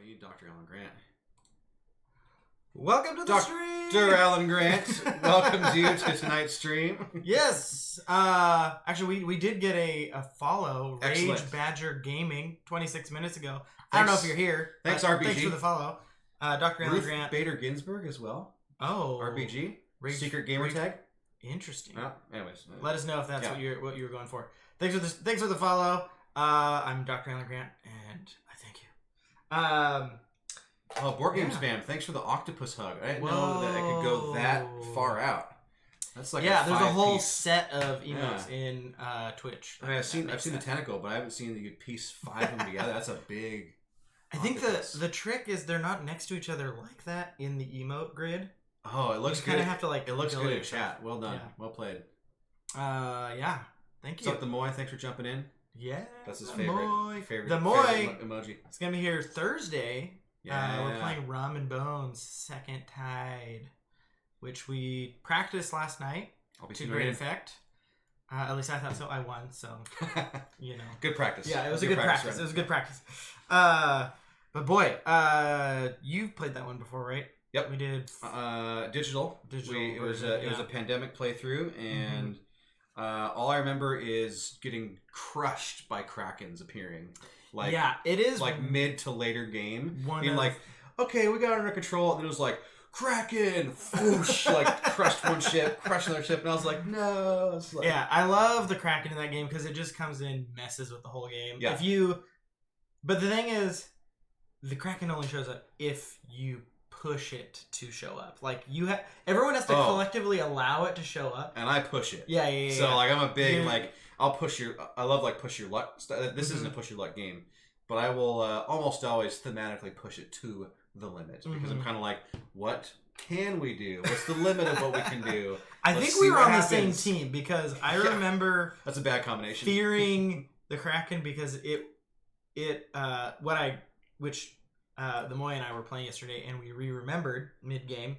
me, Dr. Alan Grant. Welcome to the stream! Dr. Alan Grant welcomes you to tonight's stream. Yes! Actually, we did get a follow. Excellent. Rage Badger Gaming, 26 minutes ago. Thanks. I don't know if you're here. Thanks, RBG. Thanks for the follow. Dr. Alan Ruth Grant. Bader Ginsburg as well. Oh. RBG. Rage, Secret gamer tag. Interesting. Oh, anyways. Let us know if that's what you were going for. Thanks for the follow. I'm Dr. Alan Grant, and I thank you. Board game spam. Thanks for the octopus hug. I didn't know that I could go that far out. That's like there's a whole piece. set of emotes in Twitch. I mean, I've seen the tentacle, but I haven't seen that you could piece 5 of them together. That's a big. I think the trick is they're not next to each other like that in the emote grid. Oh, it looks good. You kind of have to It looks good in chat. Well done. Yeah. Well played. Yeah. Thank you. What's up, the Moy? Thanks for jumping in. Yeah. That's his favorite the Moy emoji. It's gonna be here Thursday. Yeah. We're playing Rum and Bones Second Tide, which we practiced last night to great effect. At least I thought so. I won, so you know. Good practice. Yeah, it was a good practice. Right? It was a good practice. But boy, you've played that one before, right? Yep. We did digital. It was a pandemic playthrough, and all I remember is getting crushed by Krakens appearing. Like, yeah, it is like mid to later game. Being like, okay, we got it under control, and then it was like Kraken, whoosh, like crushed one ship, crushed another ship, and I was like, no. It's like, yeah, I love the Kraken in that game because it just comes in, messes with the whole game. Yeah. But the thing is, the Kraken only shows up if you push it to show up. Like everyone has to collectively allow it to show up, and I push it. Yeah. So like I'm a big I'll push your. I love like push your luck. This isn't a push your luck game, but I will almost always thematically push it to the limit because I'm kind of like, what can we do? What's the limit of what we can do? I think we were on the same team because I remember that's a bad combination. Fearing the Kraken because the Moy and I were playing yesterday, and we remembered mid game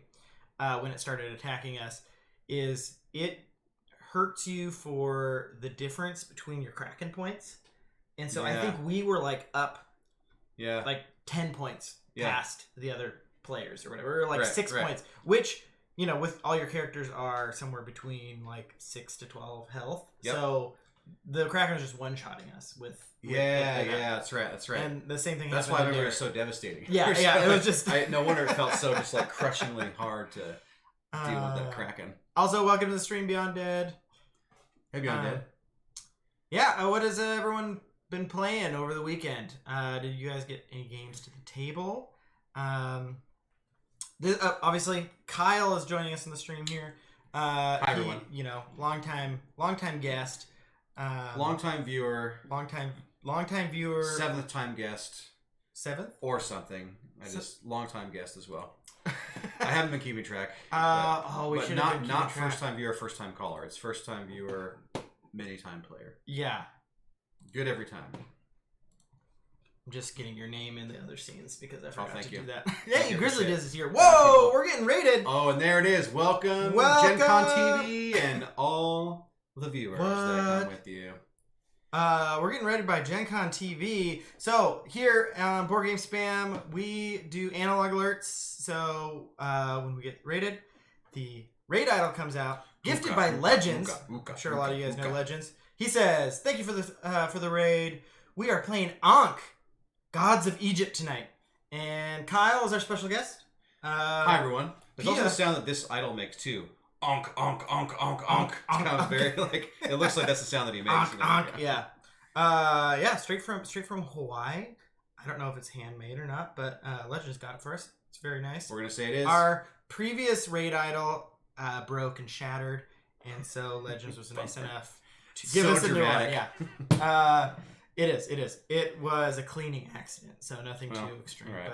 when it started attacking us. Is it hurts you for the difference between your Kraken points, and so I think we were like up, like 10 points past the other players or whatever, or like 6 points, which with all your characters are somewhere between like 6 to 12 health. Yep. So the Kraken was just one-shotting us with that's right. And the same thing. That's why I remember it was so devastating. Yeah, it was just. No wonder it felt so just like crushingly hard to deal with that Kraken. Also, welcome to the stream, Beyond Dead. Hey, Beyond Dead. Yeah, what has everyone been playing over the weekend? Did you guys get any games to the table? Obviously, Kyle is joining us in the stream here. Hi, everyone. Longtime guest. Long-time viewer. Long-time viewer. 7th time guest. 7th? Or something. Long-time guest as well. I haven't been keeping track. We should have been not first-time viewer, first-time caller. It's first-time viewer, many-time player. Yeah. Good every time. I'm just getting your name in the other scenes because I forgot to do that. Hey, Grizzly Diz is here. Whoa, we're getting rated. Oh, and there it is. Welcome. Gen Con TV and all the viewers that come with you. We're getting rated by Gen Con TV. So here on Board Game Spam, we do analog alerts. So when we get rated, the raid idol comes out, gifted by Legends. I'm sure a lot of you guys know Legends. He says, "Thank you for the raid. We are playing Ankh, Gods of Egypt tonight." And Kyle is our special guest. Hi everyone. There's also the sound that this idol makes too. Ankh, Ankh, Ankh, Ankh, Ankh. It sounds very like it looks like that's the sound that he makes. Ankh, yeah. Straight from Hawaii. I don't know if it's handmade or not, but Legends got it for us. It's very nice. We're gonna say it is. Our previous raid idol broke and shattered, and so Legends was nice enough to give us a new one. Yeah. It is. It was a cleaning accident, so nothing too extreme. Right,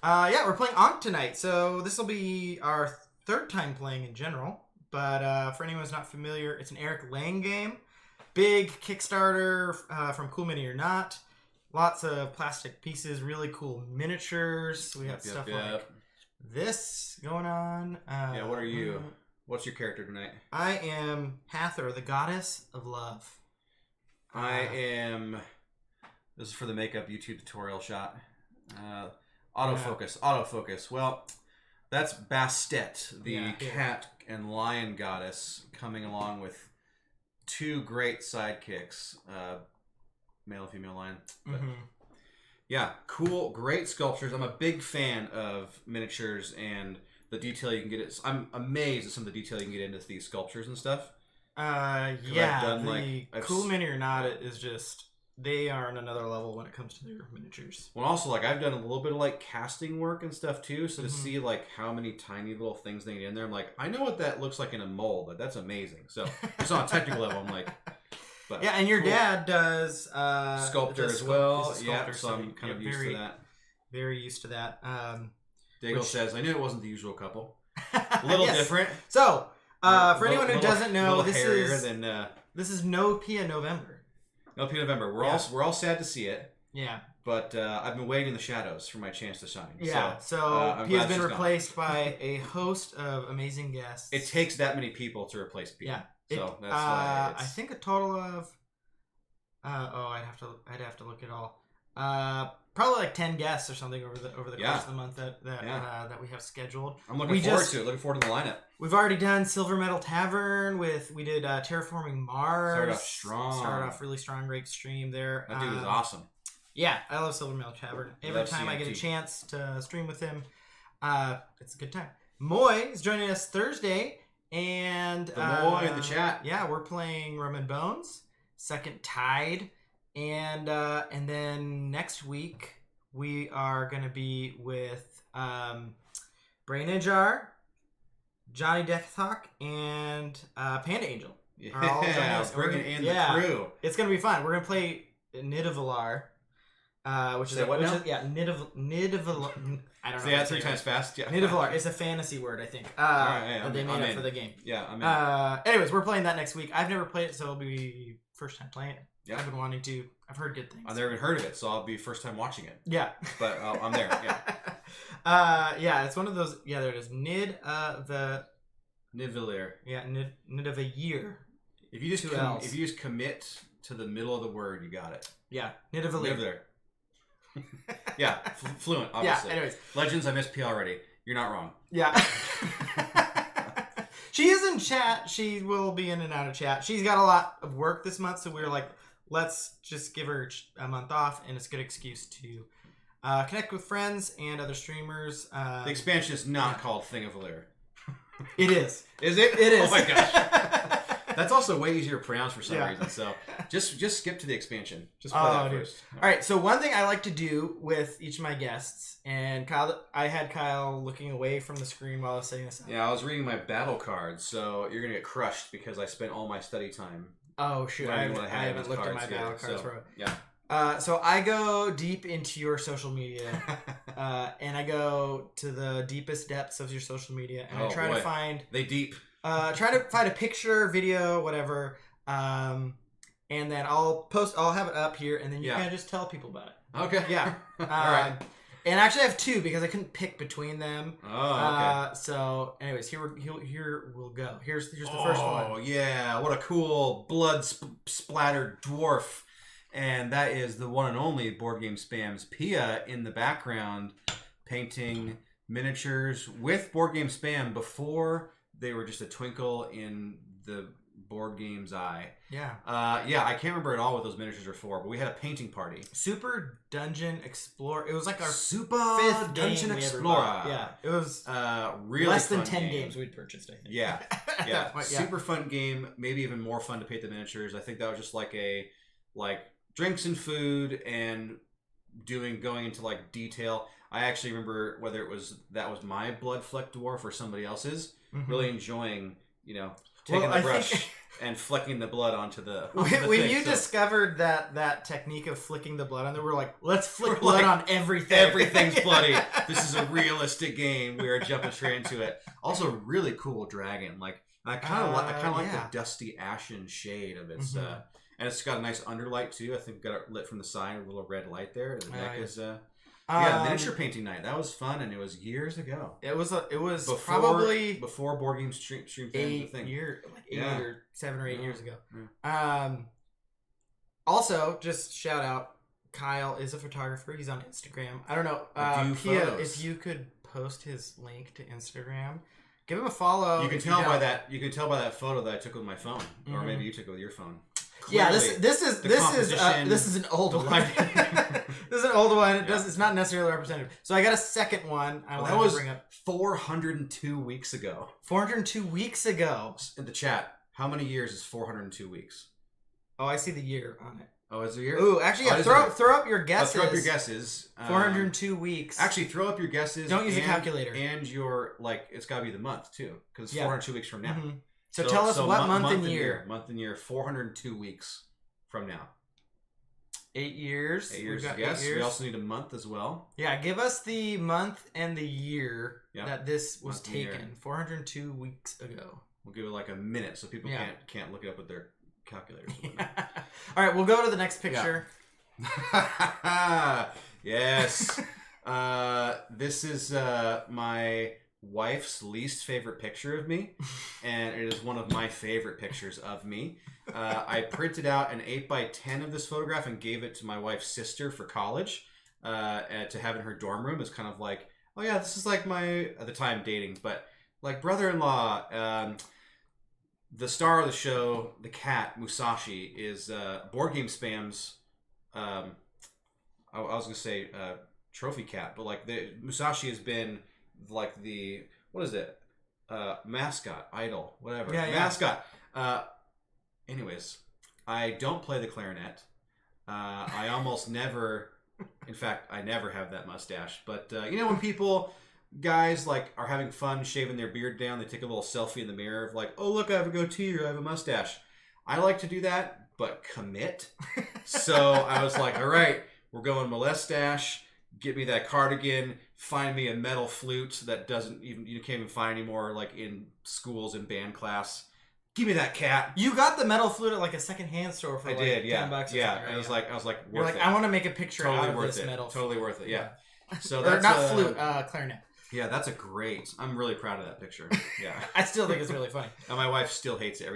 but we're playing Ankh tonight, so this will be our 3rd time playing in general. But for anyone who's not familiar, it's an Eric Lang game. Big Kickstarter from Cool Mini or Not. Lots of plastic pieces, really cool miniatures. We got stuff like this going on. What are you? What's your character tonight? I am Hathor, the goddess of love. I am. This is for the makeup YouTube tutorial shot. Autofocus. Well, that's Bastet, the cat and lion goddess, coming along with 2 great sidekicks, male and female lion. But, yeah, cool, great sculptures. I'm a big fan of miniatures and the detail you can get. I'm amazed at some of the detail you can get into these sculptures and stuff. Cool Mini or Not is just, they are on another level when it comes to their miniatures. Well, also, like, I've done a little bit of, like, casting work and stuff, too, so to see, like, how many tiny little things they get in there, I'm like, I know what that looks like in a mold, but that's amazing. So, just on a technical level, I'm like... But yeah, and your dad does... sculptor as well. Yeah, so I'm kind of used to that. Very used to that. Daigle says, I knew it wasn't the usual couple. A little different. So... for anyone who doesn't know, this is No Pia November. No Pia November. We're all sad to see it. Yeah. But I've been waiting in the shadows for my chance to shine. Yeah. So Pia's been replaced by a host of amazing guests. It takes that many people to replace Pia. Yeah. So that's why I think a total of. I'd have to look it all. Probably like 10 guests or something over the course of the month that we have scheduled. I'm looking forward to it. Looking forward to the lineup. We've already done Silver Metal Tavern we did Terraforming Mars. Started off really strong. Great stream there. That dude is awesome. Yeah, I love Silver Metal Tavern. Every time I get a chance to stream with him, it's a good time. Moy is joining us Thursday, and Moy in the chat. Yeah, we're playing Rum and Bones, Second Tide. And then next week we are going to be with Brain and Jar, Johnny Deathhawk, and Panda Angel. Yeah, bringing in the crew. It's going to be fun. We're going to play Nidavellar, which is Nidavellar. I don't know. Say that 3 times fast. Yeah. Nidavellar. It's a fantasy word, I think. That they made up for the game. Yeah, I'm in. Anyways, we're playing that next week. I've never played it, so it'll be first time playing it. Yeah. I've been wanting to. I've heard good things. I've never even heard of it, so I'll be first time watching it. Yeah. But I'm there. Yeah. Yeah, it's one of those. Yeah, there it is. Nidvellir. Yeah, Nidavellir. If you just commit to the middle of the word, you got it. Yeah, Nidavellir. Yeah, fluent. Obviously. Yeah. Anyways, Legends, I missed P already. You're not wrong. Yeah. She is in chat. She will be in and out of chat. She's got a lot of work this month, so we were like, let's just give her a month off, and it's a good excuse to connect with friends and other streamers. The expansion is not called Thing of Valyr. It is. Is it? It is. Oh my gosh. That's also way easier to pronounce for some reason. So just skip to the expansion. Just play that first. All right. So one thing I like to do with each of my guests, and Kyle, I had Kyle looking away from the screen while I was setting this up. Yeah, I was reading my battle cards, so you're gonna get crushed because I spent all my study time. Oh shoot! I haven't looked at my battle cards for it. Yeah. So I go deep into your social media, and I go to the deepest depths of your social media, and I try to find try to find a picture, video, whatever, and then I'll have it up here, and then you kind of just tell people about it. Okay. Yeah. All right. And actually, I have 2 because I couldn't pick between them. Oh, okay. So, anyways, here we'll go. Here's the first one. Oh yeah! What a cool blood splattered dwarf. And that is the one and only Board Game Spam's Pia in the background, painting miniatures with Board Game Spam before they were just a twinkle in the board game's eye. Yeah. I can't remember at all what those miniatures are for, but we had a painting party. Super Dungeon Explorer. It was like our Super 5th Dungeon game Explorer. Yeah, it was really less than fun 10 game. games we'd purchased, I think. Yeah. Super fun game. Maybe even more fun to paint the miniatures. I think that was just like drinks and food and going into like detail. I actually remember whether that was my blood fleck dwarf or somebody else's. Mm-hmm. Really enjoying, taking the brush and flecking the blood onto the when you discovered that technique of flicking the blood on there, we were like, let's flick blood on everything. Everything's bloody. This is a realistic game. We are jumping straight into it. Also, really cool dragon. I kind of like the dusty ashen shade of its. Mm-hmm. And it's got a nice underlight too. I think got it lit from the side, a little red light there. The neck is miniature painting night. That was fun, and it was years ago. It was probably before board game stream 8 or 7 or 8 years ago. Yeah. Also, just shout out Kyle is a photographer. He's on Instagram. I don't know. Do Pia, photos. if you could post his link to Instagram, give him a follow. You can tell by that. You can tell by that photo that I took with my phone, or Mhm. maybe you took it with your phone. Yeah, Clearly, this is an old one. This is an old one. It's not necessarily representative. So I got a second one. That was 402 weeks ago. 402 weeks ago. In the chat, how many years is 402 weeks? Oh, I see the year on it. Oh, is it a year? Ooh, actually, yeah, throw up your guesses. Throw up your guesses. 402 weeks. Actually, throw up your guesses. Don't use a calculator. And your, it's got to be the month, too. Because it's 402 weeks from now. Mm-hmm. So tell us what month and year. Month and year, 402 weeks from now. 8 years. 8 years, yes. We also need a month as well. Yeah, give us the month and the year that this was taken. 402 weeks ago. We'll give it like a minute so people can't look it up with their calculators. All right, we'll go to the next picture. Yeah. Yes. This is my wife's least favorite picture of me, and it is one of my favorite pictures of me. I printed out an 8x10 of this photograph and gave it to my wife's sister for college to have in her dorm room. It's kind of like, oh yeah, this is like my, at the time dating, but like brother-in-law. The star of the show, the cat Musashi, is Board Game Spam's. I was gonna say trophy cat, but like the Musashi has been like the, what is it? Mascot, idol, whatever. Yeah, mascot. Anyways, I don't play the clarinet. I almost never, in fact, I never have that mustache. But you know when people, guys like are having fun shaving their beard down, they take a little selfie in the mirror of like, oh look, I have a goatee or I have a mustache. I like to do that, but commit. So I was like, all right, we're going molestache. Get me that cardigan. Find me a metal flute that doesn't even, you can't even find anymore, like in schools in band class. Give me that cat. You got the metal flute at like a second-hand store for $10 or something, right? I was like, You're like, I want to make a picture out of this metal. Totally worth it. Yeah. So or that's not flute, clarinet. Yeah, that's a great. I'm really proud of that picture. Yeah. I still think it's really funny. And my wife still hates it.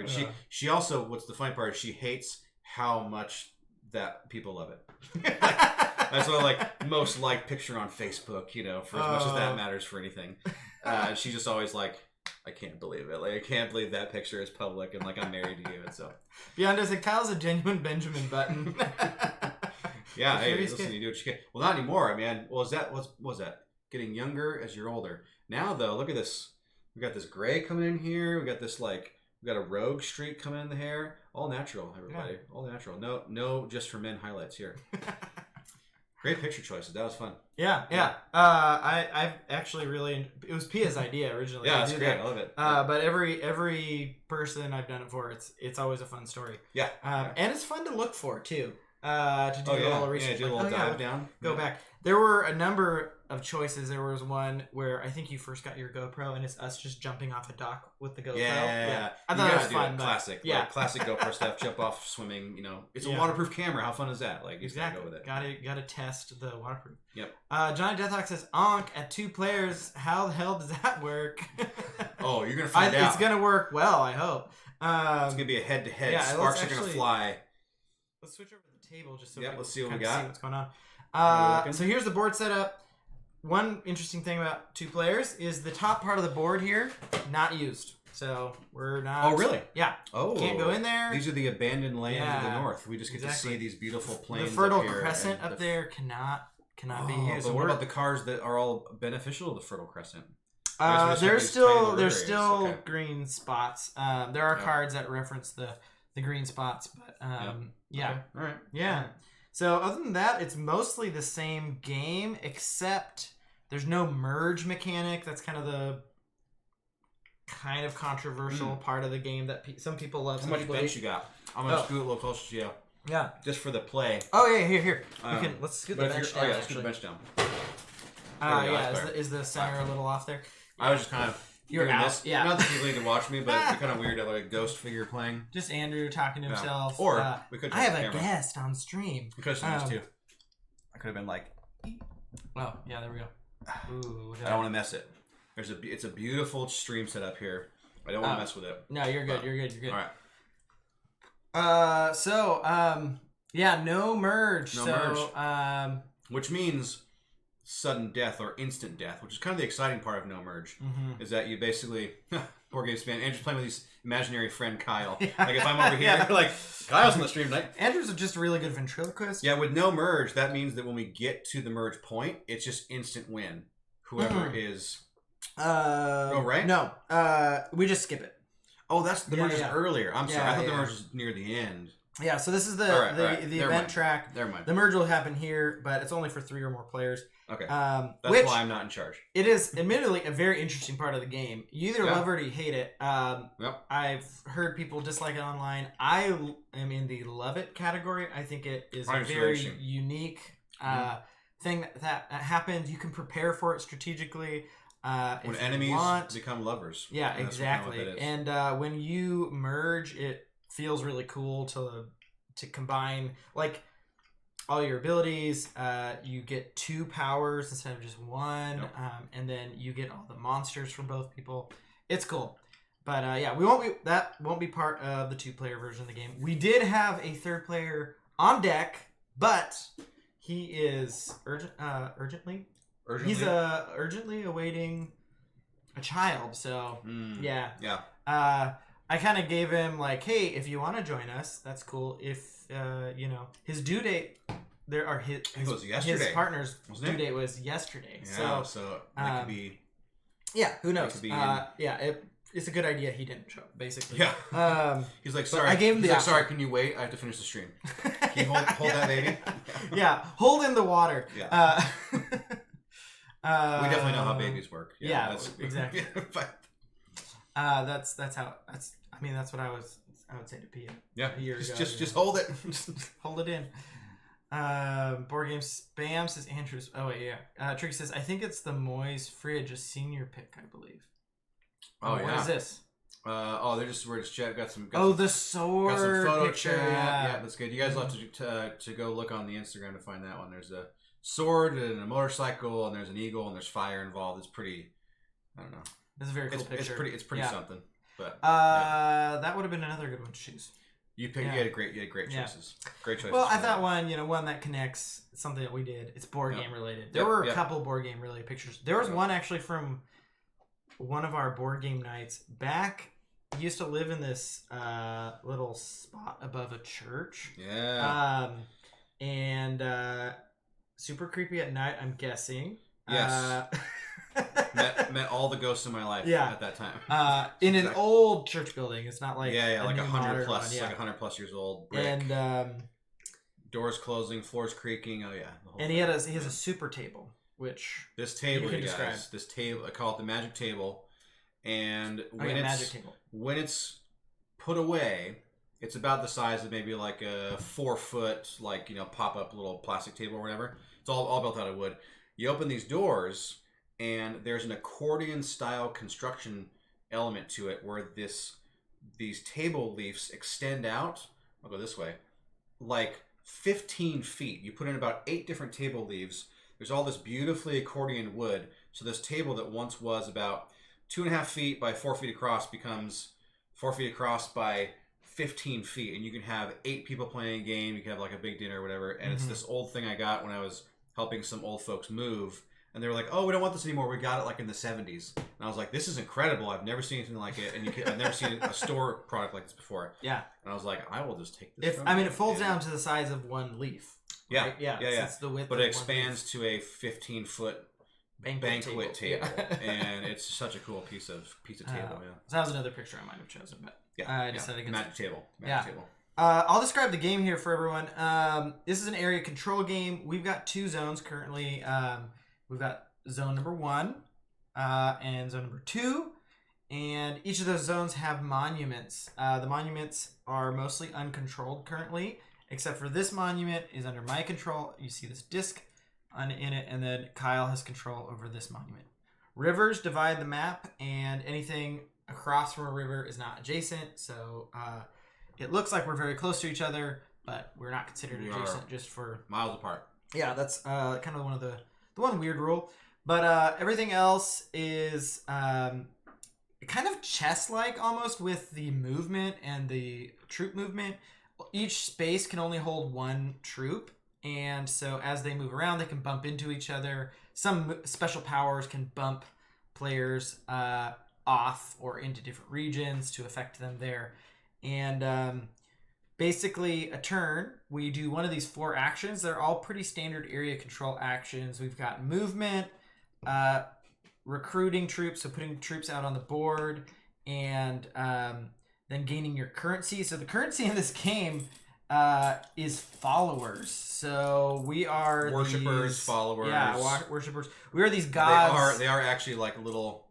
She also, what's the funny part is she hates how much that people love it. That's what most liked picture on Facebook, for as much as that matters for anything. She's just always like, I can't believe it. Like, I can't believe that picture is public and like I'm married to you. And so Beyond said, Kyle's a genuine Benjamin Button. Yeah, hey, listen, you do what you can. Well, not anymore. I mean, what was that? Getting younger as you're older. Now though, look at this. We got this gray coming in here. We got this we got a rogue streak coming in the hair. All natural, everybody. Yeah. All natural. No, just for men highlights here. Great picture choices. That was fun. Yeah. I've actually it was Pia's idea originally. Yeah, that's great. I love it. But every person I've done it for, it's always a fun story. Yeah. And it's fun to look for too. To do a little research. Do a little dive down. Go back. There were a number of choices. There was one where I think you first got your GoPro, and it's us just jumping off a dock with the GoPro. Yeah. I thought that was fun. Classic. Yeah. Classic GoPro stuff. Jump off swimming. It's a waterproof camera. How fun is that? Like, you exactly. Gotta go with it. Gotta test the waterproof. Yep. Johnny Deathhawk says, Ankh at 2 players. How the hell does that work? Oh, you're gonna find out. It's gonna work well. I hope. It's gonna be a head-to-head. Yeah, sparks are gonna fly. Let's switch over to the table just so let's see what we got. See what's going on. So here's the board setup. One interesting thing about 2 players is the top part of the board here, not used. So we're not... Oh, really? Yeah. Oh. Can't go in there. These are the abandoned lands of the north. We just get to see these beautiful plains. The Fertile Crescent up there cannot be used. But what about the cards that are all beneficial to the Fertile Crescent? There's still green spots. There are cards that reference the green spots, but yeah. Okay. All right. Yeah. So other than that, it's mostly the same game, except there's no merge mechanic. That's kind of controversial part of the game that some people love. How much bench you got? I'm gonna scoot a little closer to you. Yeah. Just for the play. Oh yeah, here. Let's scoot the bench down. Let's scoot the bench down. Is the center a little off there? I was just kind of. You're out. This. Yeah. Not that people need to watch me, but it'd be kind of weird to have like a ghost figure playing. Just Andrew talking to himself. Or we could. I have a guest on stream. We could have done this too. I could have been like. Oh yeah, there we go. Ooh, I don't want to mess it. It's a beautiful stream setup here. I don't want to mess with it. No, you're good. You're good. All right. Yeah, no merge. No merge. Which means sudden death or instant death, which is kind of the exciting part of no merge, is that you basically board games fan. Andrew's playing with his imaginary friend Kyle. Yeah. Like if I'm over here, like Kyle's on the stream tonight. Andrew's just a really good ventriloquist. Yeah, with no merge, that means that when we get to the merge point, it's just instant win. Whoever is. Oh right. No. We just skip it. Oh, that's the merge is earlier. I'm sorry. I thought the merge was near the end. Yeah, so this is the event track. Never mind. The merge will happen here, but it's only for 3 or more players. Okay. That's why I'm not in charge. It is admittedly a very interesting part of the game. You either love it or you hate it. I've heard people dislike it online. I am in the love it category. I think it is a very unique thing that happens. You can prepare for it strategically. When enemies become lovers. Yeah, exactly. And when you merge, it feels really cool to combine like all your abilities. You get 2 powers instead of just 1, and then you get all the monsters from both people. It's cool, but that won't be part of the 2-player version of the game. We did have a 3rd player on deck, but he is urgently awaiting a child. So yeah. I kind of gave him like, hey, if you want to join us, that's cool. If his due date, his partner's due date was yesterday. Yeah, so it could be. Yeah, who knows? It's a good idea he didn't show up, basically. Yeah. He's like, sorry. I gave him the sorry, can you wait? I have to finish the stream. Can you hold that baby? Yeah, hold in the water. Yeah. We definitely know how babies work. Yeah, exactly. That's what I would say to Pia. Yeah. A year ago. Just hold it. Hold it in. Board game spam says Andrews. Oh wait, yeah. Tricky says I think it's the Moyes Fridge, a senior pick, I believe. Oh yeah. What is this? We're just chat. Got some the sword. Got some photo picture, chat. Yeah, that's good. You guys will have to go look on the Instagram to find that one. There's a sword and a motorcycle, and there's an eagle, and there's fire involved. It's pretty. I don't know. It's a very cool picture. It's pretty something. But that would have been another good one to choose. You had great choices. Great choices. Well, I thought one that connects something that we did. It's board game related. There were a couple board game related pictures. There was one actually from one of our board game nights back. I used to live in this little spot above a church. Yeah. And super creepy at night, I'm guessing. Yes. Met all the ghosts in my life at that time. In an old church building. It's not like like 100 plus, one, like 100 plus years old. Brick. And doors closing, floors creaking. Oh yeah. And he has a super table, which this table, you guys, this table, I call it the magic table. And when it's put away, it's about the size of maybe like a 4-foot, pop up little plastic table or whatever. It's all built out of wood. You open these doors, and there's an accordion style construction element to it where these table leaves extend out. I'll go this way, like 15 feet. You put in about 8 different table leaves. There's all this beautifully accordion wood. So this table that once was about 2.5 feet by 4 feet across becomes 4 feet across by 15 feet, and you can have 8 people playing a game. You can have like a big dinner or whatever. And it's this old thing I got when I was helping some old folks move, and they were like, "Oh, we don't want this anymore. We got it like in the '70s." And I was like, "This is incredible. I've never seen anything like it, and I've never seen a store product like this before." Yeah. And I was like, "I will just take this." It folds down to the size of one leaf. Right? Yeah. It's the width. But it expands to a 15-foot banquet table. And it's such a cool piece of table. Yeah. So that was another picture I might have chosen, but I decided against magic table. Magic table. I'll describe the game here for everyone. This is an area control game. We've got 2 zones currently. We've got zone number 1 and zone number 2. And each of those zones have monuments. The monuments are mostly uncontrolled currently, except for this monument is under my control. You see this disc in it, and then Kyle has control over this monument. Rivers divide the map, and anything across from a river is not adjacent. So it looks like we're very close to each other, but we're not considered adjacent just for miles apart. Yeah, that's kind of the one weird rule. But everything else is kind of chess-like almost, with the movement and the troop movement. So each space can only hold one troop, and so as they move around, they can bump into each other. Some special powers can bump players off or into different regions to affect them there. And basically, a turn, we do one of these 4 actions. They're all pretty standard area control actions. We've got movement, recruiting troops, so putting troops out on the board, and then gaining your currency. So the currency in this game is followers. So we are worshippers, followers. Yeah, worshippers. We are these gods. They are actually like little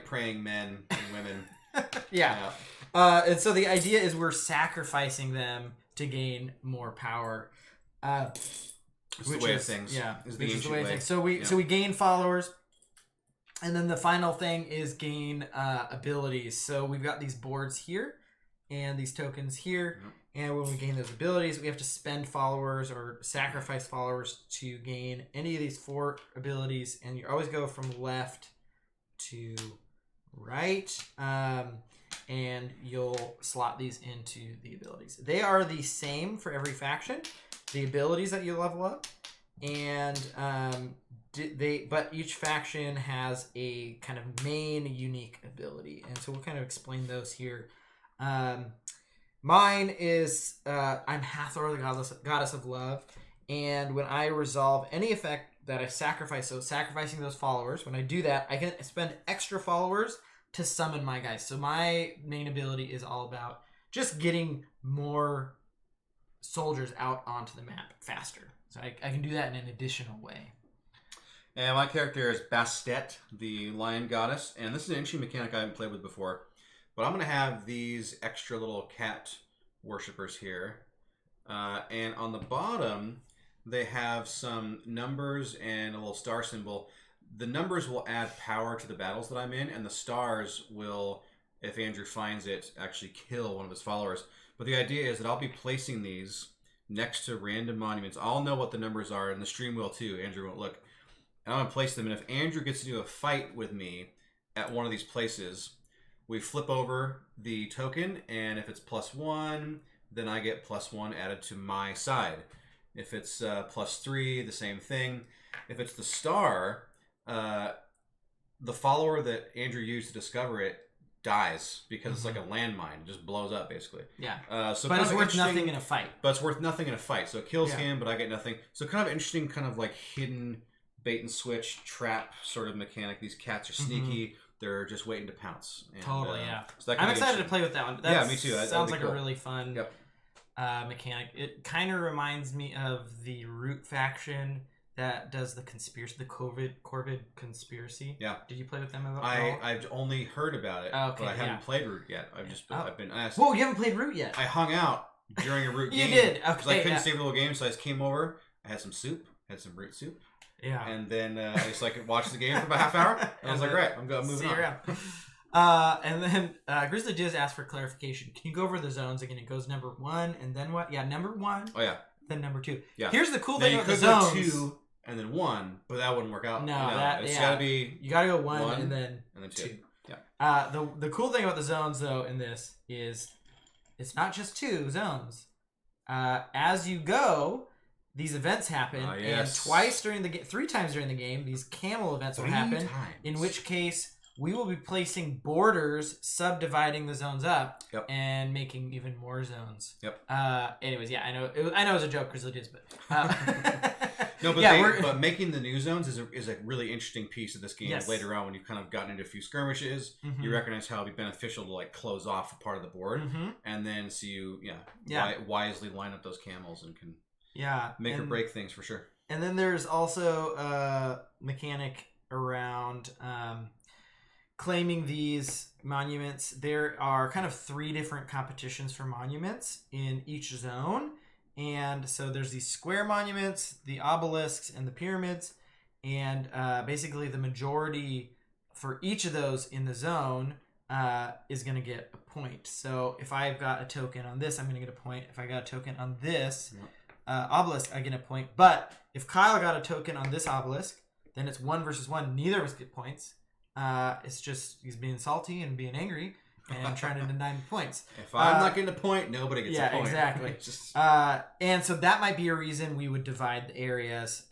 praying men and women. Yeah. And so the idea is we're sacrificing them to gain more power. It's the way of things. Yeah, is the ancient way. So we gain followers. And then the final thing is gain abilities. So we've got these boards here and these tokens here. Mm-hmm. And when we gain those abilities, we have to spend followers or sacrifice followers to gain any of these 4 abilities. And you always go from left to right. And you'll slot these into the abilities. They are the same for every faction, the abilities that you level up. And but each faction has a kind of main unique ability, and so we'll kind of explain those here. Mine is I'm Hathor, the goddess of love, and when I resolve any effect that I sacrifice, so sacrificing those followers, when I do that, I can spend extra followers to summon my guys. So my main ability is all about just getting more soldiers out onto the map faster. So I can do that in an additional way. And my character is Bastet, the lion goddess. And this is an interesting mechanic I haven't played with before. But I'm going to have these extra little cat worshippers here. And on the bottom, they have some numbers and a little star symbol. The numbers will add power to the battles that I'm in. And the stars will, if Andrew finds it, actually kill one of his followers. But the idea is that I'll be placing these next to random monuments. I'll know what the numbers are, and the stream will too. Andrew won't look. And I'm going to place them, and if Andrew gets to do a fight with me at one of these places, we flip over the token, and if it's +1, then I get +1 added to my side. If it's +3, the same thing. If it's the star, the follower that Andrew used to discover it dies because it's like a landmine. It just blows up, basically. Yeah. But it's worth nothing in a fight. But it's worth nothing in a fight. So it kills him, but I get nothing. So kind of interesting, kind of like hidden bait and switch trap sort of mechanic. These cats are sneaky. Mm-hmm. They're just waiting to pounce. And, totally, yeah. So I'm excited to play with that one. Yeah, me too. Sounds like cool. A really fun mechanic. It kind of reminds me of the Root faction that does the conspiracy, the Corvid conspiracy. Yeah. Did you play with them at all? I've only heard about it, but I haven't played Root yet. I've been asked. Whoa, you haven't played Root yet? I hung out during a Root game. You did? Okay. Because I couldn't save a little game, so I just came over. I had some soup. Had some Root soup. Yeah. And then I just watched the game for about half hour. And I was like, right, I'm moving on. And then Grizzly Diz asked for clarification. Can you go over the zones again? It goes number 1, and then what? Yeah, number 1. Oh, yeah. Then number 2. Yeah. Here's the cool thing about the zones. 2 and then 1, but that wouldn't work out. No, it's got to be. You got to go 1 and then 2. Yeah. The cool thing about the zones though in this is it's not just 2 zones. As you go, these events happen, and 3 times during the game, these camel events will happen. In which case, we will be placing borders, subdividing the zones up, and making even more zones. Yep. Anyways, yeah, I know it was a joke, Grizzly Diz, but no, but but making the new zones is a really interesting piece of this game. Yes. Later on, when you've kind of gotten into a few skirmishes, you recognize how it'd be beneficial to close off a part of the board, and then so you wisely line up those camels and can make or break things for sure. And then there's also a mechanic around claiming these monuments. There are kind of 3 different competitions for monuments in each zone. And so there's these square monuments, the obelisks, and the pyramids. And basically the majority for each of those in the zone is going to get a point. So if I've got a token on this, I'm going to get a point. If I got a token on this obelisk, I get a point. But if Kyle got a token on this obelisk, then it's 1 versus 1. Neither of us get points. It's just he's being salty and being angry. and trying to deny me points. If I'm not getting a point, nobody gets a point. Yeah, exactly. And so that might be a reason we would divide the areas,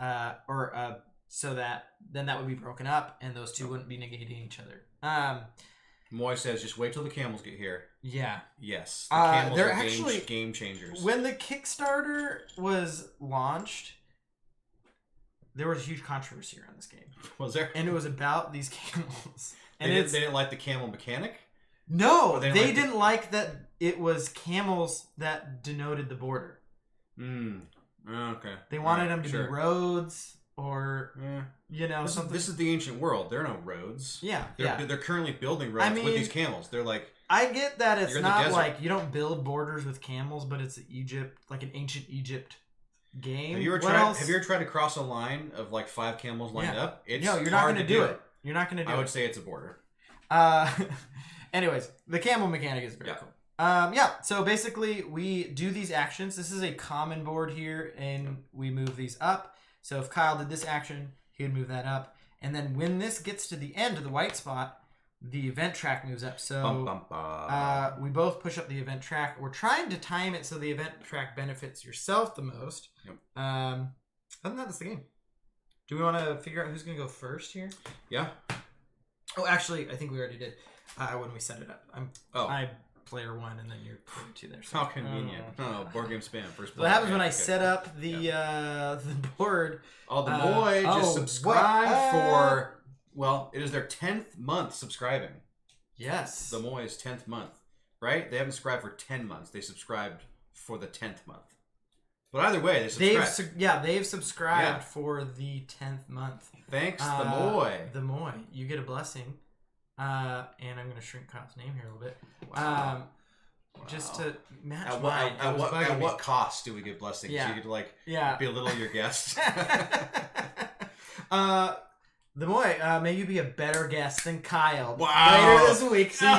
so that then that would be broken up, and those two wouldn't be negating each other. Moy says, just wait till the camels get here. Yeah. Yes. The camels they're are actually game changers. When the Kickstarter was launched, there was a huge controversy around this game. Was there? And it was about these camels. And they didn't like the camel mechanic? No, they didn't like that it was camels that denoted the border. Okay. They wanted them to be roads or, something. This is the ancient world. There are no roads. Yeah. They're currently building roads with these camels. They're like... I get that it's not like you don't build borders with camels, but it's Egypt, like an ancient Egypt game. Have you ever tried to cross a line of like 5 camels lined up? No, you're not going to do it. You're not going to do it. I would say it's a border. Anyways, the camel mechanic is very cool. So basically we do these actions. This is a common board here, and we move these up. So if Kyle did this action, he would move that up. And then when this gets to the end of the white spot, the event track moves up. So we both push up the event track. We're trying to time it so the event track benefits yourself the most. Yep. Other than that, that's the game. Do we want to figure out who's going to go first here? Yeah. Oh, actually, I think we already did when we set it up. I player 1 and then you're player 2 there. So. How convenient. Board game spam. First what happens when I set up the board? Oh, the boy just subscribed for... Well, it is their 10th month subscribing. Yes. The Moy's 10th month. Right? They haven't subscribed for 10 months. They subscribed for the 10th month. But either way, they subscribed. They've subscribed for the 10th month. Thanks, the Moy. The Moy. You get a blessing. And I'm going to shrink Kyle's name here a little bit. Wow. Just to match at what cost do we give blessings? Yeah. So you get to belittle your guest. The Moy, may you be a better guest than Kyle. Wow. Later this week. See ya.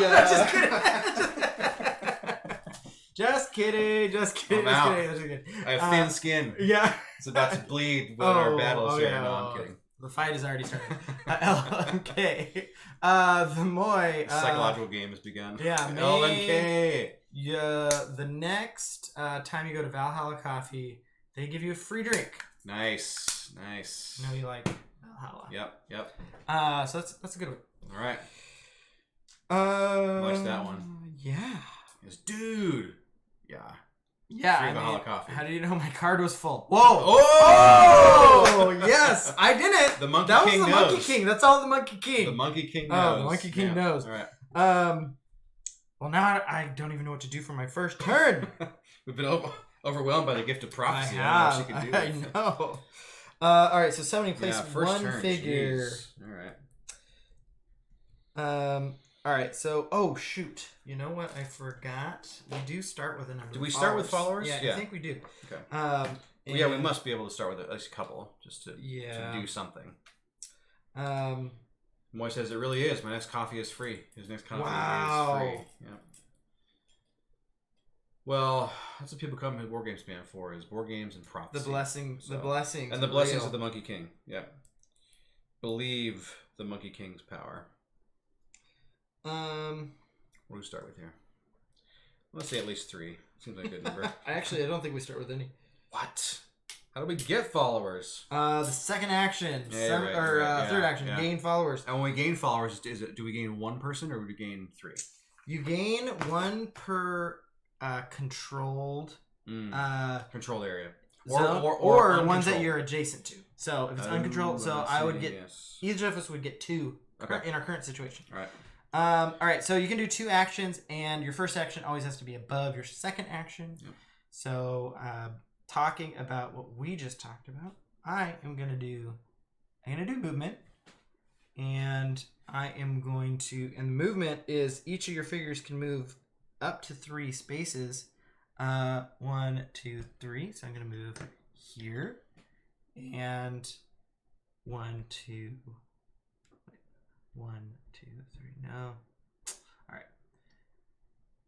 Just kidding. Just kidding. I have thin skin. Yeah. It's about to bleed when our battles here. No, I'm kidding. The fight is already started. LMK. The Moy. Psychological game has begun. Yeah. LMK. Yeah. The next time you go to Valhalla Coffee, they give you a free drink. Nice. I know you like Valhalla. Yep. So that's a good one. All right. Watch that one. Yeah. Yes, dude. Yeah. Yeah. Valhalla Coffee. How did you know my card was full? Whoa. Oh! Yes. I didn't. The Monkey King knows. That was the Monkey King. That's all the Monkey King. The Monkey King knows. Oh, the Monkey King knows. All right. Well, now I don't even know what to do for my first turn. We've been overwhelmed by the gift of prophecy. I don't know what you I can do. know. All right, so somebody place first one turn, figure. Geez. All right. All right, so shoot. You know what? I forgot. We do start with a number. Do we start with followers? Yeah, I think we do. Okay. We must be able to start with at least a couple just to do something. Moy says it really is. My next coffee is free. His next coffee is free. Yeah. Well, that's what people come to Board Game Spam for: is board games and prophecy. The blessings, and the blessings of the Monkey King. Yeah. Believe the Monkey King's power. What do we start with here? Let's say at least 3. Seems like a good number. I don't think we start with any. What? How do we get followers? The second action, third action, gain followers. And when we gain followers, do we gain 1 person or do we gain 3? You gain 1 per controlled controlled area, or ones that you're adjacent to. So if it's uncontrolled, I would get each of us would get 2 in our current situation. All right. All right, so you can do 2 actions, and your first action always has to be above your second action. Yep. So, talking about what we just talked about, I'm gonna do movement, and and the movement is each of your figures can move up to 3 spaces. 1, 2, 3. So I'm gonna move here, and 1, 2. 1, 2, 3. No. All right.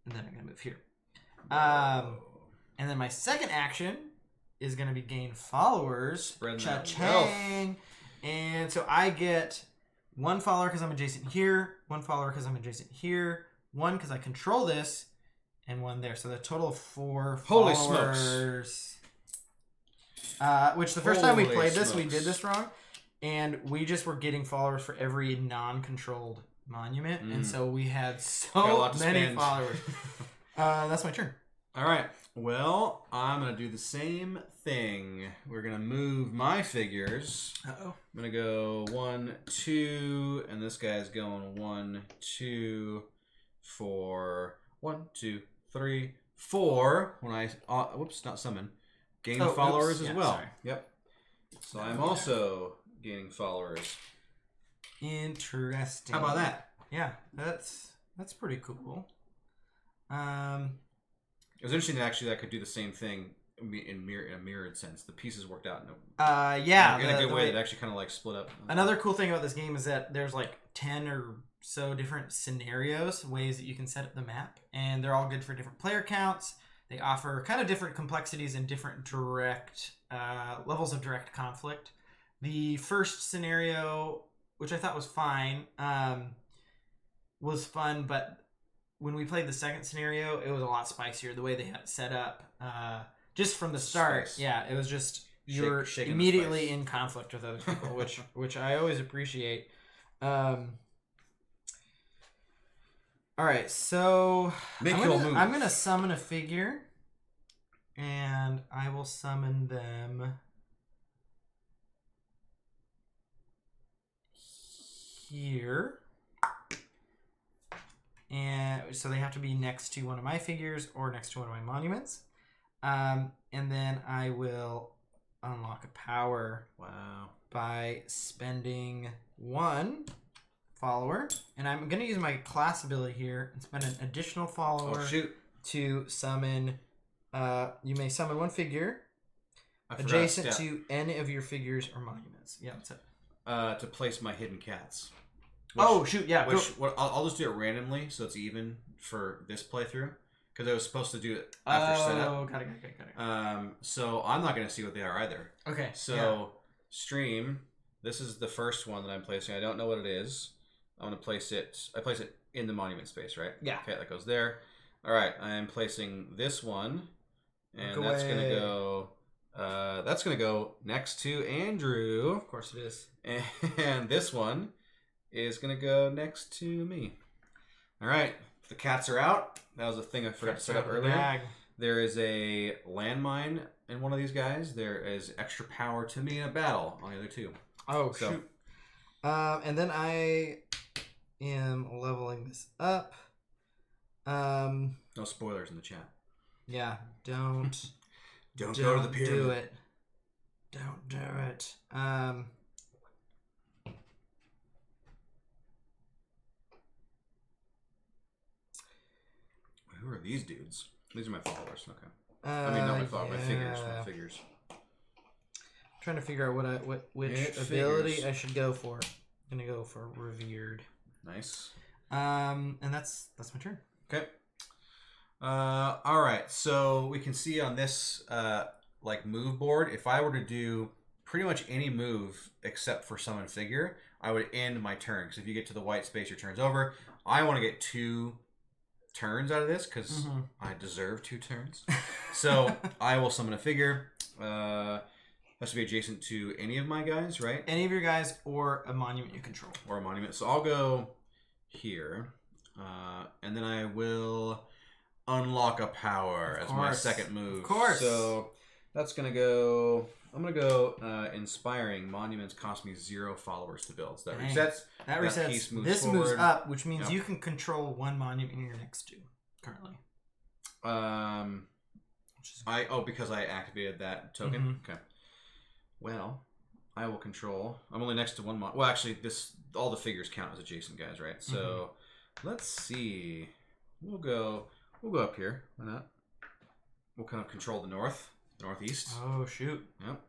And then I'm gonna move here. And then my second action is gonna be gain followers. Cha-chang. And so I get 1 follower because I'm adjacent here, 1 follower because I'm adjacent here, 1 because I control this, and 1 there. So the total of 4 Holy followers. Which the first time we played this, we did this wrong. And we just were getting followers for every non-controlled monument. And so we had so many followers. That's my turn. All right. Well, I'm going to do the same thing. We're going to move my figures. Uh-oh. I'm going to go 1, 2, and this guy's going 1, 2, 4. 1, 2, 3, 4. When I, whoops, not summon. Gain followers as well. Sorry. Yep. So I'm also gaining followers. Interesting. How about that? Yeah, that's pretty cool. It was interesting that actually I could do the same thing in a mirrored sense. The pieces worked out in a good way that actually kind of like split up. Another cool thing about this game is that there's like 10 or so different scenarios, ways that you can set up the map, and they're all good for different player counts. They offer kind of different complexities and different direct levels of direct conflict. The first scenario, which I thought was fine, was fun, but when we played the second scenario, it was a lot spicier. The way they had it set up, just from the start, it was just you're immediately in conflict with other people, which I always appreciate. All right, so I'm gonna summon a figure, and I will summon them here. And so they have to be next to one of my figures or next to one of my monuments. And then I will unlock a power by spending 1 follower. And I'm going to use my class ability here and spend an additional follower to summon. You may summon 1 figure adjacent to any of your figures or monuments. Yeah, that's it. To place my hidden cats. I'll just do it randomly, so it's even for this playthrough. Because I was supposed to do it after setup. Oh, got it. So I'm not going to see what they are either. Okay. So, stream. This is the first one that I'm placing. I don't know what it is. I'm going to place it. I place it in the monument space, right? Yeah. Okay, that goes there. All right, I am placing this one. And that's going to go... that's going to go next to Andrew. Of course it is. And this one is going to go next to me. All right. The cats are out. That was a thing I forgot to set up earlier. There is a landmine in one of these guys. There is extra power to me in a battle on the other 2. Oh, shoot. And then I am leveling this up. No spoilers in the chat. Yeah. Don't go to the pyramid. Do it. Don't do it. Who are these dudes? These are my followers. Okay. I mean, not my followers. My figures. I'm trying to figure out which ability I should go for. I'm gonna go for revered. Nice. And that's my turn. Okay. All right. So we can see on this move board, if I were to do pretty much any move except for summon figure, I would end my turn. Because if you get to the white space, your turn's over. I want to get 2 turns out of this because I deserve 2 turns. So I will summon a figure. Has to be adjacent to any of my guys, right? Any of your guys or a monument you control. Or a monument. So I'll go here. And then I will unlock a power as my second move. Of course. So that's going to go... I'm going to go Inspiring. Monuments cost me 0 followers to build. So that resets. That resets. Piece moves this forward. Moves up, which means you can control 1 monument you're next to currently. Because I activated that token? Okay. Well, I will control... I'm only next to 1 well, actually, all the figures count as adjacent guys, right? So let's see. We'll go up here. Why not? We'll kind of control the northeast. Oh, shoot. Yep.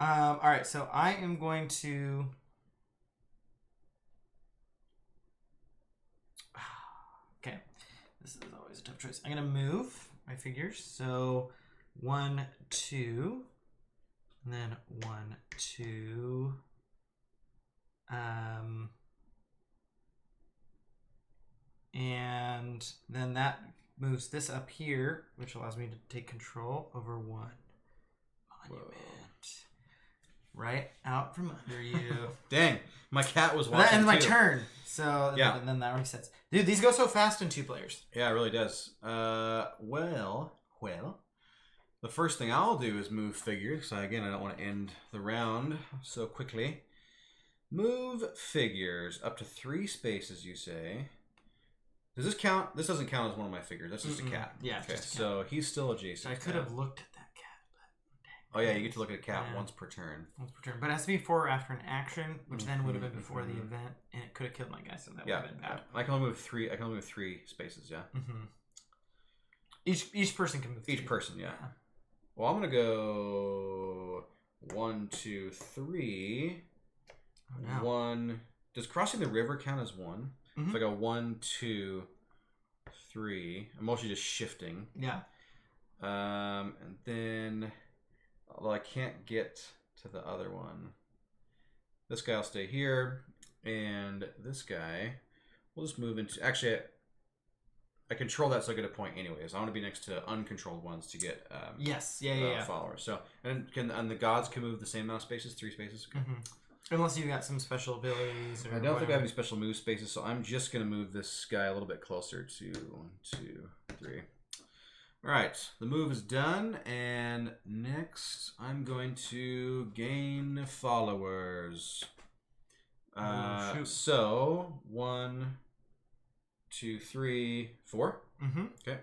All right, so I am going to... Okay. This is always a tough choice. I'm going to move my figures. So 1, 2, and then 1, 2. And then that moves this up here, which allows me to take control over one monument. Right out from under you. Dang, my cat was watching. That ends my too. turn. So yeah. and then that resets. Dude, these go so fast in 2 players. Yeah, it really does. Well. The first thing I'll do is move figures. So again, I don't want to end the round so quickly. Move figures up to 3 spaces, you say. Does this count? This doesn't count as one of my figures. That's just a cat. Yeah. Okay, so he's still adjacent. I could have looked at that cat, but oh yeah, you get to look at a cat once per turn. Once per turn, but it has to be before or after an action, which then would have been before the event, and it could have killed my guy, so that would have been bad. I can only move 3. I can only move 3 spaces. Yeah. Each person can move. Each person, yeah. Well, I'm gonna go 1, 2, 3. Oh, no. 1. Does crossing the river count as 1? So I go 1, 2, 3. I'm mostly just shifting. Yeah. And then, although I can't get to the other one, this guy will stay here, and this guy will just move into. Actually, I control that, so I get a point anyways. I want to be next to uncontrolled ones to get followers. So and the gods can move the same amount of spaces, 3 spaces. Okay. Unless you got some special abilities. Or I don't think I have any special move spaces, so I'm just going to move this guy a little bit closer to 1, 2, 3. All right, the move is done, and next I'm going to gain followers. So 1, 2, 3, 4. Okay.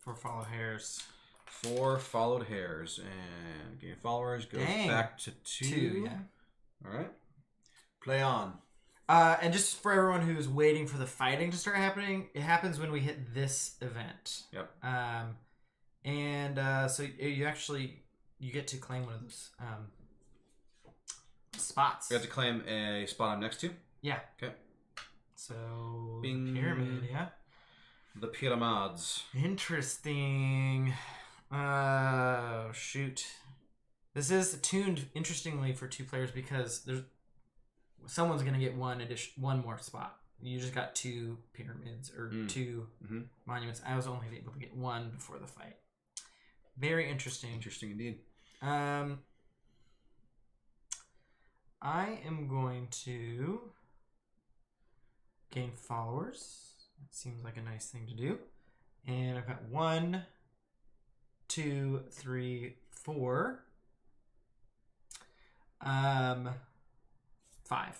4 follow hairs. 4 followed hairs, and gain followers goes back to 2. 2, yeah. All right. Play on. And just for everyone who's waiting for the fighting to start happening, it happens when we hit this event. Yep. So you get to claim one of those spots. You have to claim a spot I'm next to? Yeah. Okay. So Bing. pyramid, yeah. The pyramids. Interesting. Shoot. This is tuned interestingly for 2 players because someone's gonna get one more spot. You just got 2 pyramids or 2 monuments. I was only able to get 1 before the fight. Very interesting. Interesting indeed. I am going to gain followers. That seems like a nice thing to do. And I've got 1, 2, 3, 4. 5.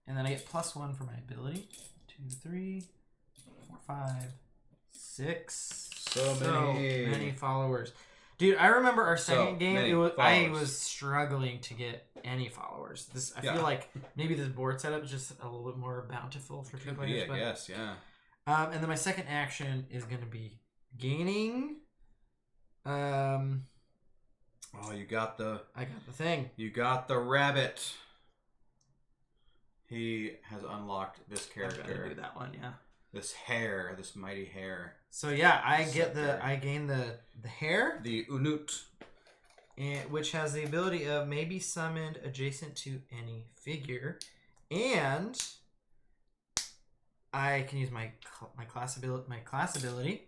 And then I get +1 for my ability. 2, 3, 4, 5, 6. So many followers. Dude, I remember our second game. I was struggling to get any followers. I feel like maybe this board setup is just a little bit more bountiful for 2 players. Yes, yeah. And then my second action is going to be gaining. Oh, you got the. I got the thing. You got the rabbit. He has unlocked this character. I'm gonna do that one, yeah. This hair, this mighty hair. So yeah, I gain the hair. The Unut. Which has the ability of maybe summoned adjacent to any figure. And I can use my class ability,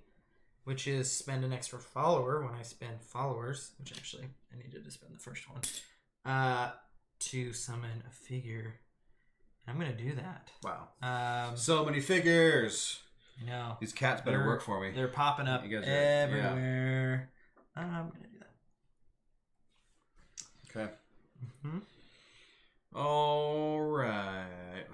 which is spend an extra follower when I spend followers, which actually I needed to spend the first one, to summon a figure. I'm going to do that. Wow. So many figures. I know. These cats better work for me. They're popping up everywhere. I'm going to do that. Okay. All right.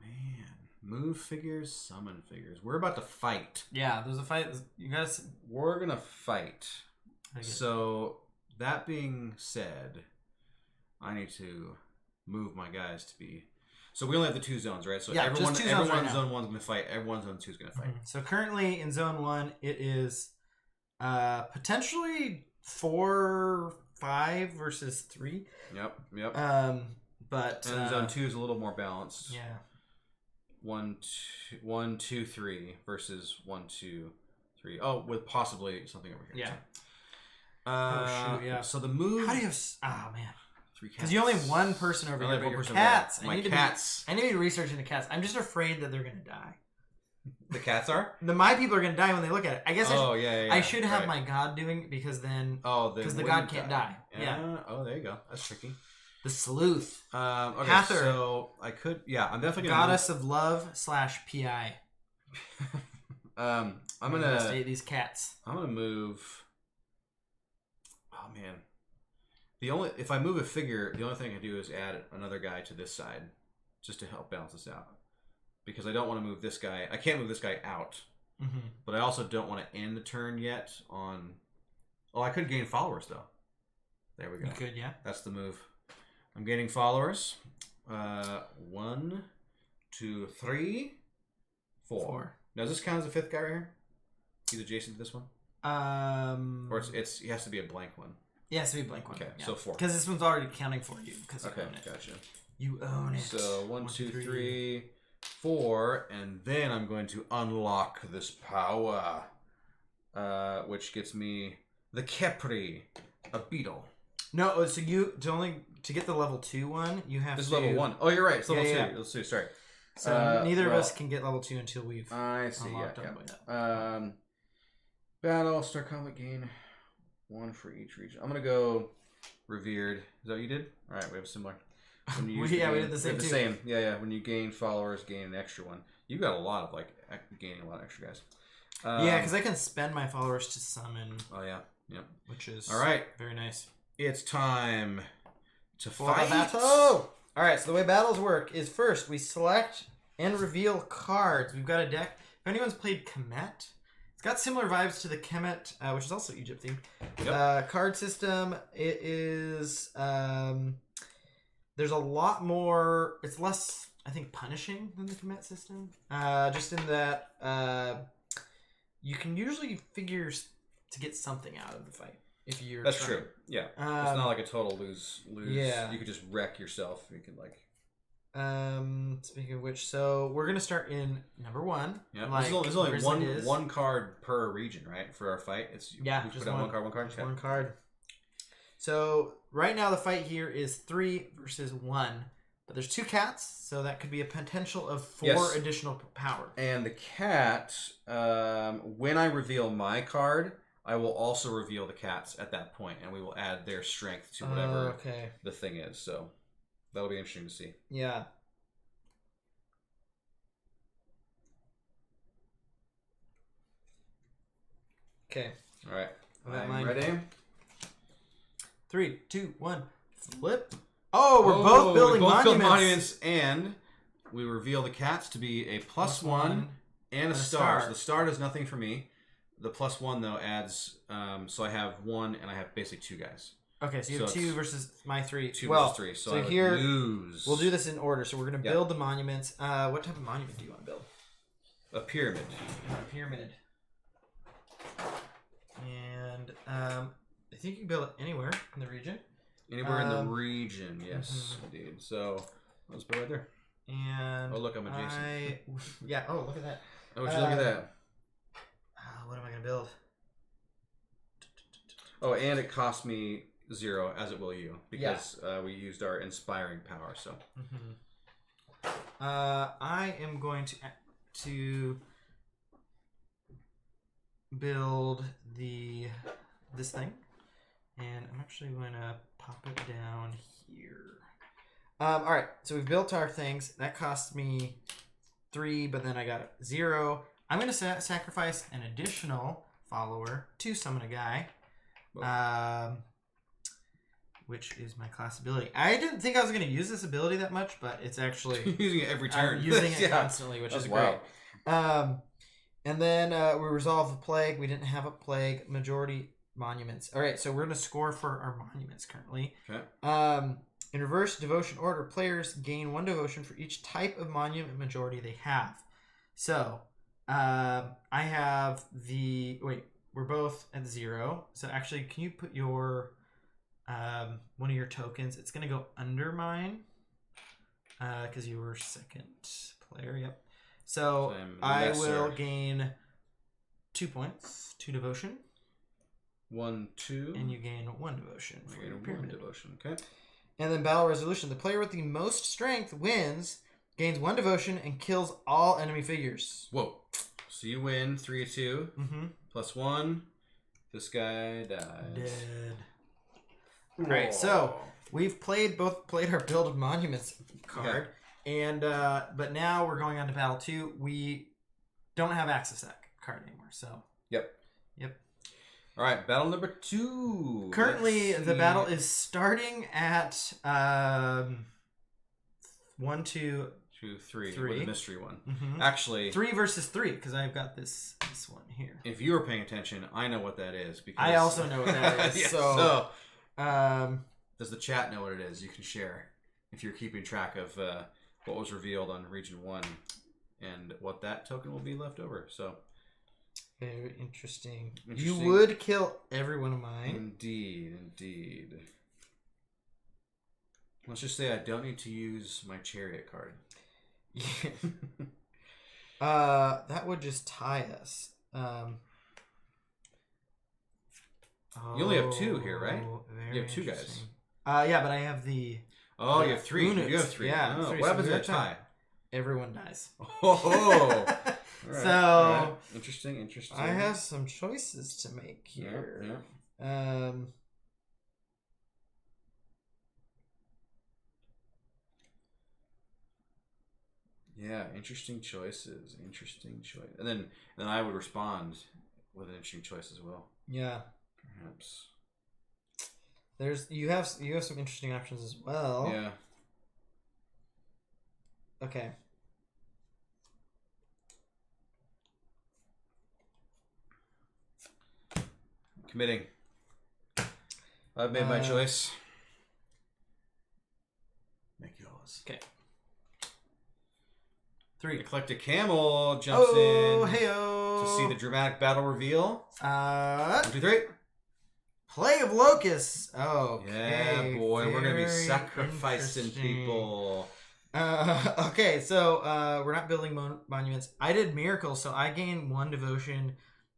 Man. Move figures, summon figures. We're about to fight. Yeah, there's a fight. You guys... We're going to fight. So, that being said, I need to move my guys to be... So we only have the 2 zones, right? So everyone zone 1 is going to fight. Everyone zone 2 is going to fight. So currently in zone 1, it is potentially 4, 5 versus 3. Yep. But and zone 2 is a little more balanced. Yeah. 1, 2, 3 versus 1, 2, 3. Oh, with possibly something over here. Yeah. So. Yeah. So the move. How do you have? Oh man. 3 cats. Because you only have one person over here, but your cats. My cats. I need to be researching the cats. I'm just afraid that they're going to die. The cats are? My people are going to die when they look at it. I guess I should have right. my god doing it because then... because the god can't die. Yeah. Oh, there you go. That's tricky. The sleuth. Okay, Hather. so I could... Yeah, I'm definitely going to... Goddess of love / PI. I'm going to... State these cats. I'm going to move... Oh, man. If I move a figure, the only thing I can do is add another guy to this side just to help balance this out. Because I don't want to move this guy. I can't move this guy out. Mm-hmm. But I also don't want to end the turn yet on... Oh, I could gain followers, though. There we go. You could, yeah. That's the move. I'm gaining followers. 1, 2, 3, 4. Now, does this count as a 5th guy right here? He's adjacent to this one? Or he has to be a blank one. It has to be a blank one. Okay, so 4. Because this one's already counting for you. Okay, gotcha. You own it. So 1, 2, 3, 4, and then I'm going to unlock this power, which gets me the Kepri, a beetle. No, so to get the level 2 one, you have this is level 1. Oh, you're right. It's level 2. Yeah. Level 2. Sorry. So neither of us can get level 2 until we've. I see. Yeah. Battle, start combat, gain 1 for each region. I'm gonna go revered. Is that what you did? All right, we have a similar. When you we did the same. Yeah. When you gain followers, gain an extra one. You got a lot of gaining a lot of extra guys. Yeah, because I can spend my followers to summon. Oh yeah. Yep. Which is all right. Very nice. It's time to fight. Battle. All right. So the way battles work is first we select and reveal cards. We've got a deck. If anyone's played Kemet, it's got similar vibes to the Kemet, which is also Egypt themed. Yep. Card system. It is. There's a lot more. It's less, I think, punishing than the Kemet system. Just in that you can usually figure to get something out of the fight if you're. That's true. Yeah, it's not like a total lose. Yeah, you could just wreck yourself. You could Speaking of which, so we're gonna start in number 1. Yeah, there's only one card per region, right? For our fight, it's just put out one card. Just one card. So right now the fight here is 3 versus 1, but there's 2 cats, so that could be a potential of 4 additional power. And the cat, when I reveal my card, I will also reveal the cats at that point, and we will add their strength to whatever the thing is. So that'll be interesting to see. Yeah. Okay. All right. I'm ready. 3, 2, 1, flip. Oh, we're both building monuments. And we reveal the cats to be a +1 and a star. So the star does nothing for me. The +1 though adds. So I have 1, and I have basically 2 guys. Okay, so you have 2 versus my 3. 2 versus 3. So I here lose. We'll do this in order. So we're gonna build the monuments. What type of monument do you want to build? A pyramid. A pyramid. And I think you can build it anywhere in the region. Anywhere in the region, yes, indeed. So let's build right there. And look, I'm adjacent. Oh, look at that. Oh, would you look at that? What am I gonna build? Oh, and it cost me 0, as it will you, because we used our inspiring power. So. I am going to build this thing, and I'm actually going to pop it down here. All right, so we've built our things. That cost me 3, but then I got 0. I'm going to sacrifice an additional follower to summon a guy, which is my class ability. I didn't think I was going to use this ability that much, but it's actually using it every turn. I'm using it constantly, which is great. And then we resolve the plague. We didn't have a plague. Majority monuments. All right, so we're going to score for our monuments currently. Okay. In reverse devotion order, players gain 1 devotion for each type of monument majority they have. So I have the... Wait, we're both at 0. So actually, can you put your... one of your tokens? It's going to go under mine. Because you were 2nd player. Yep. So I will gain 2 points, 2 devotion. 1, 2. And you gain 1 devotion for your pyramid. 1 devotion, okay. And then battle resolution. The player with the most strength wins, gains 1 devotion, and kills all enemy figures. Whoa. So you win 3-2. Mm-hmm. Plus 1. This guy dies. Dead. Alright, so we've played our Build of Monuments card. And but now we're going on to battle 2. We don't have access to that card anymore, so. Yep. Yep. All right, battle number 2. Currently, the battle is starting at 1, 2, 2, 3. 3. With a mystery one. Mm-hmm. Actually, 3 versus 3 because I've got this one here. if you were paying attention, I know what that is because I also know what that is. Yeah, so does the chat know what it is? You can share if you're keeping track of what was revealed on Region 1 and what that token will be left over. So. Very interesting. You would kill every one of mine. Indeed. Let's just say I don't need to use my chariot card. Yeah. That would just tie us. You only have 2 here, right? Very You have 2 guys. Yeah, but I have the. Oh, you have 3. Units. You have 3. Yeah, Oh, 3. what happens So in a tie? Everyone dies. Oh. Right, so right. Interesting. I have some choices to make here. Yeah. Yeah, interesting choices. And then I would respond with an interesting choice as well. Yeah. Perhaps. You have some interesting options as well. Yeah. Okay. Committing. I've made my choice. Make yours. Okay. 3. Eclectic Camel jumps in heyo. to see the dramatic battle reveal. 1, 2, 3. Play of Locusts. Oh, okay. Yeah, boy, we're gonna be Very sacrificing people. Okay, so we're not building monuments. I did miracles, so I gain 1 devotion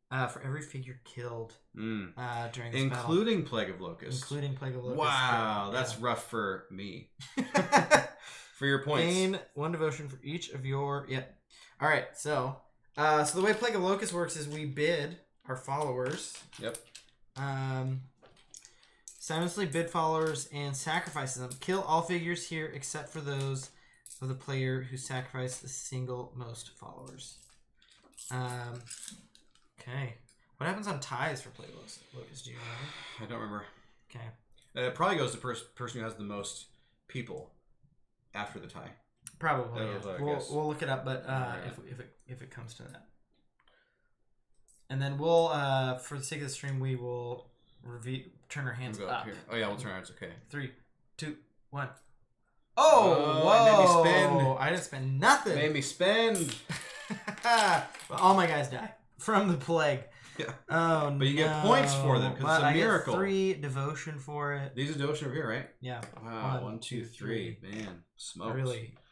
for every figure killed during this including battle. Plague of Locusts. Including Plague of Locusts. Wow, that's rough for me. For your points. Gain 1 devotion for each of your... Yep. All right, so the way Plague of Locusts works is we bid our followers. Yep. Simultaneously bid followers and sacrifice them. Kill all figures here except for those of the player who sacrificed the single most followers. Okay. What happens on ties for Plague of Locusts? Do you remember? I don't remember. Okay. It probably goes to the person who has the most people after the tie. Probably. Yeah. We'll look it up, but if it comes to that, and then we'll for the sake of the stream we will turn our hands We'll up. Here. Oh yeah, we'll turn our hands. Okay. 3, 2, 1. Oh, whoa! Made me spend. I didn't spend nothing. Made me spend. But all my guys die from the plague. Yeah. Oh, but you get points for them because it's a miracle. I get 3 devotion for it. These are devotion over here, right? Yeah. Wow. 1, 2, 3. Man, smokes.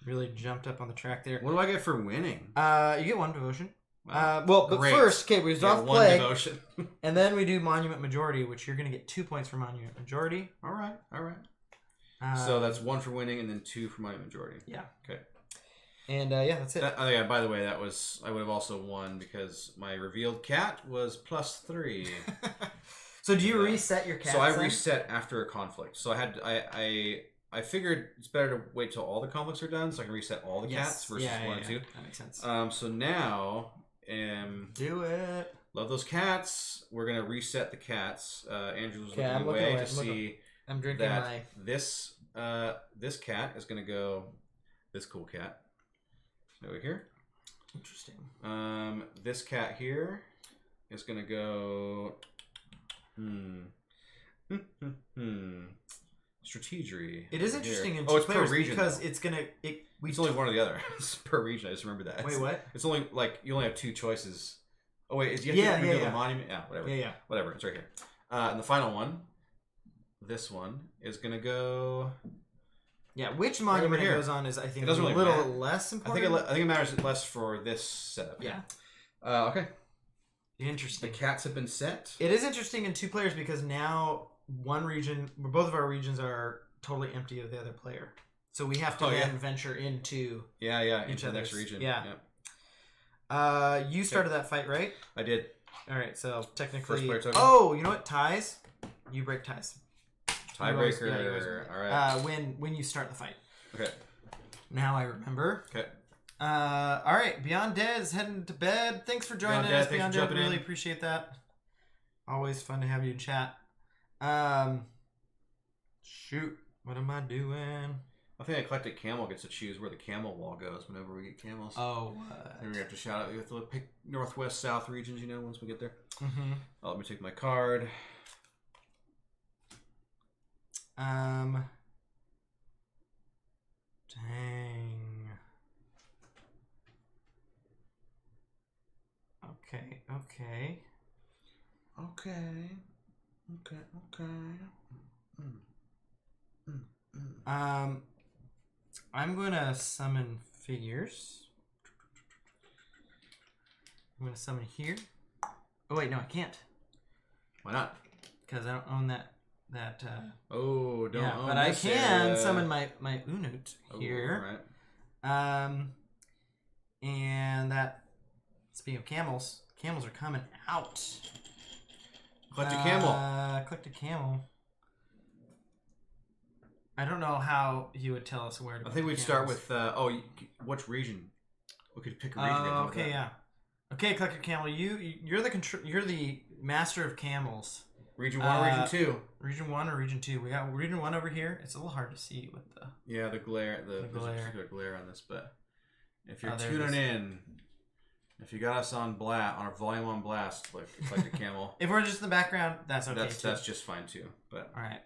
Really jumped up on the track there. What do I get for winning? You get 1 devotion. Wow. But first, okay, we start off plague, 1 devotion, and then we do monument majority, which you're going to get 2 points for monument majority. All right. So that's 1 for winning, and then 2 for monument majority. Yeah. Okay. And yeah, that's it. Yeah. By the way, I would have also won because my revealed cat was +3. So do you reset your cat? So I reset after a conflict. So I figured it's better to wait till all the conflicts are done, so I can reset all the cats versus 1 and 2. That makes sense. So now, do it. Love those cats. We're gonna reset the cats. Andrew was looking I'm away looking to see I'm drinking that this cat is gonna go. This cool cat over here. Interesting. This cat here is gonna go. Strategery. It is interesting in 2 it's players per region, because though. it's gonna. It's only one or the other. It's per region. I just remember that. Wait, what? It's only you only have 2 choices. Oh wait, you have to reveal the monument. Yeah, whatever. Yeah. Whatever. It's right here. And the final one, this one is gonna go. Yeah, which monument it goes on is I think it doesn't a really little matter. less important. I think it matters less for this setup. Yeah. Okay. Interesting. The cats have been set. It is interesting in 2 players because now one region, both of our regions are totally empty of the other player. So we have to then venture into into the next region. Yeah. You started that fight, right? I did. All right, so technically... First player token. Oh, you know what? Ties. You break ties. Tiebreaker. All right. When you start the fight. Okay. Now I remember. Okay. All right. Beyond Dead is heading to bed. Thanks for joining us, Beyond Dead. Really appreciate that. Always fun to have you in chat. Shoot. What am I doing? I think Eclectic Camel gets to choose where the camel wall goes whenever we get camels. Oh, and we have to shout out. We have to pick northwest, south regions, once we get there. Mm-hmm. Let me take my card. Dang. Okay. I'm gonna summon figures. I'm gonna summon here. Oh wait, no, I can't. Why not? Because I don't own that. Don't own but this I can area. summon my Unut here. Right. And that. Speaking of camels are coming out. Collect a camel. Collect a camel. I don't know how he would tell us where to. I think we'd start with which region? We could pick a region. Okay, yeah. Okay, collect a camel. You're the master of camels. Region 1 or Region 2? Region 1 or Region 2. We got Region 1 over here. It's a little hard to see with the... Yeah, the glare. There's a particular glare on this, but if you're tuning in, if you got us on our volume on blast, like the camel. If we're just in the background, that's okay too. That's just fine too. But all right.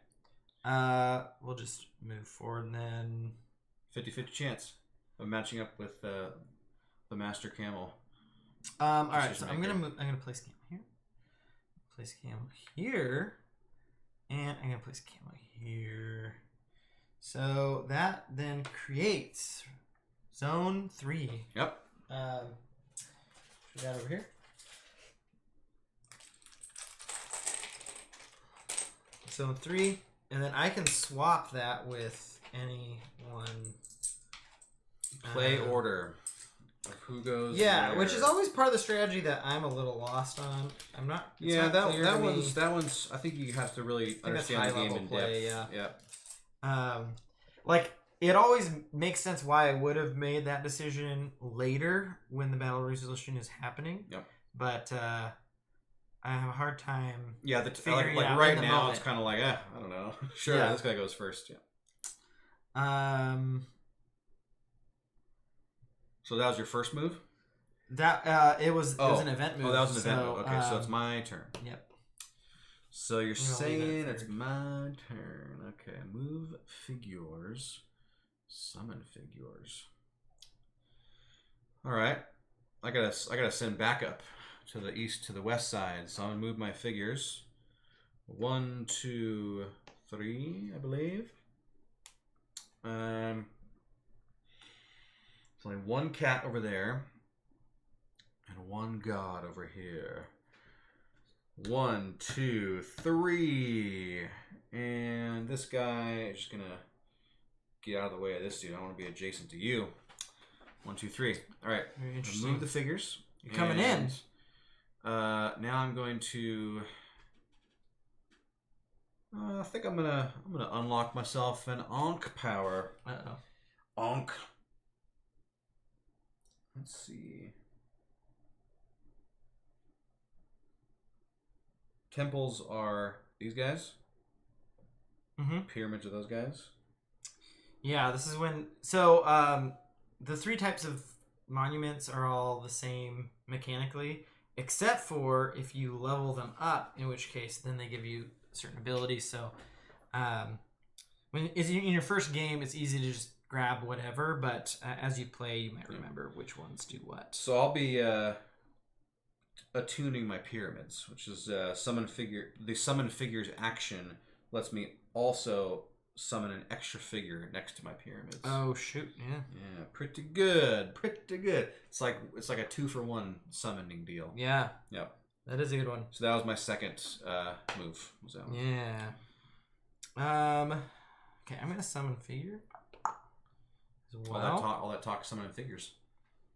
We'll just move forward and then... 50-50 chance of matching up with the master camel. All right, so I'm gonna place camel here. Place camel here, and I'm gonna place camel here. So that then creates zone 3. Yep. Put that over here. Zone 3, and then I can swap that with any one. Play order. Who goes? Yeah, where. which is always part of the strategy that I'm a little lost on. I'm not. That one's. I think you have to really understand the game in play, depth. Yeah. Like it always makes sense why I would have made that decision later when the battle resolution is happening. Yep. But I have a hard time. Yeah, figuring it out right in the now moment. it's kind of like I don't know. Sure, this guy goes first. Yeah. So that was your first move? That it was an event move. Oh, that was an event move. Okay, so it's my turn. Yep. So you're saying it's my turn. Okay, move figures, summon figures. All right, I gotta send backup to the east to the west side. So I'm gonna move my figures. 1, 2, 3, I believe. Only one cat over there, and one god over here. 1, 2, 3, and this guy is just gonna get out of the way of this dude. I want to be adjacent to you. 1, 2, 3. All right. Very interesting. Move the figures. You're coming in. Now I'm going to. I think I'm gonna unlock myself an Ankh power. Ankh. Let's see. Temples are these guys. Mm-hmm. Pyramids are those guys. Yeah, this is when. So the 3 types of monuments are all the same mechanically, except for if you level them up, in which case then they give you certain abilities. So when in your first game, it's easy to just grab whatever, but as you play, you might remember which ones do what. So I'll be attuning my pyramids, which is summon figure. The summon figures action lets me also summon an extra figure next to my pyramids. Oh shoot! Yeah. Yeah, pretty good. Pretty good. It's like a 2-for-1 summoning deal. Yeah. Yep. That is a good one. So that was my second move. Was that one? Yeah. Okay, I'm gonna summon figure. As well. All that talk summoning figures.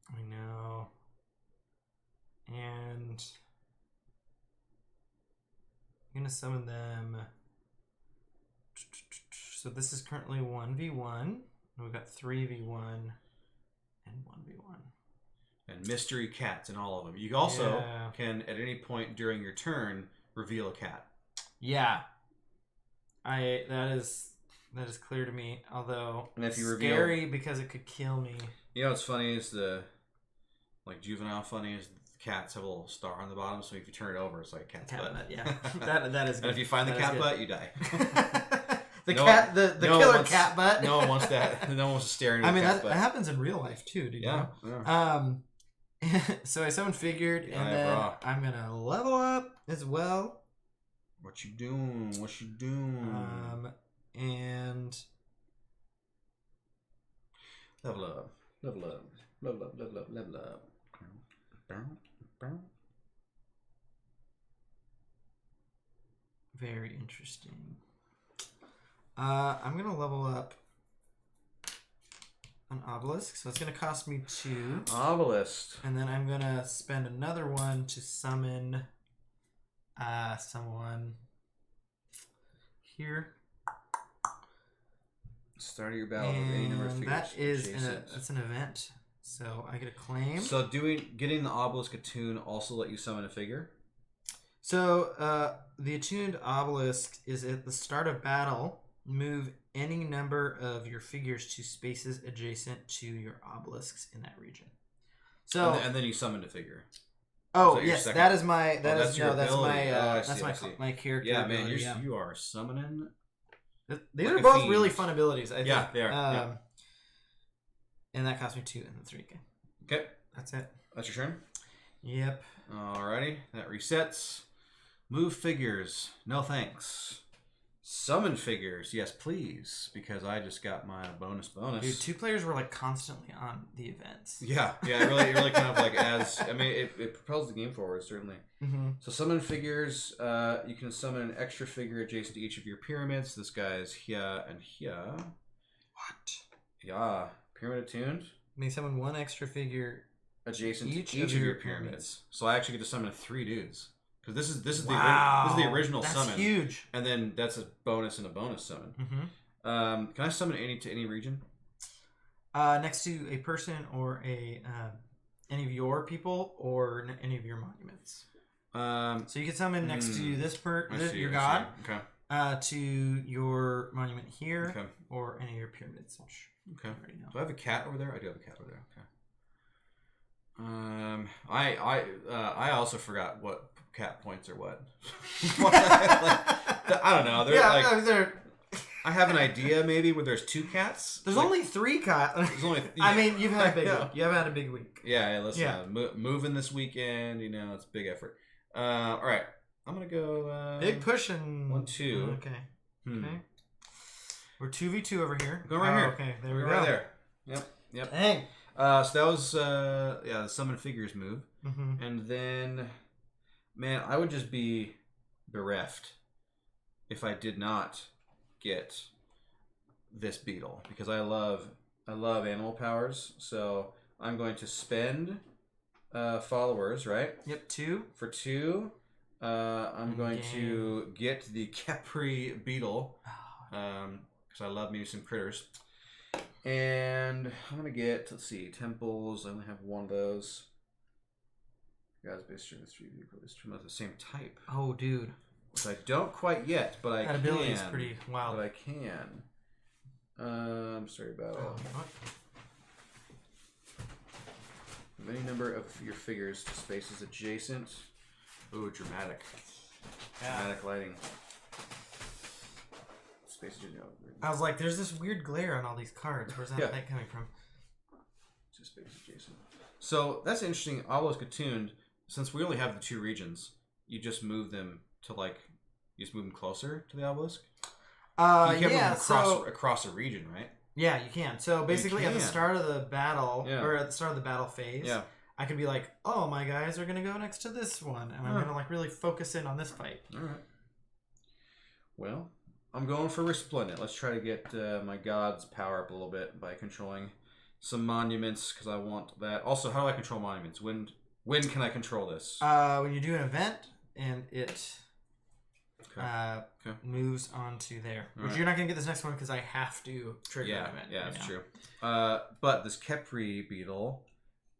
I know. And I'm gonna summon them. So this is currently 1v1. We've got 3v1 and 1v1. And mystery cats in all of them. You also can, at any point during your turn, reveal a cat. Yeah. That is clear to me. Although and if you scary because it could kill me. You know what's funny is juvenile funny is the cats have a little star on the bottom, so if you turn it over, it's like a cat's butt. Yeah, that is good. And if you find the cat butt, you die. The killer cat butt. No one wants that. No one wants to stare into a cat's butt. That happens in real life too. Do you know? So I summoned figured, and then I'm gonna level up as well. What you doing? And level up. Very interesting. I'm gonna level up an obelisk, so it's gonna cost me 2 obelisk, and then I'm gonna spend another one to summon someone here. Start of your battle with any number of figures. That's an event, so I get a claim. So getting the obelisk attuned also let you summon a figure. So the attuned obelisk is at the start of battle. Move any number of your figures to spaces adjacent to your obelisks in that region. So and then you summon a figure. Oh yes, that is my that's my character. Yeah, man, you are summoning. These are both really fun abilities. I think. Yeah, they are. And that cost me 2 and then 3 again. Okay, that's it. That's your turn. Yep. Alrighty, that resets. Move figures. No thanks. Summon figures, yes please, because I just got my bonus. Dude, 2 players were like constantly on the events. Yeah, it really kind of like it propels the game forward certainly. Mm-hmm. So summon figures, you can summon an extra figure adjacent to each of your pyramids. This guy's here and here. What? Yeah, pyramid attuned. May summon 1 extra figure adjacent to each of your pyramids. So I actually get to summon 3 dudes. Because this is the original summon. That's huge. And then that's a bonus and a bonus summon. Mm-hmm. Can I summon any region? Next to a person or any of your people or any of your monuments. So you can summon next to your god. Okay. To your monument here or any of your pyramids. Which okay. Do I have a cat over there? I do have a cat over there. Okay. I also forgot what cat points are what. I don't know. I have an idea maybe where there's 2 cats. There's only 3 cats. I mean, you've had a big week. You have had a big week. Yeah, listen. Moving this weekend, it's a big effort. All right, I'm gonna go. Big pushing. 1, 2. Okay. Okay. We're 2v2 over here. Go right here. Okay, there we go. Right there. Yep. Dang. So that was the summon figures move, and then, man, I would just be bereft if I did not get this beetle because I love animal powers. So I'm going to spend followers, right? Yep, 2 for 2. I'm going to get the Capri beetle because I love me some critters. And I'm going to get, let's see, temples. I only have 1 of those. Guys, based on this review, the same type. Oh, dude. Which I don't quite yet, but I can. That ability is pretty wild. But I can. I'm sorry about any number of your figures to spaces adjacent. Ooh, dramatic. Yeah. Dramatic lighting. I was like, there's this weird glare on all these cards. Where's that light coming from? Just space adjacent. So that's interesting. Obelisk attuned. Since we only have the 2 regions, you just move them to you just move them closer to the obelisk. You can't move them across a region, right? Yeah, you can. So basically, at the start of the battle or at the start of the battle phase, I could be like, "Oh, my guys are gonna go next to this one, and I'm gonna really focus in on this fight." All right. Well. I'm going for Resplendent. Let's try to get my god's power up a little bit by controlling some monuments, because I want that. Also, how do I control monuments? When can I control this? When you do an event and it Okay. moves onto there. All Which right. you're not going to get this next one because I have to trigger an event. Yeah, right that's now. true. But this Kepri beetle,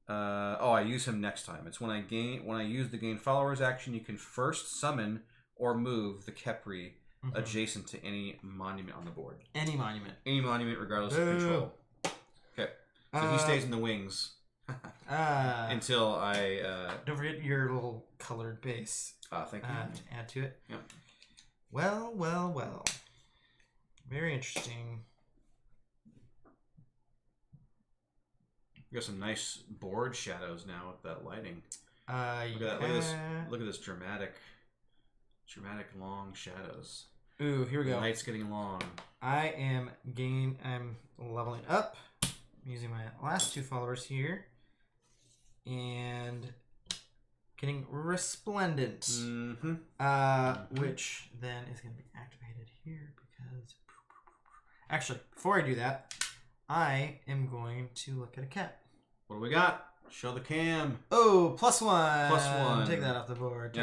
I use him next time. It's when I use the gain followers action, you can first summon or move the Kepri adjacent to any monument on the board. Any monument. Any monument, regardless of control. Okay. So he stays in the wings until I. Don't forget your little colored base. Thank you. To add to it. Yep. Well. Very interesting. We got some nice board shadows now with that lighting. Look at that. Look at this dramatic long shadows. Ooh, here we go. The night's getting long. I'm leveling up. I'm using my last 2 followers here. And getting Resplendent. Which then is going to be activated here because... Actually, before I do that, I am going to look at a cat. What do we got? Show the cam. Oh, +1. +1. Take that off the board.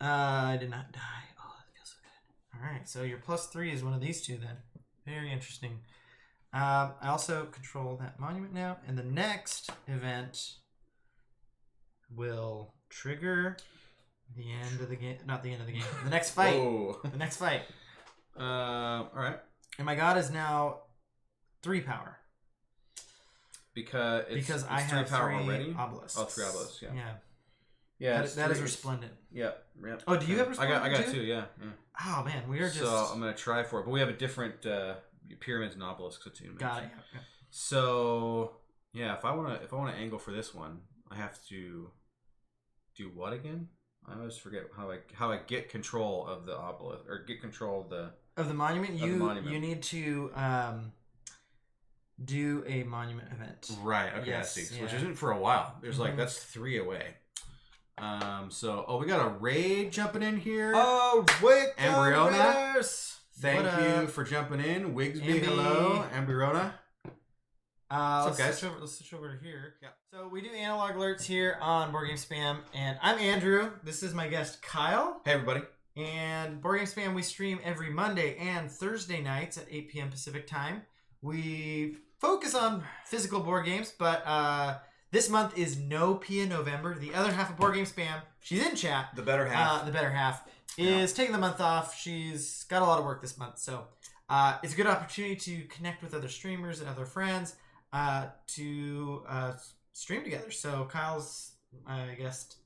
I did not die. Oh, that feels so good. All right, so your +3 is one of these 2 then. Very interesting. I also control that monument now, and the next event will trigger the end of the game. Not the end of the game. The next fight. Whoa. The next fight. All right. And my god is now 3 power. Because I have 3 power 3 already. obelisks. Oh, 3 obelisks. Yeah. Yeah. That is Resplendent. Yep. Oh, do you have Resplendent? I got 2. Yeah. Oh man, we are just. So I'm gonna try for it, but we have a different pyramids and obelisks attunement. Got it. Yeah. So yeah, if I wanna angle for this one, I have to do what again? I always forget how I get control of the obelisk or get control of the monument. You need to do a monument event. Right. Okay. Yes, I see. yeah. Which isn't for a while. There's that's 3 away. We got a raid jumping in here. Oh, wait, Embryona. Raiders! Thank you for jumping in. Wigsby, hello. Embryona. Let's switch over to here. Yeah. So we do analog alerts here on Board Game Spam, and I'm Andrew. This is my guest Kyle. Hey everybody. And Board Game Spam, we stream every Monday and Thursday nights at 8 p.m. Pacific time. We focus on physical board games, but this month is No Pia November. The other half of Board Game Spam, she's in chat. The better half. Is taking the month off. She's got a lot of work this month, so it's a good opportunity to connect with other streamers and other friends to stream together. So Kyle's my guest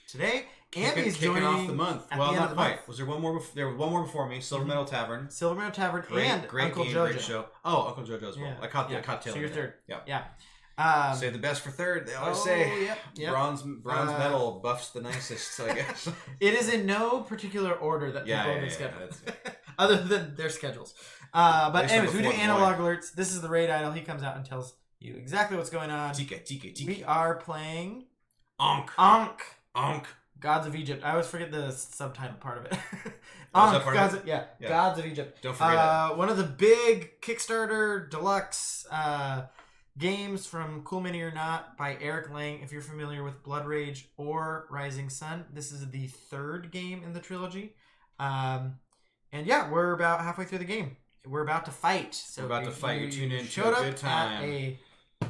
today. Amy's kicking off the month. Well, not quite. Month. Was there one more? There was one more before me. Silver Meadow Tavern. Silver Meadow Tavern and great Uncle game, Jojo. Great show. Oh, Uncle Jojo as well. Yeah. I caught tail. So you're third. Yeah. Yeah. Save the best for third. They always say. Yep. Bronze medal buffs the nicest. I guess. It is in no particular order that people have been scheduled, other than their schedules. But anyways, we do analog alerts. This is the raid idol. He comes out and tells you exactly what's going on. Tika. We are playing Ankh. Gods of Egypt. I always forget the subtitle part of it. Ankh. Gods of Egypt. Don't forget that. One of the big Kickstarter deluxe games from Cool Mini or Not by Eric Lang. If you're familiar with Blood Rage or Rising Sun, this is the 3rd game in the trilogy. And yeah, we're about halfway through the game. We're about to fight. So we're about to fight. You tune in showed to a up good time. at a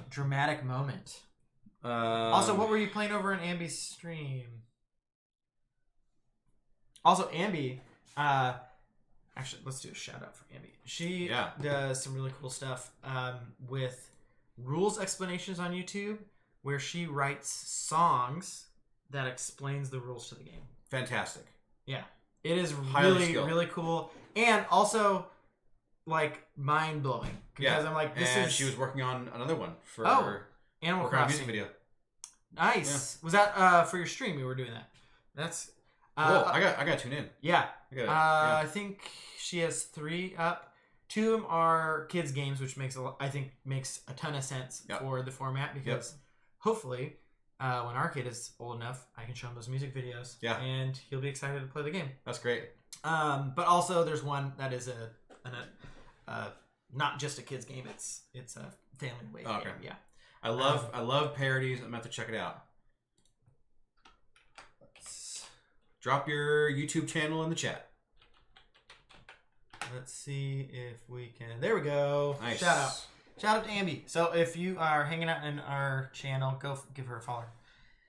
dramatic moment. Also, what were you playing over on Ambi's stream? Also, Ambi, actually, let's do a shout out for Ambi. She does some really cool stuff with rules explanations on YouTube, where she writes songs that explains the rules to the game. Fantastic. Yeah, it is really cool, and also like mind blowing because I'm like, she was working on another one for Animal Crossing music video. Nice. Yeah. Was that for your stream? You were doing that. That's. I got to tune in. Yeah. I think she has 3 up. 2 of them are kids games, which makes a ton of sense for the format because hopefully when our kid is old enough, I can show him those music videos. Yeah. And he'll be excited to play the game. That's great. But also there's one that is not just a kid's game. It's a family weight game. Yeah. I love parodies. I'm going to have to check it out. Drop your YouTube channel in the chat. Let's see if we can. There we go. Nice. Shout out to Ambi. So if you are hanging out in our channel, go give her a follow.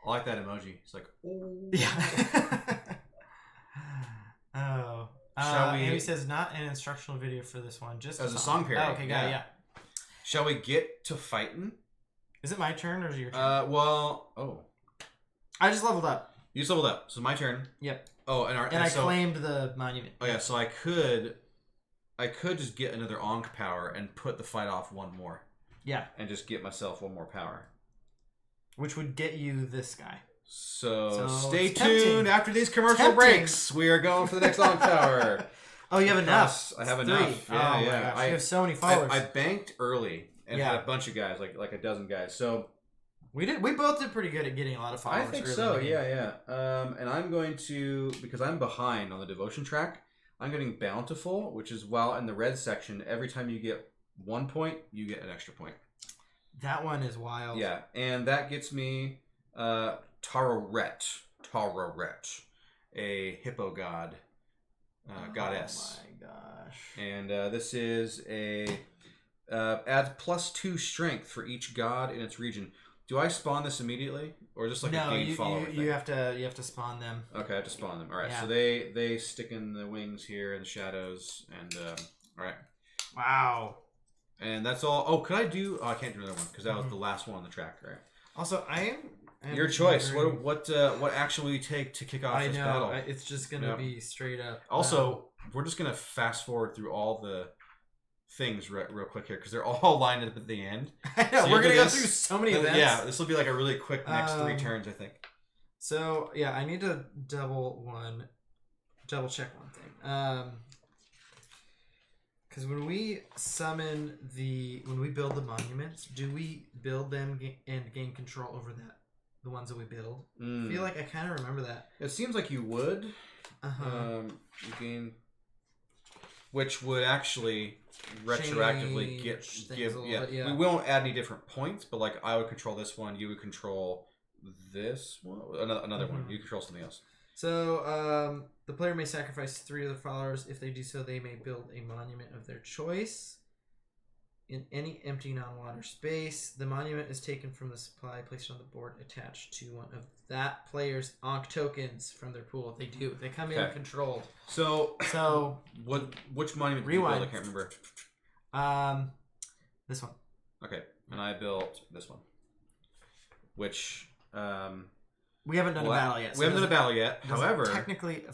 I like that emoji. It's like, oh. Yeah. Oh. Ambi says not an instructional video for this one, just as a song parody. Oh, okay, got it, yeah. Shall we get to fighting? Is it my turn or is it your turn? I just leveled up. You just leveled up, so my turn. Yep. Oh, and I claimed the monument. Oh yeah, so I could just get another Ankh power and put the fight off one more. Yeah. And just get myself one more power. Which would get you this guy. So stay tuned after these commercial breaks. We are going for the next Ankh power. Oh, you have enough. I have enough. Yeah, yeah. I have so many followers. I banked early and had a bunch of guys, like a dozen guys. So we both did pretty good at getting a lot of followers. I think so. Yeah. And I'm going to, because I'm behind on the devotion track, I'm getting bountiful, which is while in the red section, every time you get 1 point, you get an extra point. That one is wild. Yeah, and that gets me Tararet, a hippo god, goddess. Oh my gosh! And this is adds +2 strength for each god in its region. Do I spawn this immediately, or just like a gain follower thing? You have to spawn them. Okay, I have to spawn them. All right, yeah. So they stick in the wings here in the shadows, and all right. Wow. And that's all. Oh, could I do? Oh, I can't do another one because that was the last one on the track, right? Also, I am your choice. What action will you take to kick off this battle? It's just gonna be straight up. Also, we're just gonna fast forward through all the things real quick here because they're all lined up at the end. I know, so we're gonna go through so many events. Yeah, this will be like a really quick next 3 turns, I think. So yeah, I need to double check one thing. Because when we build the monuments, do we build them and gain control over the ones that we build? I feel like I kind of remember that. It seems like you would. You gain, which would actually retroactively give. Yeah. We won't add any different points, but like I would control this one, you would control this one, another one. You control something else. So, the player may sacrifice 3 of their followers. If they do so, they may build a monument of their choice in any empty non-water space. The monument is taken from the supply placed on the board attached to one of that player's Ankh tokens from their pool. They do. They come in controlled. So which monument did you build? I can't remember. This one. Okay, and I built this one, which we haven't done a battle yet. We haven't done a battle yet. However, technically,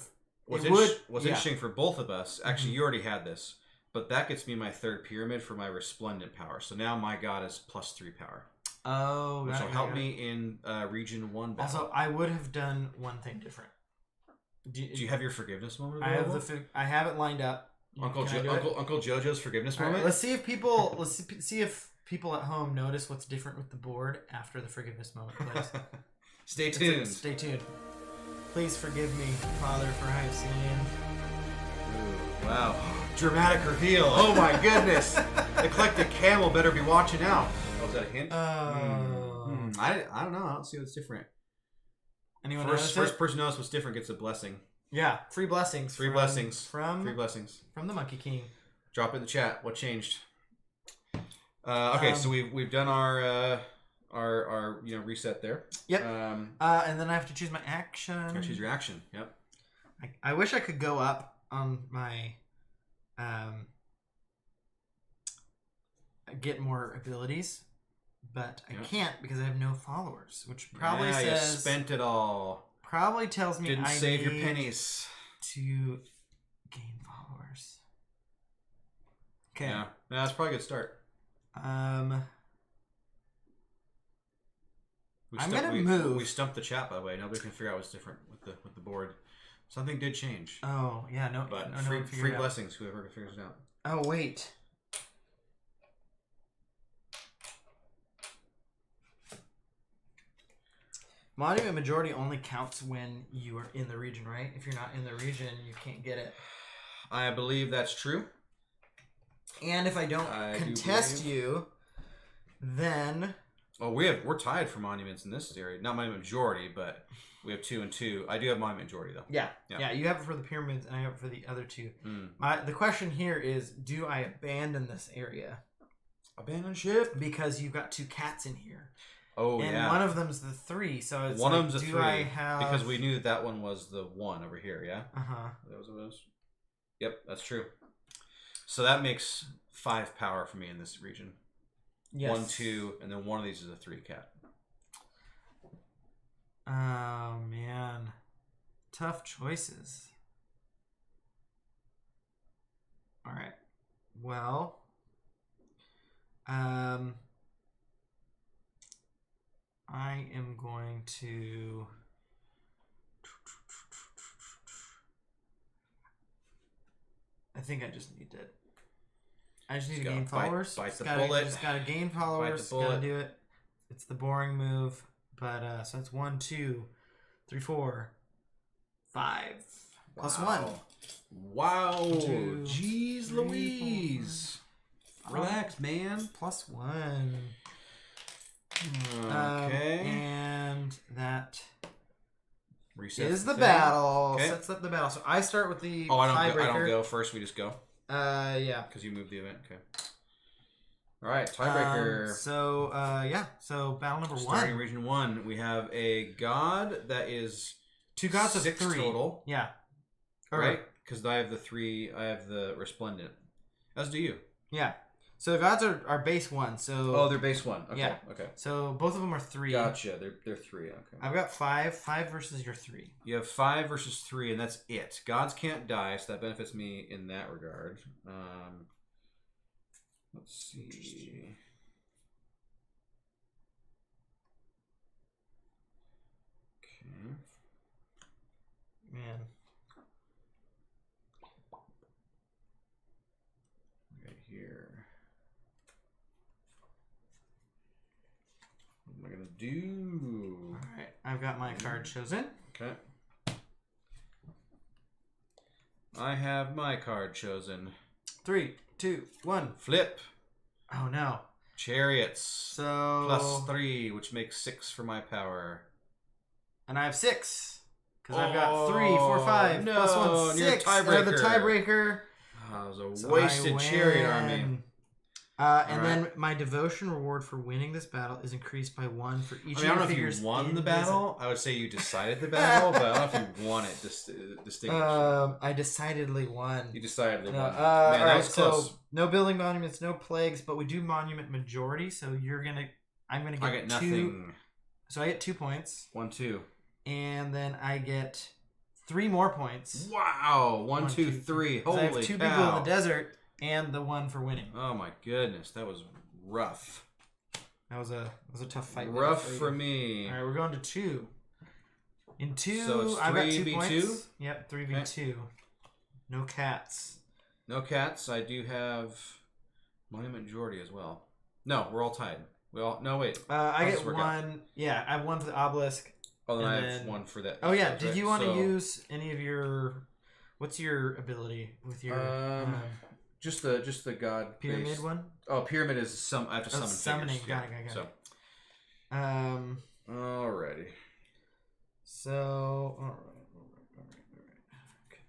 what's interesting for both of us, actually, you already had this, but that gets me my 3rd pyramid for my resplendent power. So now my god is +3 power. Oh, which will help me in region 1 battle. Also, I would have done one thing different. Do you have your forgiveness moment? I have it lined up. Uncle Jojo's forgiveness moment. Right, let's see if people at home notice what's different with the board after the forgiveness moment, please. Stay tuned. Stay tuned. Please forgive me, Father, for I have sinned. Ooh, wow. Dramatic reveal. Oh my goodness. Eclectic Camel better be watching out. Oh, is that a hint? I don't know. I don't see what's different. Anyone first person knows what's different gets a blessing. Yeah. Free blessings. Free blessings. From the Monkey King. Drop it in the chat. What changed? Okay, so we've done our reset there. Yep. And then I have to choose my action. I choose your action. Yep. I wish I could go up on my get more abilities, but I can't because I have no followers, which probably says you spent it all. Probably tells me didn't save your pennies to gain followers. Okay. Yeah, that's probably a good start. I'm gonna move. We stumped the chat, by the way. Nobody can figure out what's different with the board. Something did change. Oh yeah, no. But no, free blessings. Whoever figures it out. Oh wait. Monument Majority only counts when you are in the region, right? If you're not in the region, you can't get it. I believe that's true. And if I don't contest you, then... Oh, we're tied for monuments in this area. Not Monument Majority, but we have 2 and 2. I do have Monument Majority, though. Yeah, you have it for the pyramids, and I have it for the other 2. The question here is, do I abandon this area? Abandon ship? Because you've got 2 cats in here. Oh, and one of them's the 3, so it's one like, of them's a 3. I have... Because we knew that one was the 1 over here, yeah? Uh-huh. That was what it was? Yep, that's true. So that makes 5 power for me in this region. Yes. 1, 2, and then one of these is a 3 cat. Oh, man. Tough choices. All right. Well... I am going to... I think I just need to... I just need to gain followers. Bite the bullet. Just gotta gain followers. Gotta do it. It's the boring move. But, so it's 1, 2, 3, 4, 5. Plus 1. Wow. 2, Jeez 3, Louise. 4, Relax, man. Plus 1. Okay. And that Resets is the thing. battle. Okay. Sets up the battle. So I start with the I tiebreaker. don't go first. We just go. Yeah. Because you moved the event. Okay. All right. Tiebreaker. So battle number 1. Starting region 1, we have a god that is 2 gods of 6 3 total. Yeah. Right. Because I have the 3. I have the resplendent. As do you. Yeah. So the gods are base 1. So they're base 1. Okay. Yeah. Okay. So both of them are 3. Gotcha. They're 3. Okay. I've got 5. 5 versus your 3. You have 5 versus 3, and that's it. Gods can't die, so that benefits me in that regard. Let's see. Okay. Man. Right here. What am I gonna do? All right. I've got my card chosen. Okay. I have my card chosen. 3, 2, 1. Flip. Oh no. Chariots. So plus 3, which makes 6 for my power. And I have 6. Because I've got 3, 4, 5. No, plus 1, 6. tiebreaker. The tiebreaker. Oh, it was a wasted chariot army. And then my devotion reward for winning this battle is increased by 1 for each of your figures. I don't know if you won the battle. I would say you decided the battle, but I don't know if you won it. Distinguished. I decidedly won. You decidedly won. Man, that was close. So no building monuments, no plagues, but we do monument majority. So I'm gonna get I get nothing. So I get 2 points. 1, 2. And then I get 3 more points. Wow! 1, 2, 3. Holy cow! I have 2 people in the desert. And the 1 for winning. Oh my goodness, that was rough. That was a tough fight. Rough for me. All right, we're going to 2. In 2, so it's I've got 2 3v2? points. Yep, 3v2. No cats. No cats. I do have monument majority as well. No, we're all tied. No, wait. I get 1. Yeah, I have 1 for the obelisk. Oh, then I have 1 for that. Oh yeah. Did you want to use any of your? What's your ability with your? Just the god pyramid based. One. Oh, pyramid is I have to summon summoning. figures. Got it. So. Alrighty. So. All right. Okay.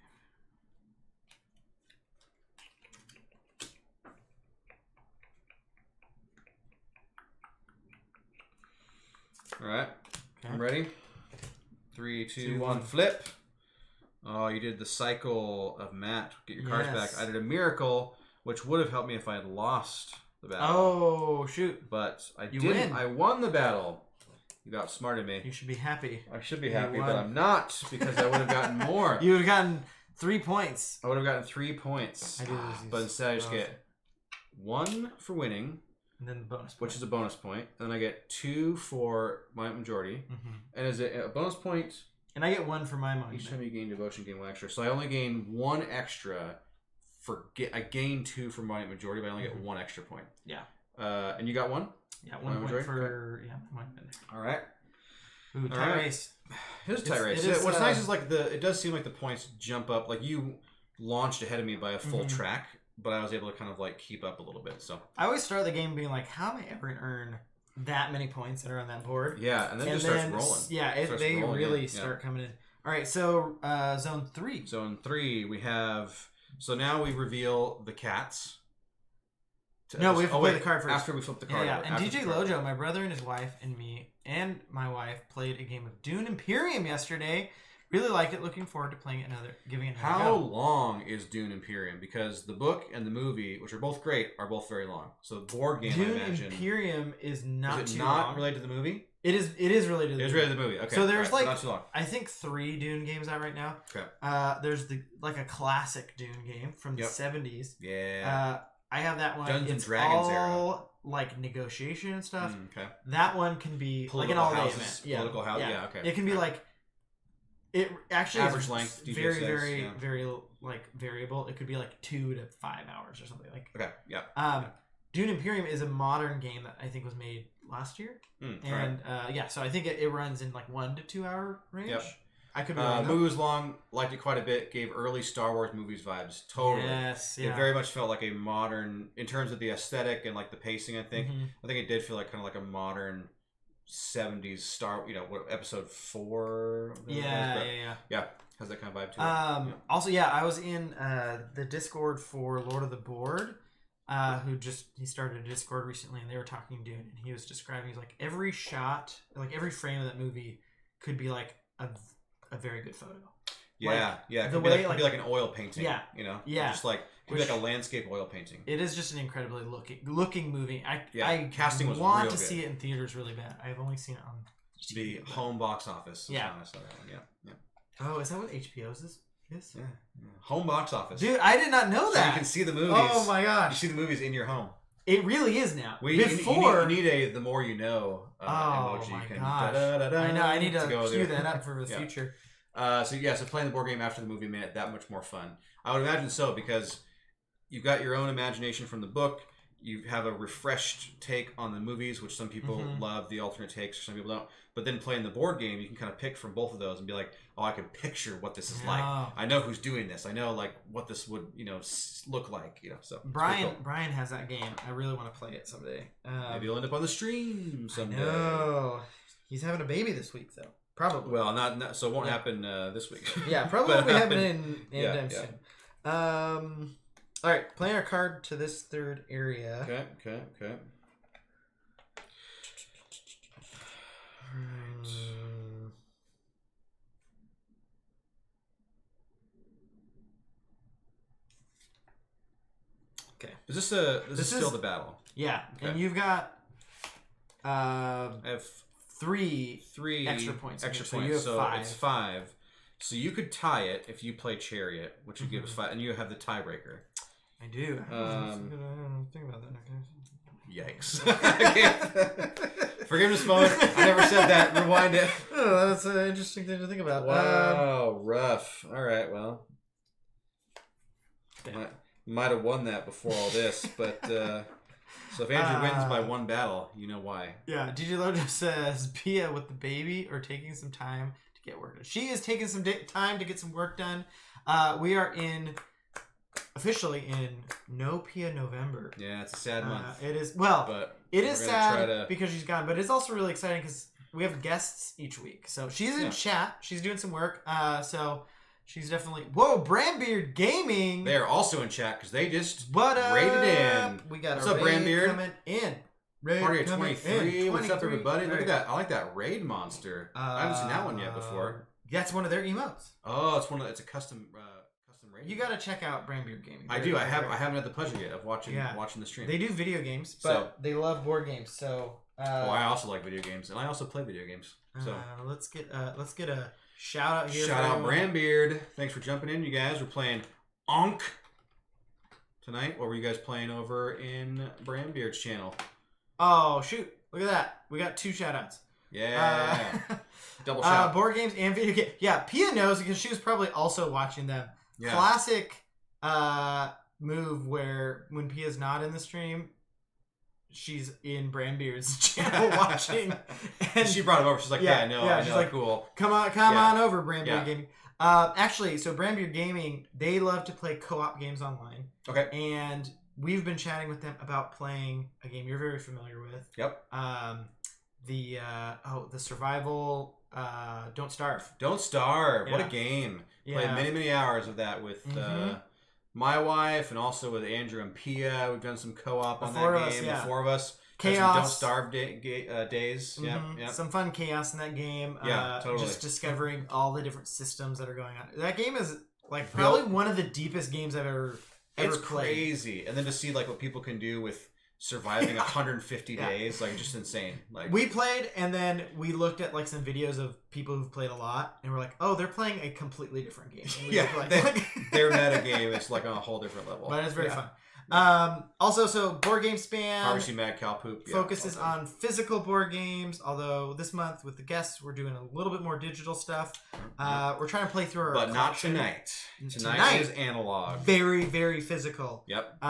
All right. I'm ready. 3, 2, 1. Flip. Oh, you did the cycle of Matt. Get your cards back. I did a miracle, which would have helped me if I had lost the battle. Oh, shoot. But I didn't. Win. I won the battle. You outsmarted me. You should be happy. I should be happy, but I'm not, because I would have gotten more. You would have gotten 3 points. I would have gotten 3 points. But instead I just get 1 for winning. And then the bonus point. Which is a bonus point. And then I get 2 for my majority. Mm-hmm. And is it a bonus point? And I get 1 for my monument. Each time you gain devotion, gain 1 extra. So I only gain 1 extra for I gain 2 for my majority, but I only get 1 extra point. Yeah. And you got 1? Yeah, 1 point for my monument. All right. Ooh, All tight right. race. It is a tight race. What's nice is like it does seem like the points jump up. Like you launched ahead of me by a full track, but I was able to kind of like keep up a little bit. So I always start the game being like, how am I ever going to earn that many points that are on that board? Yeah, and then it just starts rolling. Yeah, they really start coming in. All right, so zone 3. Zone 3, we have... So now we reveal the cats. No, we have to play the card first. After we flip the card. Yeah. And DJ Lojo, my brother and his wife, and me, and my wife played a game of Dune Imperium yesterday. Really liked it. Looking forward to playing it giving it another go. How long is Dune Imperium? Because the book and the movie, which are both great, are both very long. So the board game, Dune I imagine... Imperium is not is it too not long. related to the movie? It is related to the movie. It is related to the movie. Okay. So there's not too long. I think 3 Dune games out right now. Okay. There's a classic Dune game from the 70s. Yeah. I have that one. Dungeons and it's Dragons all era. like negotiation and stuff. Okay. That one can be Political like an all-day houses, event. Yeah. Political house. Yeah. Okay. It can be like. It actually average is length. Very, very like variable. It could be like 2 to 5 hours or something like. Okay. Yeah. Dune Imperium is a modern game that I think was made last year, and so I think it runs in like 1 to 2 hour range. Yep. I could be wrong. Movie was long, liked it quite a bit, gave early Star Wars movies vibes. Totally. Yes, yeah. It very much felt like a modern, in terms of the aesthetic and like the pacing, I think. I think it did feel like kind of like a modern 70s episode 4. Yeah. Has that kind of vibe to it. Also, I was in the Discord for Lord of the Board, he started a Discord recently, and they were talking Dune, and he was describing, he's like, every shot, like every frame of that movie could be like a very good photo. Yeah, like, it could be like an oil painting. Yeah, just like it could be like a landscape oil painting. It is just an incredibly looking movie. I casting was want real to good. see it in theaters really bad. I've only seen it on the home box office. Yeah, I saw that one. Yeah. Oh, is that what HBO's is? Yeah. Home box office. Dude, I did not know that. So you can see the movies. Oh my gosh, you see the movies in your home. It really is now. Before you need a the more you know emoji. My you gosh. I know. I need to cue that up for the future. So playing the board game after the movie made it that much more fun. I would imagine so, because you've got your own imagination from the book. You have a refreshed take on the movies, which some people love the alternate takes, or some people don't. But then playing the board game, you can kind of pick from both of those and be like, oh, I can picture what this is like. I know who's doing this. I know like what this would look like. So Brian has that game. I really want to play it someday. Maybe you'll end up on the stream someday. No, he's having a baby this week though. Probably. Well, not so it won't happen this week. Yeah, probably won't happen anytime soon. All right, playing our card to this third area. Okay. Okay. Is this still the battle? Yeah, okay. And you've got I have three extra points. So you have 5. It's 5. So you could tie it if you play Chariot, which would give us 5, and you have the tiebreaker. I do. Think about that. Okay. Yikes! Forgiveness moment. I never said that. Rewind it. Oh, that's an interesting thing to think about. Wow, rough. All right, well, might have won that before all this, but so if Andrew wins by 1 battle, you know why. Yeah. DJ Lojo says Pia with the baby or taking some time to get work done. She is taking some time to get some work done. We are officially in No Pia November. Yeah, it's a sad month. It is but it is sad because she's gone, but it's also really exciting because we have guests each week. So she's in chat. She's doing some work. So she's definitely Brandbeard Gaming. They are also in chat because they just raided in. We got what's up, Brandbeard coming in. Party of 23. What's up, everybody? Look at that. I like that raid monster. I haven't seen that one yet before. That's one of their emotes. Oh, it's a custom raid. You got to check out Brandbeard Gaming. I do. I haven't had the pleasure yet of watching the stream. They do video games, but they love board games. So I also like video games, and I also play video games. So let's get a shout out here. Shout out Brandbeard. Thanks for jumping in, you guys. We're playing Ankh tonight. What were you guys playing over in Brandbeard's channel? Oh shoot! Look at that. We got 2 shout outs. Yeah. Double shout. Board games and video games. Yeah, Pia knows because she was probably also watching them. Yeah. Classic move where when Pia's not in the stream, she's in Brandbeard's channel watching. And she brought him over. She's like, yeah, I know, she's like, cool. Come on over, Brandbeard Gaming. Actually, so Brandbeard Gaming, they love to play co-op games online. Okay. And we've been chatting with them about playing a game you're very familiar with. Yep. The survival Don't Starve. Don't Starve. Yeah. What a game. Yeah. Played many hours of that with my wife and also with Andrew and Pia. We've done some co-op on that game. The four of us. Chaos. Don't Starve days. Yep. Some fun chaos in that game. Yeah, totally. Just discovering all the different systems that are going on. That game is probably one of the deepest games I've ever played. It's crazy. And then to see what people can do with surviving 150 days, just insane. We played, and then we looked at some videos of people who've played a lot, and we're like, oh, they're playing a completely different game. Their meta game is on a whole different level. But it's very fun. Also, so Board Game Spam Harvesting Mad Cow Poop focuses on physical board games, although this month with the guests we're doing a little bit more digital stuff. We're trying to play through our but not tonight. Tonight is analog. Very, very physical. Yep.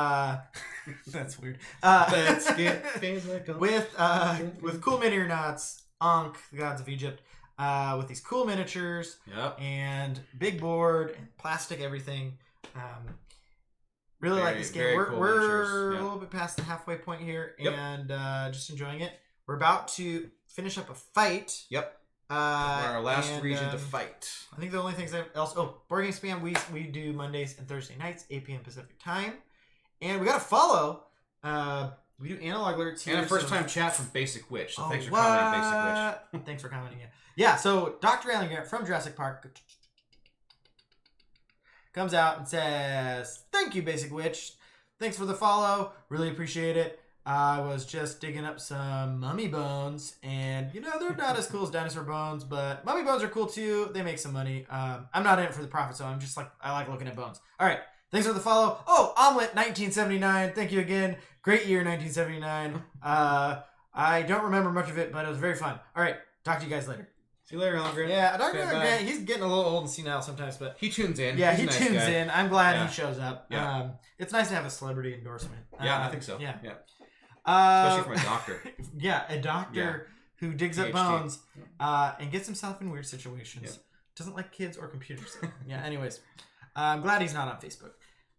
That's weird. Let's get physical. With cool miniatures, Ankh, the gods of Egypt, with these cool miniatures. Yep. And big board and plastic everything. Really like this game. We're a little bit past the halfway point here, and just enjoying it. We're about to finish up a fight. Yep. We're our last region to fight. I think the only things Board Game Spam, we do Mondays and Thursday nights, 8 p.m. Pacific time. And we got to follow. We do analog alerts here. And a first-time chat from Basic Witch. So thanks for commenting, Basic Witch. Thanks for commenting, yeah. So Dr. Alan Grant from Jurassic Park comes out and says, thank you, Basic Witch. Thanks for the follow. Really appreciate it. I was just digging up some mummy bones, and, they're not as cool as dinosaur bones, but mummy bones are cool, too. They make some money. I'm not in it for the profit, so I'm just I like looking at bones. All right. Thanks for the follow. Oh, Omelet 1979. Thank you again. Great year, 1979. I don't remember much of it, but it was very fun. All right. Talk to you guys later. See you later, Alan Grant. Yeah, Dr. Grant, he's getting a little old and senile sometimes, but he tunes in. Yeah, he's he tunes in. I'm glad he shows up. Yeah. It's nice to have a celebrity endorsement. I think so. Yeah. Especially from a doctor. Yeah, a doctor who digs up bones and gets himself in weird situations. Yeah. Doesn't like kids or computers. Yeah, anyways. I'm glad he's not on Facebook.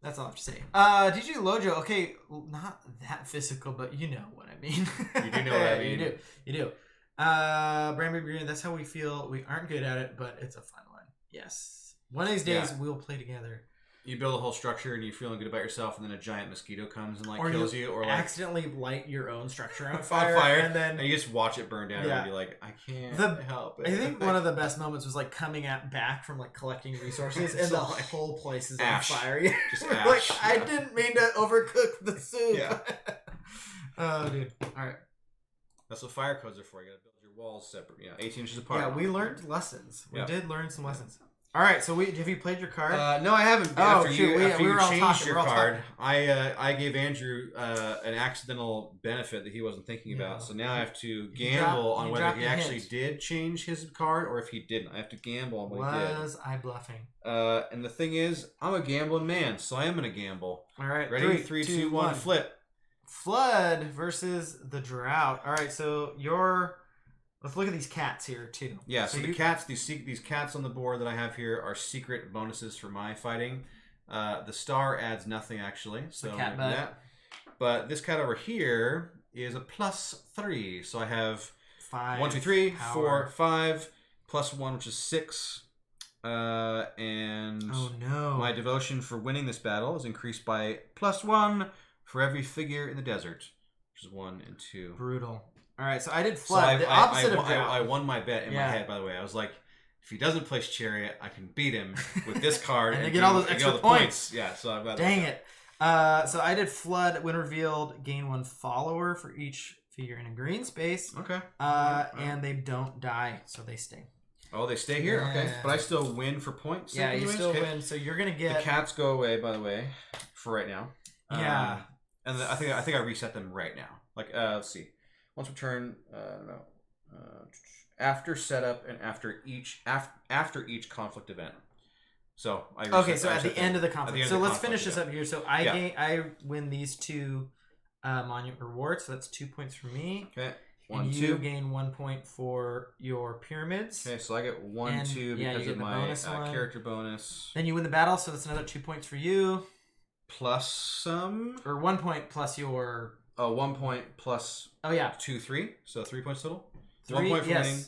That's all I have to say. DJ Lojo, okay, not that physical, but you know what I mean. You do know what I mean. You do. Brandon Green, that's how we feel. We aren't good at it, but it's a fun one. Yes. One of these days, we'll play together. You build a whole structure and you're feeling good about yourself, and then a giant mosquito comes and kills you, or accidentally light your own structure on fire, and then you just watch it burn down, and you're like, I can't help it. I think one of the best moments was coming back from collecting resources, and the whole place is on fire. Yeah. Just ash. I didn't mean to overcook the soup. Yeah. Oh, dude. All right. That's what fire codes are for. You gotta build your walls separate. 18 inches apart. Yeah, we learned lessons. We did learn some lessons. All right, so have you played your card? No, I haven't. After you changed your card, talking. I gave Andrew an accidental benefit that he wasn't thinking about. So now I have to gamble on whether he actually did change his card or if he didn't. I have to gamble on what he did. Was I bluffing? And the thing is, I'm a gambling man, so I am going to gamble. All right, ready? 3, 2, 1, flip. Flood versus the drought. All right, so let's look at these cats here too. Yeah, so the cats, these cats on the board that I have here are secret bonuses for my fighting. The star adds nothing actually, so cat that. But this cat over here is a +3, so I have 5, 1, 2, 3, 4, 5, +1, which is 6. And my devotion for winning this battle is increased by +1 for every figure in the desert, which is 1 and 2. Brutal. All right, so I did flood. The opposite of drought. I won my bet in my head, by the way. I was like, if he doesn't place Chariot, I can beat him with this card and get all those extra points. Yeah, so I've got Dang it. So I did flood. When revealed, gain 1 follower for each figure in a green space. Okay. And they don't die, so they stay. Oh, they stay here? Yeah. Okay. But I still win for points? Yeah, you still win. So you're going to get... The cats go away, by the way, for right now. Yeah. And I think I reset them right now. Let's see. Once we turn, after setup and after each conflict event. So at the end of the conflict. So let's finish this up here. So I win these 2 monument reward, so that's 2 points for me. Okay. And you gain 1 point for your pyramids. Okay, so I get 1, 2 because of my character bonus. Then you win the battle, so that's another 2 points for you. Plus some? Or 1 point plus your... Oh, 1 point plus... Oh, yeah. 2, 3. So 3 points total? 3, 1 point for winning.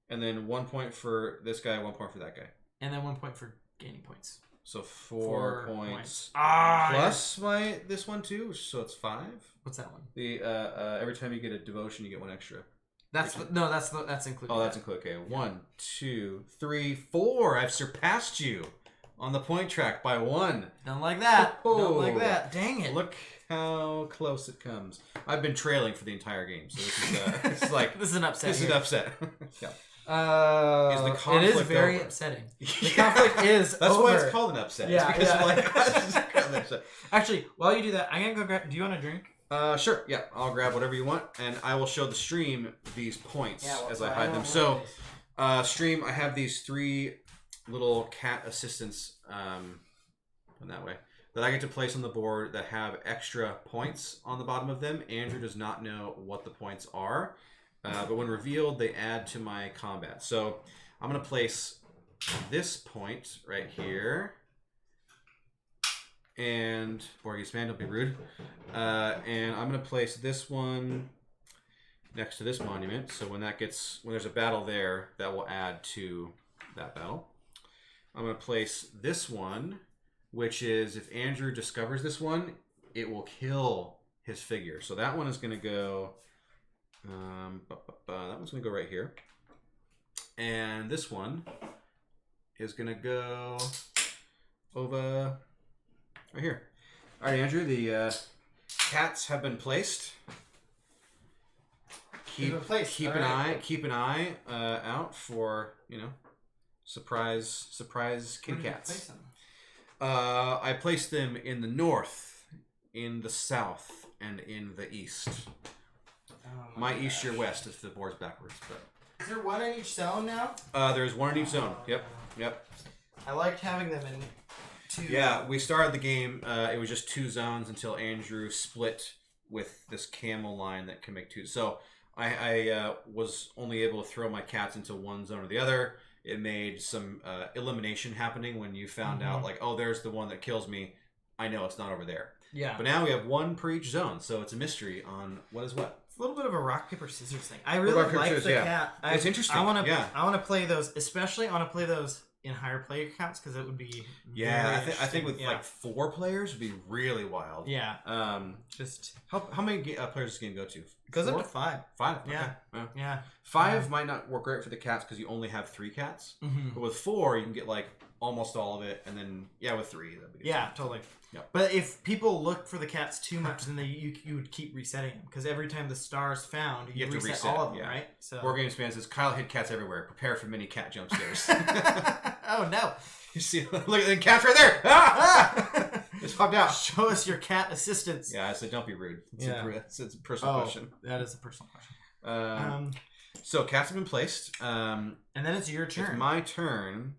And then 1 point for this guy, 1 point for that guy. And then 1 point for gaining points. So 4 points. Plus this one too, so it's 5. What's that one? The every time you get a devotion, you get 1 extra. That's included. Oh, that's included. Okay, 1, 2, 3, 4. I've surpassed you on the point track by 1. Don't like that. Don't like that. Dang it! Look how close it comes. I've been trailing for the entire game, so this is like this is an upset. This is an upset. Yeah. Is the conflict it is very upsetting. The conflict is That's over. why it's called an upset. Yeah, it's because like, actually, while you do that, I'm gonna go grab. Do you want a drink? Sure. Yeah, I'll grab whatever you want, and I will show the stream these points as I hide them. So, stream, I have these 3 little cat assistants, in that way, that I get to place on the board that have extra points on the bottom of them. Andrew does not know what the points are, but when revealed, they add to my combat. So, I'm going to place this point right here. And Borges man, don't be rude. And I'm gonna place this one next to this monument. So when there's a battle there, that will add to that battle. I'm gonna place this one, which is if Andrew discovers this one, it will kill his figure. So that one is gonna go. That one's gonna go right here, and this one is gonna go over. Right here. All right, Andrew. The cats have been placed. Keep an eye out for surprise kitty cats. I placed them in the north, in the south, and in the east. My east, your west, if the board's backwards. But is there one in each zone now? There's one in each zone. Yep. I liked having them in. Yeah, we started the game. It was just 2 zones until Andrew split with this camel line that can make 2. So I was only able to throw my cats into one zone or the other. It made some elimination happening when you found out, like, oh, there's the one that kills me. I know it's not over there. Yeah. But now we have 1 per each zone, so it's a mystery on what is what. It's a little bit of a rock paper scissors thing. I really like the cat. It's interesting. I want to play those, especially I want to play those in higher player counts because it would be I think with like 4 players would be really wild. Yeah. Just how many players does this game go to? It goes up to 5. 5. Yeah. Okay. Yeah. 5 might not work great for the cats because you only have 3 cats. But with 4, you can get like almost all of it, and then with 3, that'd be good. Yeah, totally. Yep. But if people look for the cats too much, then you would keep resetting them because every time the star's found, you have to reset all of them, right? So Board Games fan says Kyle hid cats everywhere. Prepare for mini cat jump scares. Oh no! You see, look at the cat's right there. Ah! Just popped out. Show us your cat assistance. Yeah, I said don't be rude. It's a personal question. That is a personal question. So cats have been placed. And then it's your turn. It's my turn.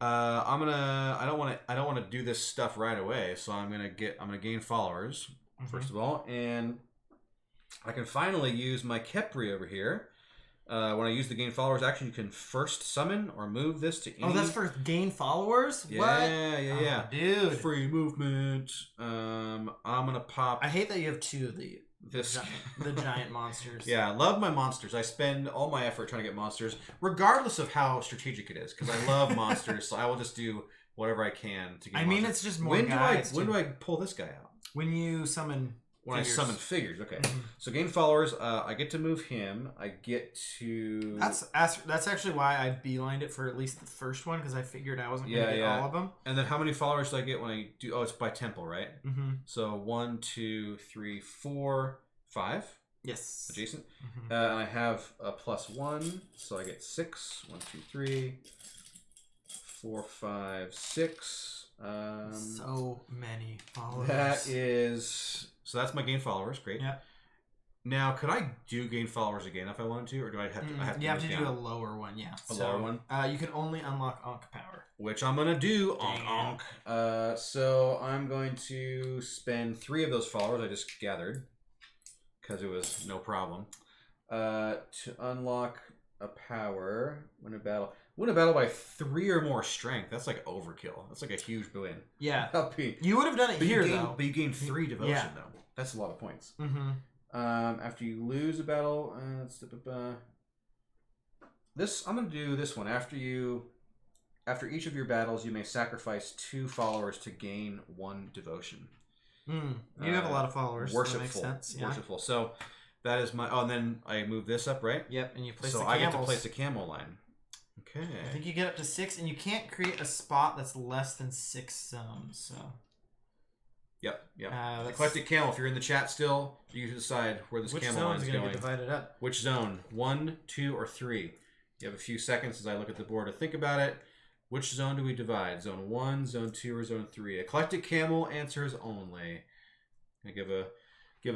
I don't want to do this stuff right away, so I'm gonna gain followers first of all, and I can finally use my Kepri over here. When I use the gain followers action, you can first summon or move this to any... Oh, that's for gain followers? Yeah. Oh, dude. Free movement. I'm gonna pop... I hate that you have 2 of the giant monsters. Yeah, I love my monsters. I spend all my effort trying to get monsters, regardless of how strategic it is, because I love monsters, so I will just do whatever I can to get monsters. It's just more guys. When do I pull this guy out? When you summon... When figures. I summon figures, okay. So gain followers, I get to move him. I get to... That's actually why I beelined it for at least the first one, because I figured I wasn't going to get all of them. And then how many followers do I get when I do... Oh, it's by temple, right? So 1, 2, 3, 4, 5. Yes. Adjacent. And I have a +1, so I get 6. 1, 2, 3, 4, 5, 6. So many followers. That is... So that's my gain followers. Great. Yeah. Now, could I do gain followers again if I wanted to, or do I have to? You have to do a lower one. Yeah. Lower one. You can only unlock Ankh power. which I'm gonna do. Dang So I'm going to spend 3 of those followers I just gathered because it was no problem to unlock a power. Win a battle. Win a battle by 3 or more strength. That's like overkill. That's like a huge win. Yeah. LP. You would have done it here, though. But you gain 3 devotion, though. That's a lot of points. Mm-hmm. After you lose a battle, I'm gonna do this one. After each of your battles, you may sacrifice 2 followers to gain 1 devotion. You have a lot of followers. Worshipful. So that makes sense. Yeah. Worshipful. So that is my. Oh, and then I move this up, right? Yep, and you place so the I camels. get to place a camel line. Okay. I think you get up to 6, and you can't create a spot that's less than 6 zones. So. Yep. Eclectic camel. If you're in the chat still, you can decide where this camel line is going. Which zone is going to get divided up? Which zone? 1, 2, or 3? You have a few seconds as I look at the board to think about it. Which zone do we divide? Zone 1, Zone 2, or Zone 3? Eclectic camel answers only. I give a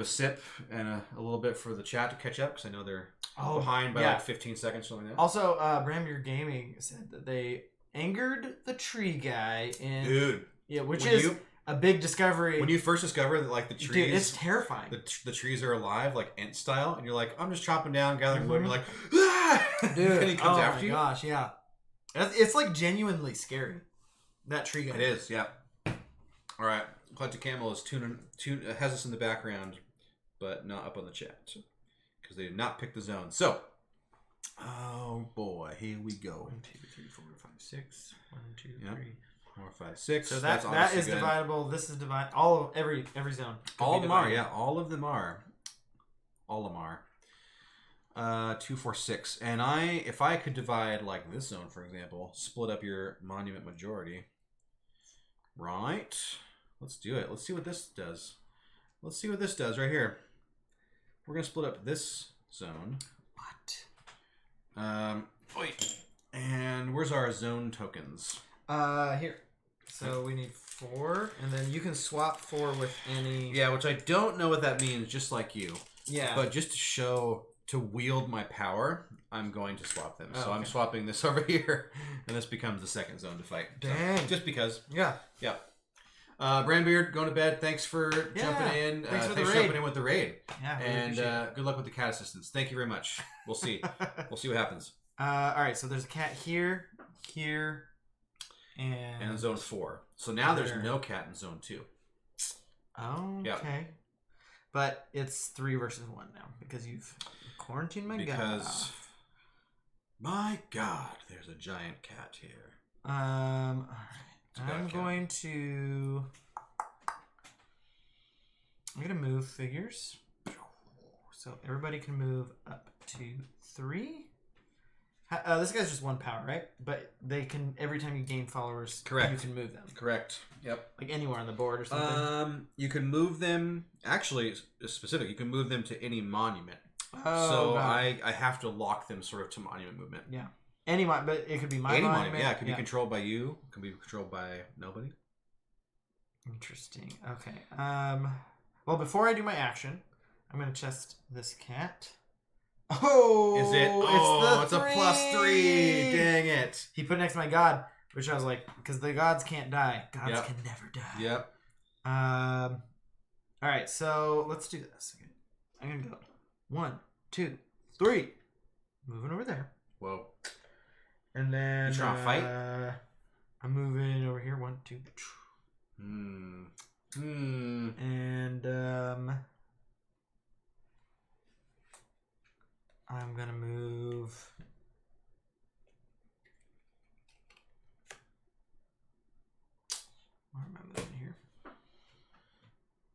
sip and a little bit for the chat to catch up because I know they're behind by like 15 seconds, something like that. Also, Bramir Gaming said that they angered the tree guy in... Dude. Yeah, which is a big discovery. When you first discover that like the trees... Dude, it's terrifying. The trees are alive, like Ent style, and you're like, I'm just chopping down, gathering wood, and you're like, ah! Dude, and he comes after you. Oh my gosh, yeah. It's like genuinely scary. That tree guy. It is, yeah. All right. Eclectic Camel is has us in the background, but not up on the chat because they did not pick the zone. So, oh boy, here we go. 1, 2, 3, 4, 5, 6. 1, 2, 3, 4, 5, 6. So that is good. Dividable. This is divide. All of every zone. All of them are. Yeah, all of them are. All of them are. 2, 4, 6. And if I could divide like this zone, for example, split up your monument majority. Right. Let's do it. Let's see what this does. Let's see what this does right here. We're gonna split up this zone. What? Wait. And where's our zone tokens? Here. So we need 4, and then you can swap 4 with any. Yeah, which I don't know what that means. Just like you. Yeah. But just to wield my power, I'm going to swap them. So okay. I'm swapping this over here, and this becomes the second zone to fight. Dang. So, just because. Yeah. Yeah. Brandbeard, going to bed. Thanks for jumping in. Thanks for jumping in with the raid. Yeah. Really and good luck with the cat assistance. Thank you very much. We'll see. We'll see what happens. All right. So there's a cat here, and zone 4. So now there's no cat in zone 2. Oh. Okay. Yep. But it's 3 versus 1 now because you've quarantined my god. My God, there's a giant cat here. All right. I'm going to move figures. So everybody can move up to 3. This guy's just 1 power, right? But they can, every time you gain followers, correct, you can move them. Correct. Yep. Like anywhere on the board or something. You can move them. Actually, specific. You can move them to any monument. Oh, so I have to lock them sort of to monument movement. Yeah. But it could be my any monument. Yeah, it could be controlled by you. It can be controlled by nobody. Interesting. Okay. Well, before I do my action, I'm going to test this cat. Oh! Is it? Oh, it's a +3. Dang it. He put it next to my god, which I was like, because the gods can't die. Gods can never die. Yep. All right, so let's do this. Okay. I'm going to go 1, 2, 3. Moving over there. Whoa. And then you trying to fight? I'm moving over here. 1, 2. And I'm gonna move. Where am I moving here? I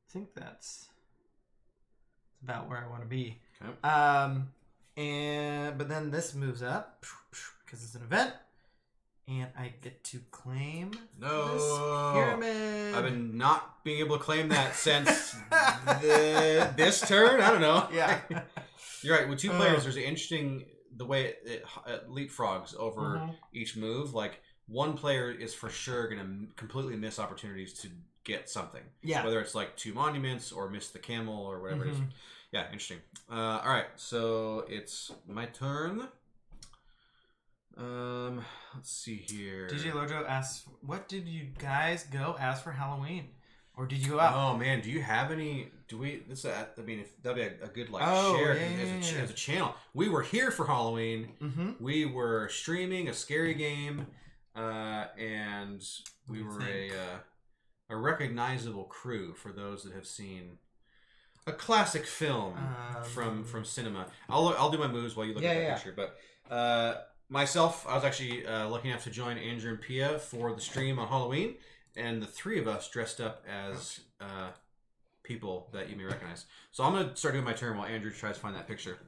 think that's about where I want to be. Okay. But then this moves up because it's an event, and I get to claim this pyramid. I've been not being able to claim that since this turn. I don't know. Yeah, you're right. With 2 players, there's an interesting the way it leapfrogs over each move. Like 1 player is for sure going to completely miss opportunities to get something. Yeah, whether it's like 2 monuments or miss the camel or whatever it is. Yeah, interesting. All right, so it's my turn. Let's see here. DJ Lojo asks, what did you guys go as for Halloween? Or did you go out? Oh man, do you have any? Do we? I mean, if that'd be a good share as a channel. We were here for Halloween. Mm-hmm. We were streaming a scary game, and we were a recognizable crew for those that have seen a classic film from cinema. I'll do my moves while you look at that picture. But myself, I was actually lucky enough to join Andrew and Pia for the stream on Halloween. And the three of us dressed up as people that you may recognize. So I'm going to start doing my turn while Andrew tries to find that picture.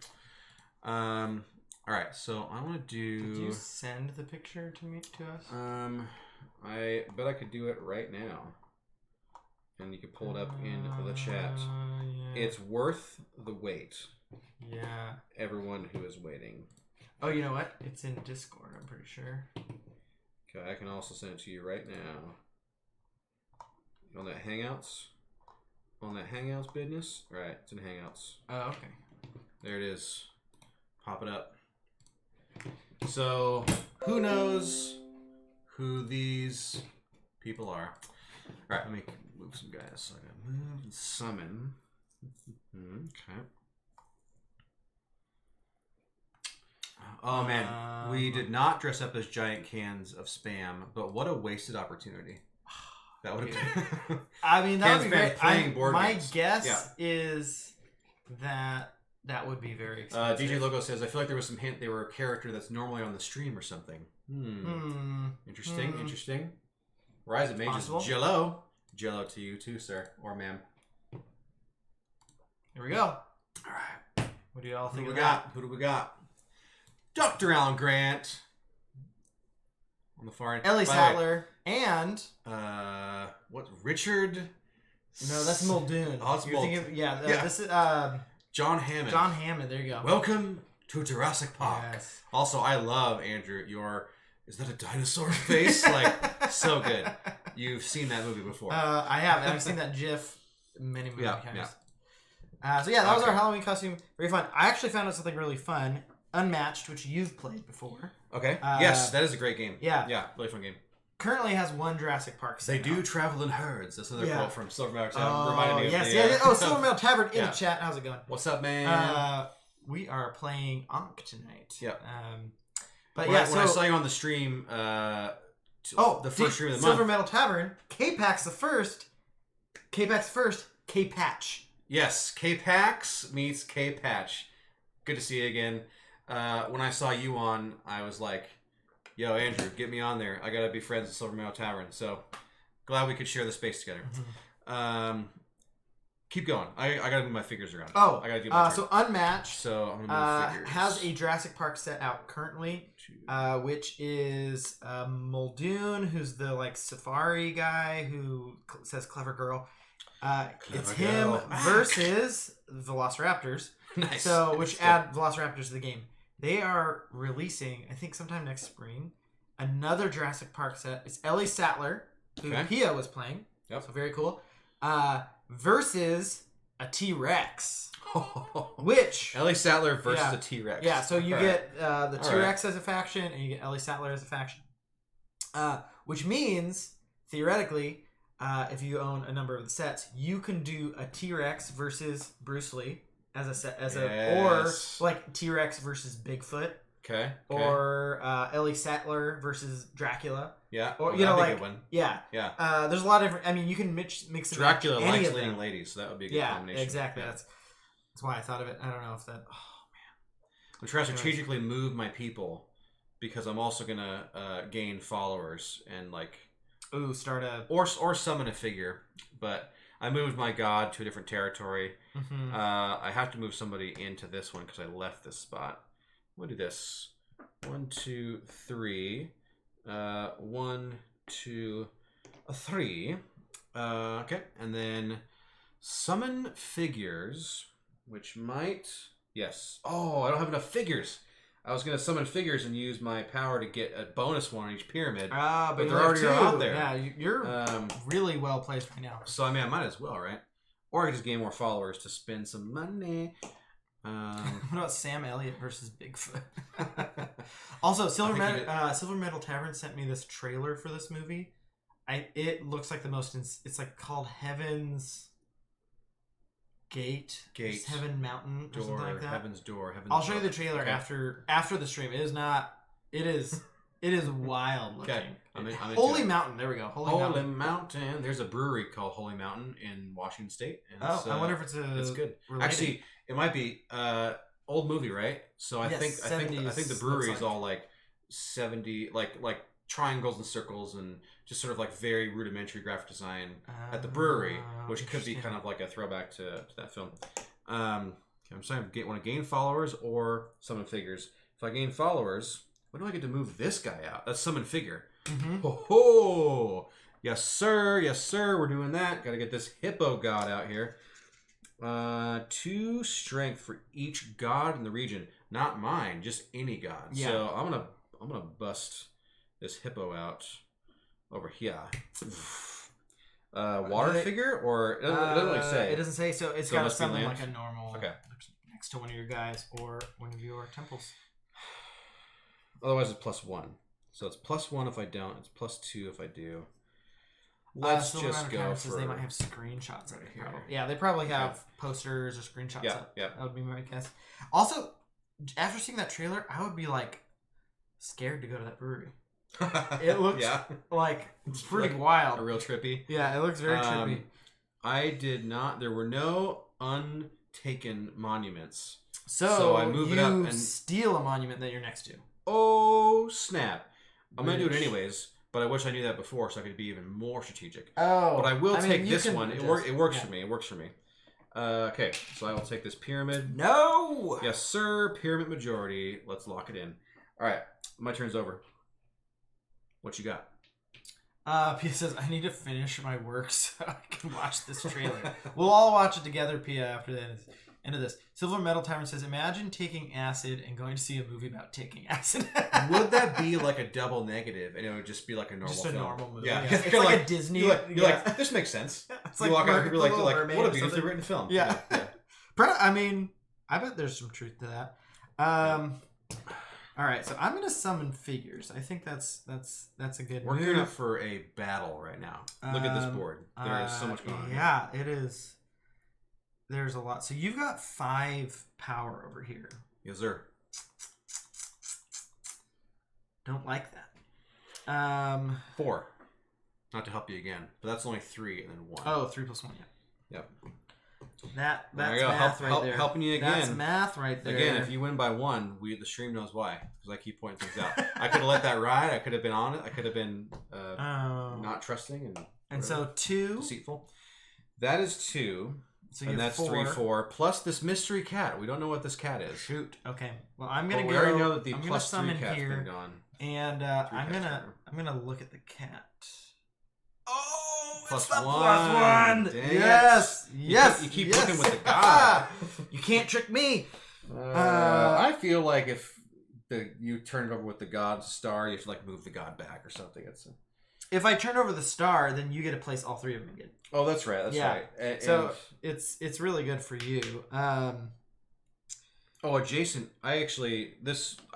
All right, so I want to do... Did you send the picture to us? I bet I could do it right now. And you can pull it up into the chat. Yeah. It's worth the wait. Yeah. Everyone who is waiting. Oh, you know what? It's in Discord, I'm pretty sure. Okay, I can also send it to you right now. On that Hangouts? On that Hangouts business? Right, it's in Hangouts. Oh, okay. There it is. Pop it up. So, who knows who these people are? Alright, let me move some guys. So I gotta move and summon. Okay. Oh man, we did not dress up as giant cans of Spam, but what a wasted opportunity. That would have been. I mean, that would be playing board my games. guess is that would be very expensive. DJ Logo says, I feel like there was some hint they were a character that's normally on the stream or something. Interesting. Rise of Mages, Jello. Jello to you too, sir. Or ma'am. Here we go. All right. What do you all think of that? Who do we got? Dr. Alan Grant. On the far end. Ellie Sattler. And what? Richard? No, that's Muldoon. Oh, it's Muldoon. This is John Hammond. John Hammond. There you go. Welcome to Jurassic Park. Yes. Also, I love Andrew. Is that a dinosaur face? Like so good. You've seen that movie before. I have. I've seen that GIF many times. Yeah. So that was our Halloween costume. Very fun. I actually found out something really fun. Unmatched, which you've played before. Okay. Yes, that is a great game. Yeah. Yeah, really fun game. Currently has one Jurassic Park. They do travel in herds. That's another quote from Silver Meadow Tavern. Reminded me of yes. Oh, Silver Meadow Tavern in the chat. How's it going? What's up, man? We are playing Ankh tonight. Yep. But when I saw you on the stream, the first stream of the month. Silver Meadow Tavern. K-Pax the first. K-Pax first. K-Patch. Yes, K-Pax meets K-Patch. Good to see you again. When I saw you on, I was like, yo, Andrew, get me on there. I gotta be friends with Silver Meadow Tavern. So, glad we could share the space together. Keep going. I gotta move my figures around. Oh, I gotta do my so Unmatched I'm gonna move figures. has a Jurassic Park set out currently, which is Muldoon, who's the safari guy who says clever girl. It's him versus Velociraptors. Nice. So, which add Velociraptors to the game. They are releasing, I think sometime next spring, another Jurassic Park set. It's Ellie Sattler, who Pia was playing. Yep. So very cool. Versus a T-Rex. Which... Ellie Sattler versus a T-Rex. Yeah, so you get the T-Rex as a faction, and you get Ellie Sattler as a faction. Which means, theoretically, if you own a number of the sets, you can do a T-Rex versus Bruce Lee. Or like T-Rex versus Bigfoot. Okay. Or Ellie Sattler versus Dracula. Yeah. Or that'd be a good one. Yeah. Yeah. There's a lot of different. I mean, you can mix and Dracula match any likes of leading them. ladies, so that would be a good combination. Exactly. Yeah. That's why I thought of it. I don't know if that. Oh man. I'm trying to strategically move my people because I'm also gonna gain followers and start a or summon a figure, but. I moved my god to a different territory. Mm-hmm. I have to move somebody into this one because I left this spot. We'll do this. 1, 2, 3. 1, 2, 3. Okay. And then summon figures, which might... Yes. Oh, I don't have enough figures. I was going to summon figures and use my power to get a bonus one on each pyramid. But they're already out there. Yeah, you're really well placed right now. So, I mean, I might as well, right? Or I could just gain more followers to spend some money. What about Sam Elliott versus Bigfoot? Also, Silver Metal Tavern sent me this trailer for this movie. It looks like the most. It's like called Heaven's Gate, Heaven Mountain, or something like that. Heaven's Door. I'll show you the trailer after the stream. It is not. It is wild looking. Okay. Holy Mountain. There we go. Holy Mountain. There's a brewery called Holy Mountain in Washington State. And I wonder if it's good. Related. Actually, it might be old movie, right? So I think the brewery is all like 70, like triangles and circles and just sort of like very rudimentary graphic design at the brewery, which could be kind of like a throwback to that film. I'm sorry, want to gain followers or summon figures. If I gain followers, when do I get to move this guy out? That's summon figure. Mm-hmm. Ho! Yes, sir. We're doing that. Got to get this hippo god out here. 2 strength for each god in the region. Not mine, just any god. Yeah. So I'm gonna bust this hippo out over here. Water figure or it doesn't really say. It doesn't say. So it's got to summon like a normal. Okay. Next to one of your guys or one of your temples. Otherwise, it's +1. So it's +1 if I don't. It's +2 if I do. Let's just go for... They might have screenshots of it here. Yeah, they probably have posters or screenshots. Yeah. That would be my guess. Also, after seeing that trailer, I would be like scared to go to that brewery. It looks like it's pretty wild. A real trippy. Yeah, it looks very trippy. I did not. There were no untaken monuments. So I move it up and steal a monument that you're next to. Oh snap! I'm gonna do it anyways. But I wish I knew that before, so I could be even more strategic. Oh, but I will take this one. It works for me. It works for me. Okay, so I will take this pyramid. No. Yes, sir. Pyramid majority. Let's lock it in. All right, my turn's over. What you got? Pia says I need to finish my work so I can watch this trailer. We'll all watch it together, Pia. After the end of this, Silver Metal Tavern says, "Imagine taking acid and going to see a movie about taking acid." Would that be like a double negative, and it would just be like a normal film? Normal movie. Yeah, it's like a Disney. You're like, this makes sense. It's you like walk out, you're like, what a beautifully something. written film. Yeah. I mean, I bet there's some truth to that. All right, so I'm gonna summon figures. I think that's a good. We're gearing up for a battle right now. Look at this board. There is so much going on. Yeah, it is. There's a lot. So you've got 5 power over here. Yes, sir. Don't like that. 4. Not to help you again, but that's only 3 and then 1. Oh, 3 plus 1. Yeah. Yep. That's there math right there. Helping you again. That's math right there. Again, if you win by 1, the stream knows why, because I keep pointing things out. I could have let that ride. I could have been on it. I could have been not trusting and so 2 deceitful. That is 2. So and that's 3, 4 plus this mystery cat. We don't know what this cat is. Shoot. Okay. Well, I'm gonna go. We already know that the +3 cat's been gone. And I'm gonna look at the cat. Oh, +1. +1. Dang Yes. It. Yes. You keep looking with the god. You can't trick me. I feel like if you turn it over with the god star, you have to like move the god back or something. If I turn over the star, then you get to place all 3 of them again. Oh, that's right. That's right. So it's really good for you. Adjacent. I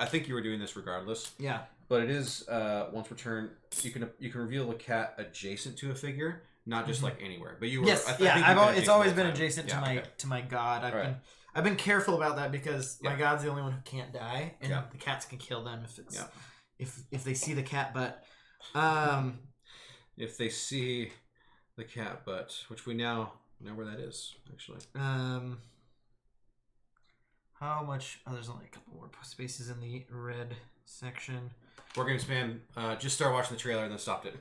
think you were doing this regardless. Yeah. But it is once per turn you can reveal a cat adjacent to a figure, not just like anywhere. But you were. Yes. It's always been adjacent to my god. I've been careful about that because my god's the only one who can't die, and the cats can kill them if they see the cat butt. If they see the cat butt, which we now know where that is, actually. How much? Oh, there's only a couple more spaces in the red section. War Games fan just started watching the trailer and then stopped it.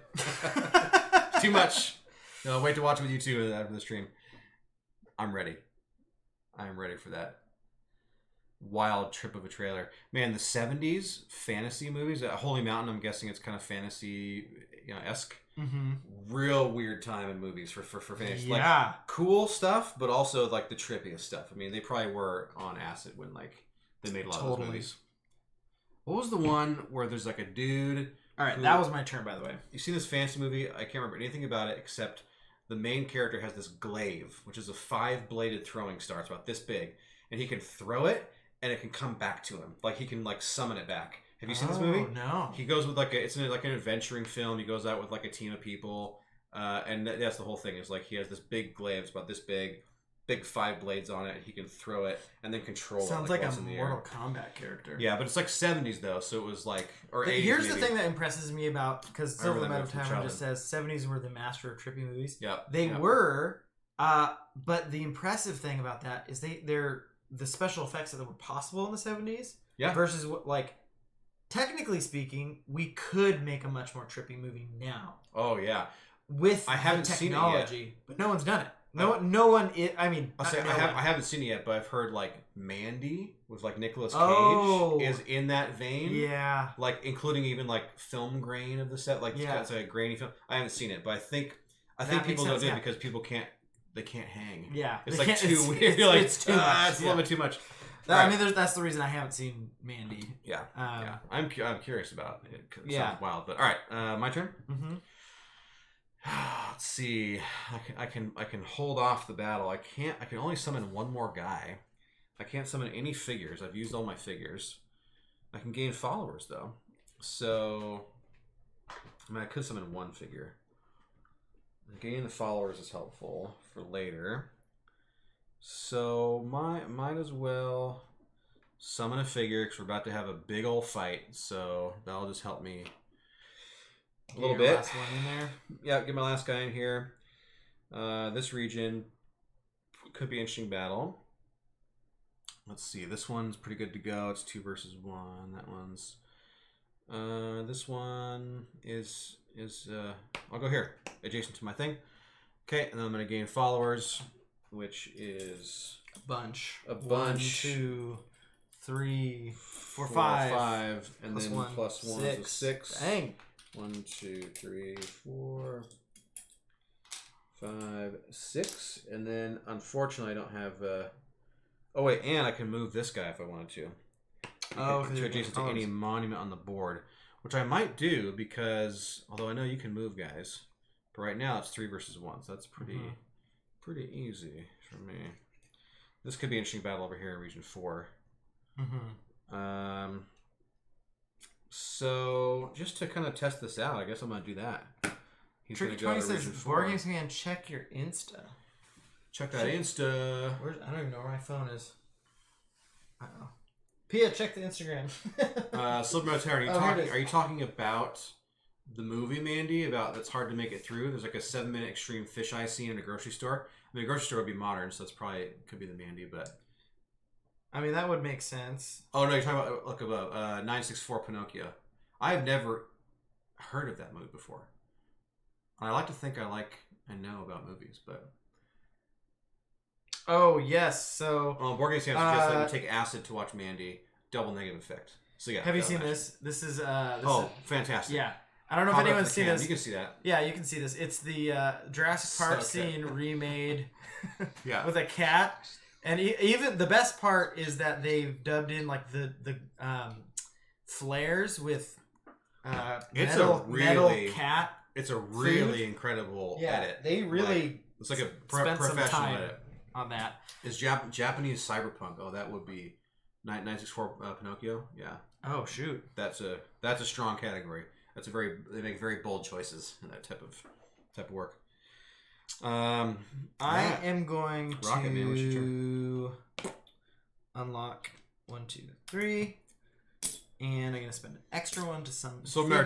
Too much. No, wait to watch it with you too after the stream. I'm ready. I'm ready for that wild trip of a trailer. Man, the 70s fantasy movies. Holy Mountain, I'm guessing it's kind of fantasy, esque. Mm-hmm. Real weird time in movies for fantasy. Yeah. Like, cool stuff, but also like the trippiest stuff. I mean, they probably were on acid when they made a lot of those movies. What was the one where there's like a dude? All right, that was my turn, by the way. You seen this fantasy movie? I can't remember anything about it except the main character has this glaive, which is a 5-bladed throwing star. It's about this big, and he can throw it, and it can come back to him. Like he can like summon it back. Have you seen this movie? No. He goes with it's like an adventuring film. He goes out with like a team of people, and that's the whole thing. Is like he has this big glaive, it's about this big 5 blades on it. He can throw it and then control Sounds it. like a Mortal Kombat character. Yeah, but it's like 70s though, so it was like or 80s. Here's maybe. the thing that impresses me about because Silver the Metal Tavern just says 70s were the master of trippy movies. Yeah, they were. But the impressive thing about that is they're the special effects that were possible in the 70s. Yeah. Versus what like. Technically speaking, we could make a much more trippy movie now. Oh yeah, with I haven't the technology, seen it yet. But no one's done it. No one. I mean, I haven't seen it yet, but I've heard like Mandy with like Nicolas Cage is in that vein. Yeah, like including even like film grain of the set. Like it's a grainy film. I haven't seen it, but I think people don't do it because people can't hang. Yeah, it's like too weird. You're like it's too much. It's a little bit too much. I mean, that's the reason I haven't seen Mandy. Yeah, yeah. I'm curious about it. It sounds wild, but all right, my turn. Mm-hmm. Let's see. I can hold off the battle. I can only summon one more guy. I can't summon any figures. I've used all my figures. I can gain followers though. So I mean, I could summon one figure. Gaining the followers is helpful for later. So might as well summon a figure because we're about to have a big old fight. So that'll just help me a little bit. Last one in there. Yeah, get my last guy in here. This region could be an interesting battle. Let's see. This one's pretty good to go. It's 2 versus 1. That one's. This one is I'll go here, adjacent to my thing. Okay, and then I'm gonna gain followers, which is a bunch. 1, 2, 3, 4, 5, and plus then one, plus 1 is 6. Dang. 1, 2, 3, 4, 5, 6, and then unfortunately I don't have. Oh wait, and I can move this guy if I wanted to. To adjacent to any monument on the board, which I might do because although I know you can move guys, but right now it's 3 versus 1, so that's pretty easy for me. This could be an interesting battle over here in Region 4. Mm-hmm. So just to kind of test this out, I guess I'm gonna do that. He's Tricky 20 says, Board Games Man, check your Insta. Check that Insta. I don't even know where my phone is. Uh-oh. Pia, check the Instagram. Silver Motel, are you talking about the movie, Mandy? About that's hard to make it through? There's like a 7-minute extreme fisheye scene in a grocery store. I mean, a grocery store would be modern, so that's probably could be the Mandy, but I mean that would make sense. Oh no, you're talking about look above 964 Pinocchio. I've never heard of that movie before. I like to think I know about movies, but oh yes, so Board Games suggests that you take acid to watch Mandy, double negative effect. So yeah, have you seen this? This is fantastic. Yeah, I don't know if anyone's seen this. You can see that. Yeah, you can see this. It's the Jurassic Park scene remade. Yeah, with a cat, and even the best part is that they've dubbed in like the flares with metal cat. It's a really incredible edit. They really it's like a spent professional some time edit on that. Is Japanese cyberpunk? Oh, that would be 964 Pinocchio. Yeah. Oh shoot, that's a strong category. They make very bold choices in that type of work. I am going to unlock 1, 2, 3, and I'm going to spend an extra one to some Silver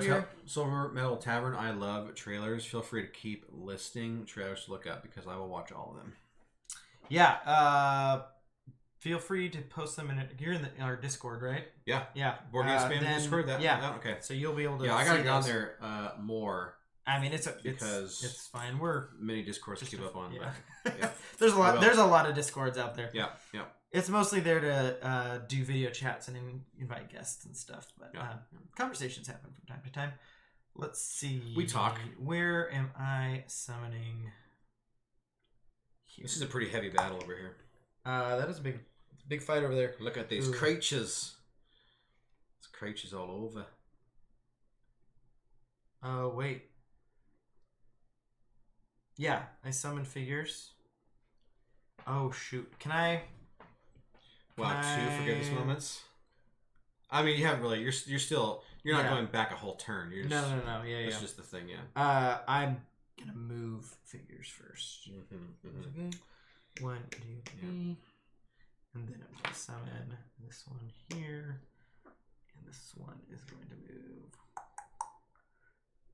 Metal Tavern. I love trailers. Feel free to keep listing trailers to look up because I will watch all of them. Yeah. Feel free to post them you're in our Discord, right? Yeah. Yeah. Board Game Spam Discord. Okay. So you'll be able to. Yeah, I gotta get on there more. I mean, it's fine. We're many Discords to keep up on. Yeah. But, yeah. There's a lot of Discords out there. Yeah. Yeah. It's mostly there to do video chats and invite guests and stuff. But conversations happen from time to time. Let's see. We talk. Where am I summoning? Here. This is a pretty heavy battle over here. That is a big fight over there. Look at these creatures. There's creatures all over. Oh, wait. Yeah, I summon figures. Oh, shoot. Can I... Wow, 2 forgiveness moments. I mean, you haven't really. You're not going back a whole turn. You're just, no. Yeah. That's just the thing. Yeah. I'm gonna move figures first. Okay. 1, 2, 3, and then I'm gonna summon this one here, and this one is going to move.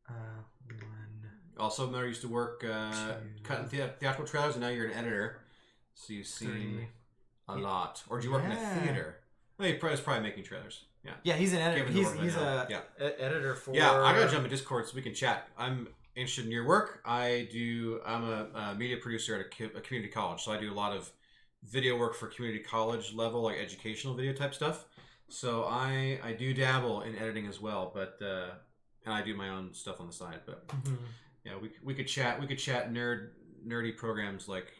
1. Also, Miller used to work cutting theatrical trailers, and now you're an editor, so you've seen a lot. Or do you work in a theater? Well, he was probably making trailers. Yeah. Yeah, he's an editor. He's a editor for. Yeah, I gotta jump in Discord so we can chat. I'm interested in your work. I'm a media producer at a community college, so I do a lot of video work for community college level, like educational video type stuff. So I do dabble in editing as well, but and I do my own stuff on the side. But yeah, we could chat. We could chat nerdy programs like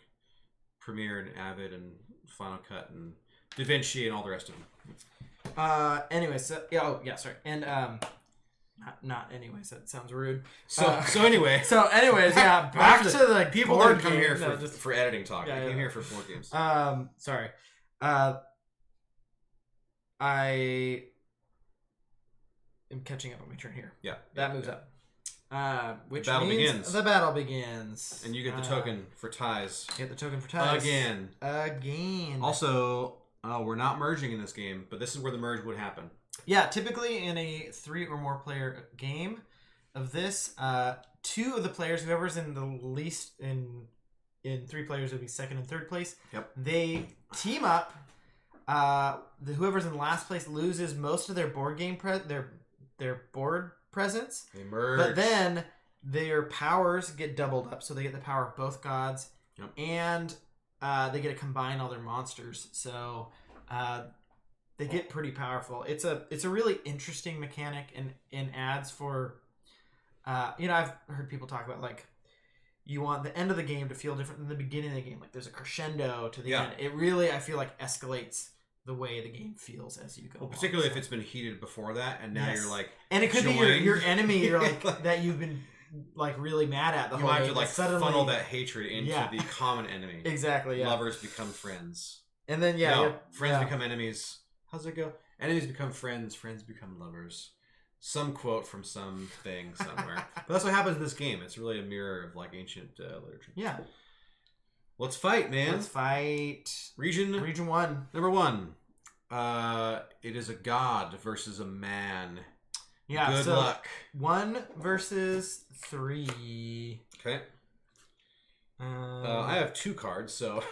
Premiere and Avid and Final Cut and DaVinci and all the rest of them. Anyway, so sorry, and not anyways. That sounds rude. Anyways, yeah. Back to the people board didn't come game. here for editing talk. They came here for board games. Sorry. I am catching up on my turn here. Yeah, that moves up. Which the battle means begins. the battle begins, and you get the token for ties. Get the token for ties again. Also, we're not merging in this game, but this is where the merge would happen. Yeah, typically in a 3 or more player game of this, 2 of the players, whoever's in the least in 3 players would be second and third place. Yep. They team up. Whoever's in last place loses most of their board game their board presence. They merge. But then their powers get doubled up, so they get the power of both gods, and they get to combine all their monsters. So they get pretty powerful. It's a really interesting mechanic and adds for I've heard people talk about like you want the end of the game to feel different than the beginning of the game. Like there's a crescendo to the end. It really, I feel like, escalates the way the game feels as you go. Well, particularly if it's been heated before that, and now you're like, and it could be your enemy. You're like that you've been like really mad at the whole game. You have to like suddenly funnel that hatred into the common enemy. Exactly. Yeah. Lovers become friends, and then friends become enemies. How's it go? Enemies become friends. Friends become lovers. Some quote from something somewhere. But that's what happens in this game. It's really a mirror of like ancient literature. Yeah. Let's fight, man. Let's fight. Region 1. Number 1. It is a god versus a man. Yeah. Good luck. 1 versus 3. Okay. I have 2 cards, so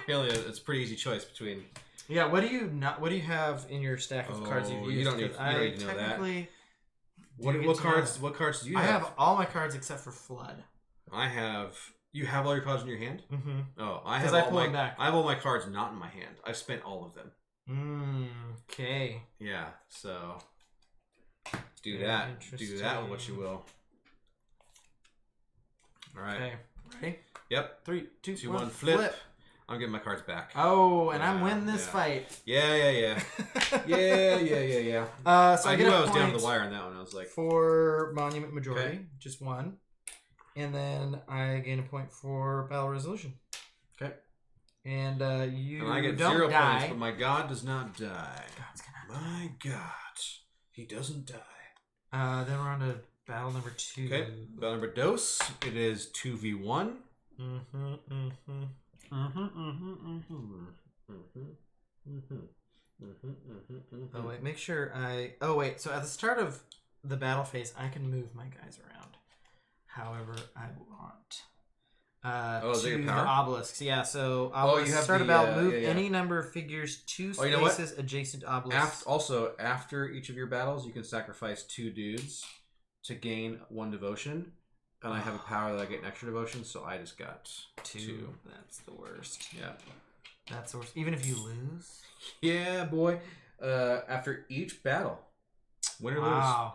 it's a pretty easy choice between. Yeah. What do you have in your stack of cards you've used? You don't need to know that. What cards do you have? I have all my cards except for Flood. You have all your cards in your hand? Mm-hmm. Oh, I have all my cards not in my hand. I've spent all of them. Okay. Yeah, so do that. Do that with what you will. All right. Okay. Ready? Yep. 3, 2, 1. Flip. I'm getting my cards back. Oh, and I'm winning this fight. Yeah. yeah. So I knew I was down to the wire on that one. I was like, for Monument Majority, just 1. And then I gain a point for Battle Resolution. Okay. And you and I get don't 0 die. points, but my god does not die. My god, he doesn't die. Then we're on to battle number 2. Okay, battle number dos. It is 2v1. Oh wait, make sure so at the start of the battle phase I can move my guys around however I want. To the obelisks. Yeah, so obelisks start about move any number of figures 2 spaces adjacent to obelisks. After each of your battles you can sacrifice 2 dudes to gain 1 devotion. And I have a power that I get an extra devotion, so I just got 2. That's the worst. Yeah. That's the worst. Even if you lose? Yeah, boy. After each battle, win or lose,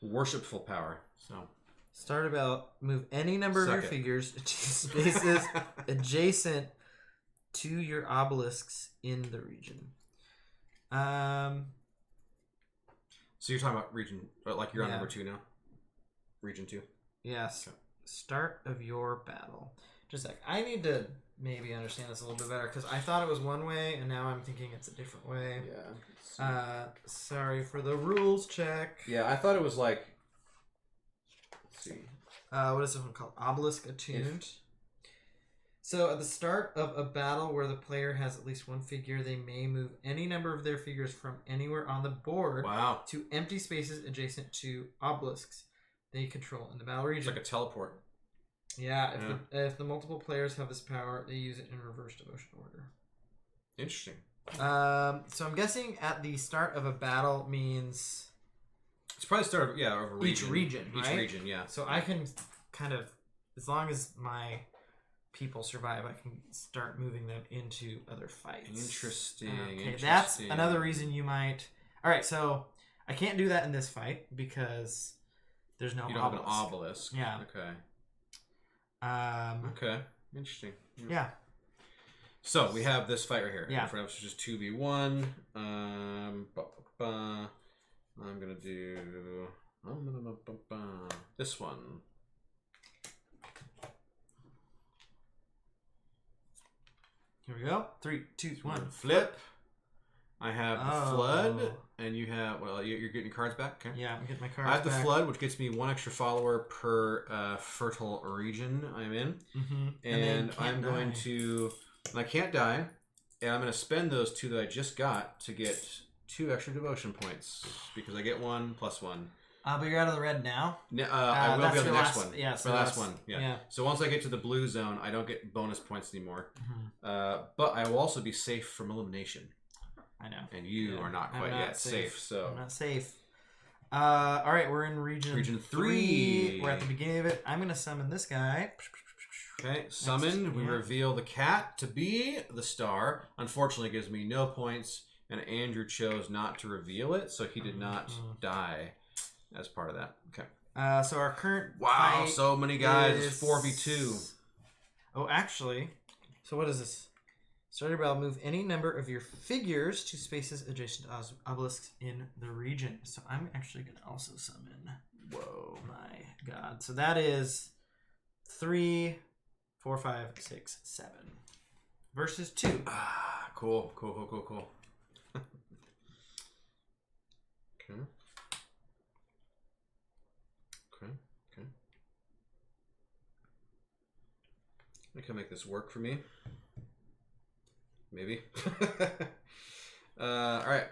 worshipful power. So start about move any number of your figures to spaces adjacent to your obelisks in the region. So you're talking about region, like you're on number 2 now? Region 2? Yes. Okay. Start of your battle. Just a sec. I need to maybe understand this a little bit better because I thought it was one way and now I'm thinking it's a different way. Yeah. Sorry for the rules check. Yeah, I thought it was like. Let's see. What is this one called? Obelisk Attuned. So at the start of a battle where the player has at least one figure, they may move any number of their figures from anywhere on the board to empty spaces adjacent to obelisks they control in the battle region. It's like a teleport. Yeah, if the multiple players have this power, they use it in reverse devotion order. Interesting. So I'm guessing at the start of a battle means it's probably the start of a region. Each region, right? Each region, yeah. So I can kind of, as long as my people survive, I can start moving them into other fights. Interesting. Okay, that's another reason you might. All right, so I can't do that in this fight because there's no. You don't have an obelisk. Yeah. Okay. Okay. Interesting. Yeah. So we have this fight right here. Yeah. In front of us, which is 2v1. I'm gonna do this one. Here we go. 3, 2, 1. Flip. I have the flood, and you have. Well, you're getting your cards back. Okay. Yeah, I'm getting my cards. I have the back. flood, which gets me 1 extra follower per fertile region I'm in, and I'm going to. And I can't die, and I'm going to spend those 2 that I just got to get 2 extra devotion points because I get 1 plus 1. But you're out of the red now. I will be on the next one. Yeah, so the last one. Yeah. So once I get to the blue zone, I don't get bonus points anymore. But I will also be safe from elimination. I know. And you are not quite yet safe. So I'm not safe. All right, we're in region 3. We're at the beginning of it. I'm going to summon this guy. Okay, summon. We reveal the cat to be the star. Unfortunately, it gives me no points, and Andrew chose not to reveal it, so he did not die as part of that. Okay. So our current fight so many guys. It's 4v2. Oh, actually, so what is this? Starter battle, move any number of your figures to spaces adjacent to obelisks in the region. So I'm actually going to also summon. Whoa, my God! So that is 3, 4, 5, 6, 7 versus 2. Cool. Okay. I can make this work for me. Maybe. All right.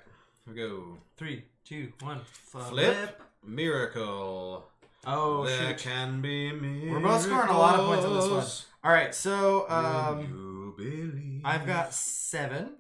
Here we go. 3, 2, 1. Flip. Miracle. Oh, there can be miracles. We're both scoring a lot of points on this one. All right, so I've got 7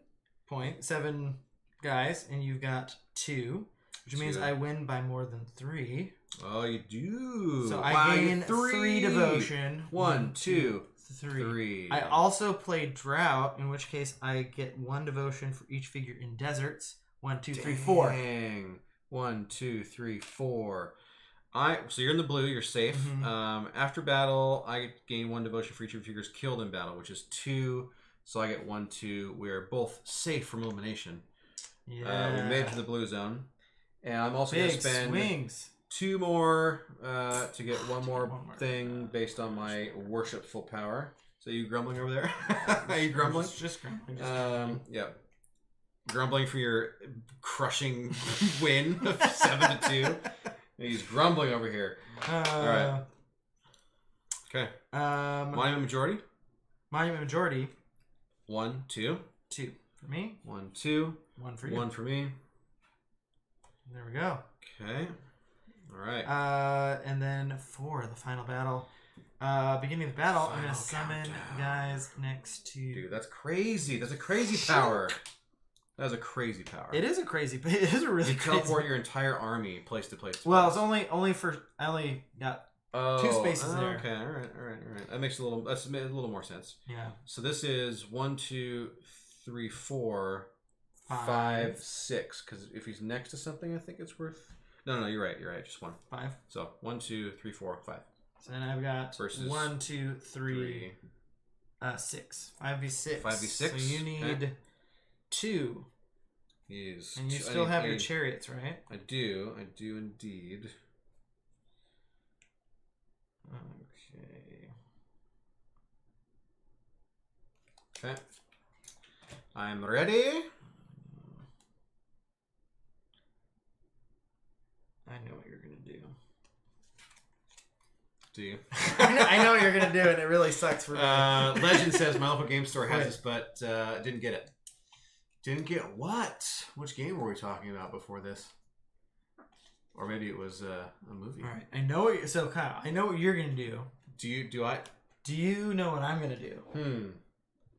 guys, and you've got 2, which means I win by more than 3. Oh, you do. So I gain 3 devotion. 1, 2, 3. I also play Drought, in which case I get 1 devotion for each figure in deserts. 1, 2, 3, 4. Dang. 1, 2, 3, 4. So you're in the blue. You're safe. After battle, I gain 1 devotion for each of your figures killed in battle, which is 2. So I get 1, 2. We are both safe from elimination. Yeah. We made it to the blue zone, and I'm also going to spend swings. 2 more to get one more thing based on my worshipful power. So you grumbling over there? Are you grumbling? Just grumbling. Yeah. Grumbling for your crushing win of 7-2. He's grumbling over here. All right. Okay. Monument majority. Monument majority. 1, 2. 2 for me. 1, 2. 1 for you. 1 for me. There we go. Okay. All right. And then for the final battle, beginning of the battle, I'm going to summon guys next to... Dude, that's crazy. That's a crazy power. That is a crazy power. It is a crazy... It is a really crazy... You teleport your entire army place to place. Well, it's only for... I only got 2 spaces there. Okay, all right. That makes a little more sense. Yeah. So this is 1, 2, 3, 4, 5, 6. Because if he's next to something, I think it's worth... No, you're right. Just 1. 5. So 1, 2, 3, 4, 5. So then I've got versus 1, 2, 3, 6. 5v6. 5v6. So you need 2. And you still have your chariots, right? I do indeed. Okay. Okay. I'm ready. I know what you're going to do. Do you? I know what you're going to do, and it really sucks for me. Legend says my local game store has this, but didn't get it. Didn't get what? Which game were we talking about before this? Or maybe it was a movie. All right. I know what so Kyle, I know what you're going to do. Do I? Do you know what I'm going to do?